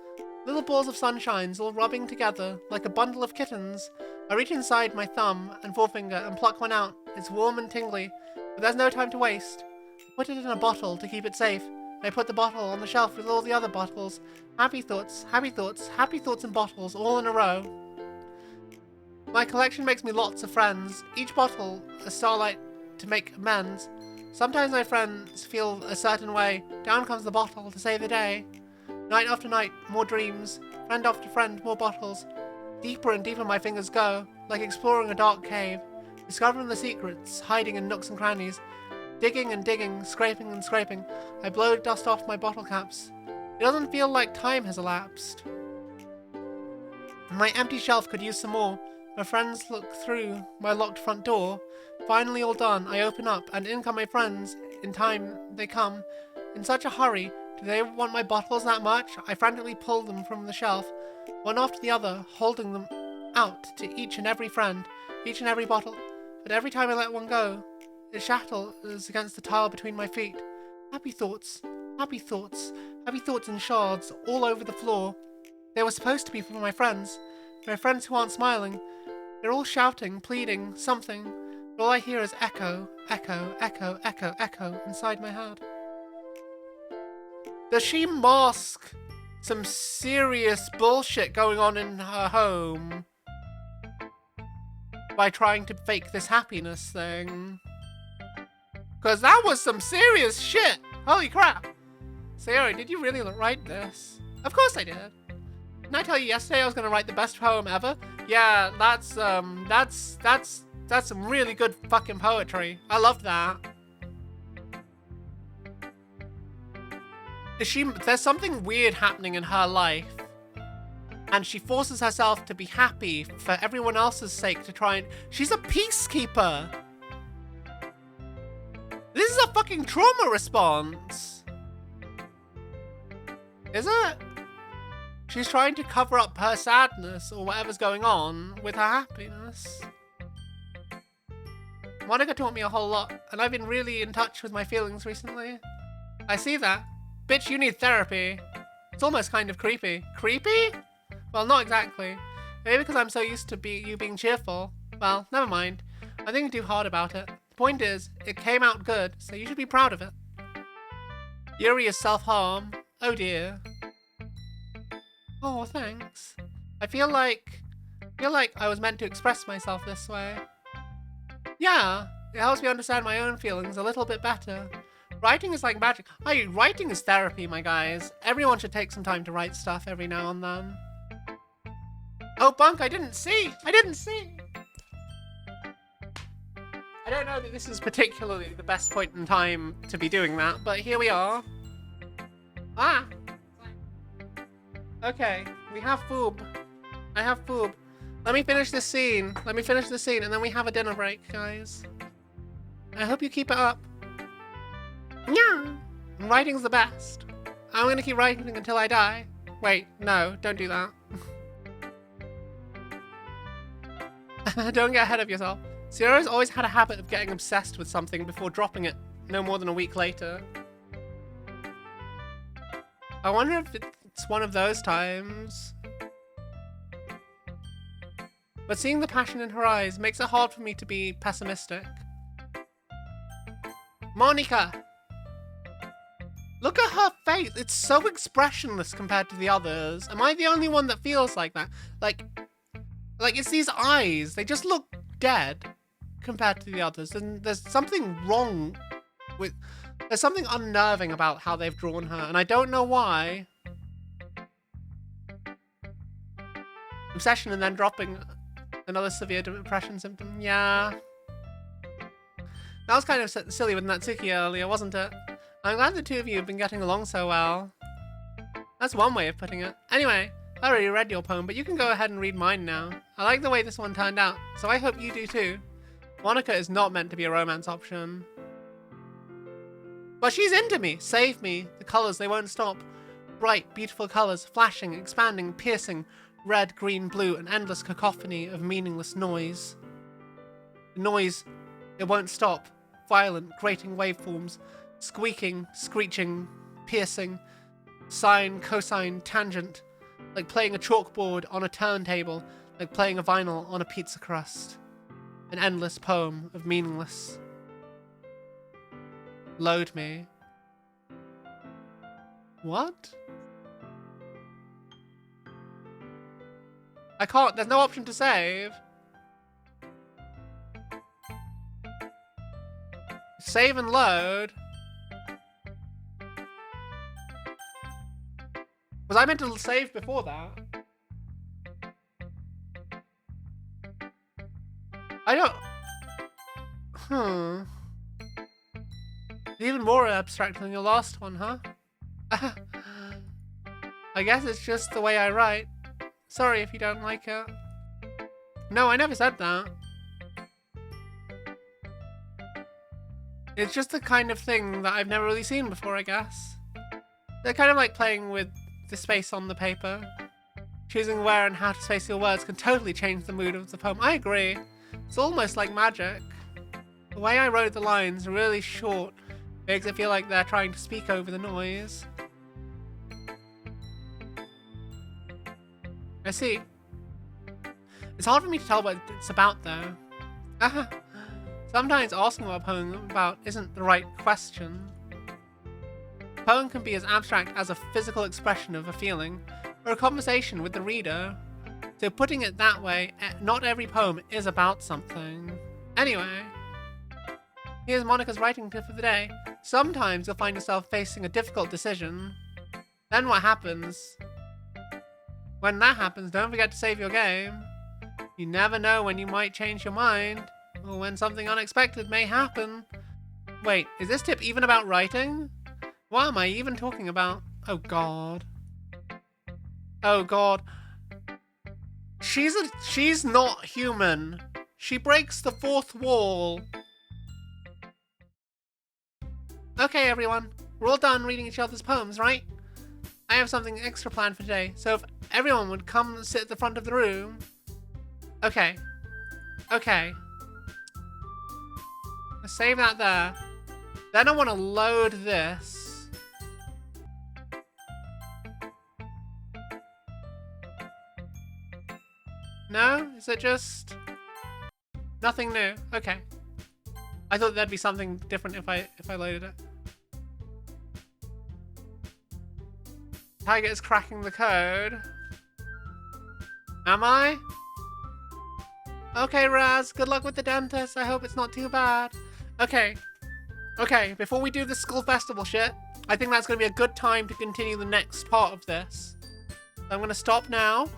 [SPEAKER 1] Little balls of sunshines all rubbing together like a bundle of kittens. I reach inside my thumb and forefinger and pluck one out. It's warm and tingly, but there's no time to waste. I put it in a bottle to keep it safe. I put the bottle on the shelf with all the other bottles. Happy thoughts, happy thoughts, happy thoughts in bottles, all in a row. My collection makes me lots of friends. Each bottle a starlight to make amends. Sometimes my friends feel a certain way. Down comes the bottle to save the day. Night after night, more dreams. Friend after friend, more bottles. Deeper and deeper my fingers go, like exploring a dark cave. Discovering the secrets, hiding in nooks and crannies. Digging and digging, scraping and scraping. I blow dust off my bottle caps. It doesn't feel like time has elapsed. My empty shelf could use some more. My friends look through my locked front door. Finally all done, I open up, and in come my friends. In time they come. In such a hurry. Do they want my bottles that much? I frantically pull them from the shelf, one after the other, holding them out to each and every friend, each and every bottle. But every time I let one go, it shatters against the tile between my feet. Happy thoughts, happy thoughts, happy thoughts in shards all over the floor. They were supposed to be for my friends who aren't smiling. They're all shouting, pleading, something. But all I hear is echo, echo, echo, echo, echo inside my head. Does she mask some serious bullshit going on in her home by trying to fake this happiness thing? Because that was some serious shit! Holy crap! Sayori, did you really write this? Of course I did. Didn't I tell you yesterday I was going to write the best poem ever? Yeah, that's some really good fucking poetry. I love that. There's something weird happening in her life, and she forces herself to be happy for everyone else's sake to try and... She's a peacekeeper! This is a fucking trauma response! Is it? She's trying to cover up her sadness or whatever's going on with her happiness. Monica taught me a whole lot, and I've been really in touch with my feelings recently. I see that. Bitch, you need therapy. It's almost kind of creepy. Creepy? Well, not exactly. Maybe because I'm so used to you being cheerful. Well, never mind. I'm thinking too hard about it. The point is, it came out good, so you should be proud of it. Yuri is self-harm. Oh dear. Oh, thanks. I feel like I was meant to express myself this way. Yeah, it helps me understand my own feelings a little bit better. Writing is like magic. Writing is therapy, my guys. Everyone should take some time to write stuff every now and then. Oh, Bunk, I didn't see! I didn't see! I don't know that this is particularly the best point in time to be doing that, but here we are. Ah! Okay, we have Foob. I have Foob. Let me finish this scene. Let me finish this scene, and then we have a dinner break, guys. I hope you keep it up. Yeah! Writing's the best. I'm gonna keep writing until I die. Wait, no, don't do that. Don't get ahead of yourself. Zero's always had a habit of getting obsessed with something before dropping it no more than a week later. I wonder if it's one of those times. But seeing the passion in her eyes makes it hard for me to be pessimistic. Monica! Look at her face! It's so expressionless compared to the others. Am I the only one that feels like that? Like it's these eyes. They just look dead compared to the others. And there's something wrong with... There's something unnerving about how they've drawn her. And I don't know why. Obsession and then dropping another severe depression symptom. Yeah. That was kind of silly with Natsuki earlier, wasn't it? I'm glad the two of you have been getting along so well. That's one way of putting it. Anyway, I already read your poem, but you can go ahead and read mine now. I like the way this one turned out, so I hope you do too. Monica is not meant to be a romance option. But she's into me. Save me. The colors, they won't stop. Bright, beautiful colors, flashing, expanding, piercing. Red, green, blue, an endless cacophony of meaningless noise. The noise, it won't stop. Violent, grating waveforms. Squeaking, screeching, piercing. Sine, cosine, tangent. Like playing a chalkboard on a turntable. Like playing a vinyl on a pizza crust. An endless poem of meaningless. Load me. What? I can't, there's no option to save. Save and load. Was I meant to save before that? I don't... Even more abstract than your last one, huh? I guess it's just the way I write. Sorry if you don't like it. No, I never said that. It's just the kind of thing that I've never really seen before, I guess. They're kind of like playing with the space on the paper. Choosing where and how to space your words can totally change the mood of the poem. I agree. It's almost like magic. The way I wrote the lines really short makes it feel like they're trying to speak over the noise. I see. It's hard for me to tell what it's about, though. Sometimes asking what a poem is about isn't the right question. A poem can be as abstract as a physical expression of a feeling, or a conversation with the reader. So putting it that way, not every poem is about something. Anyway, here's Monica's writing tip for the day. Sometimes you'll find yourself facing a difficult decision. Then what happens? When that happens, don't forget to save your game. You never know when you might change your mind, or when something unexpected may happen. Wait, is this tip even about writing? What am I even talking about? Oh god. Oh god. She's not human. She breaks the fourth wall. Okay, everyone. We're all done reading each other's poems, right? I have something extra planned for today, so if everyone would come and sit at the front of the room. Okay. Okay. Let's save that there. Then I want to load this. No? Is it just... nothing new? Okay. I thought there'd be something different if I loaded it. Tiger is cracking the code. Am I? Okay, Raz, good luck with the dentist. I hope it's not too bad. Okay. Okay, before we do the school festival shit, I think that's going to be a good time to continue the next part of this. So I'm going to stop now.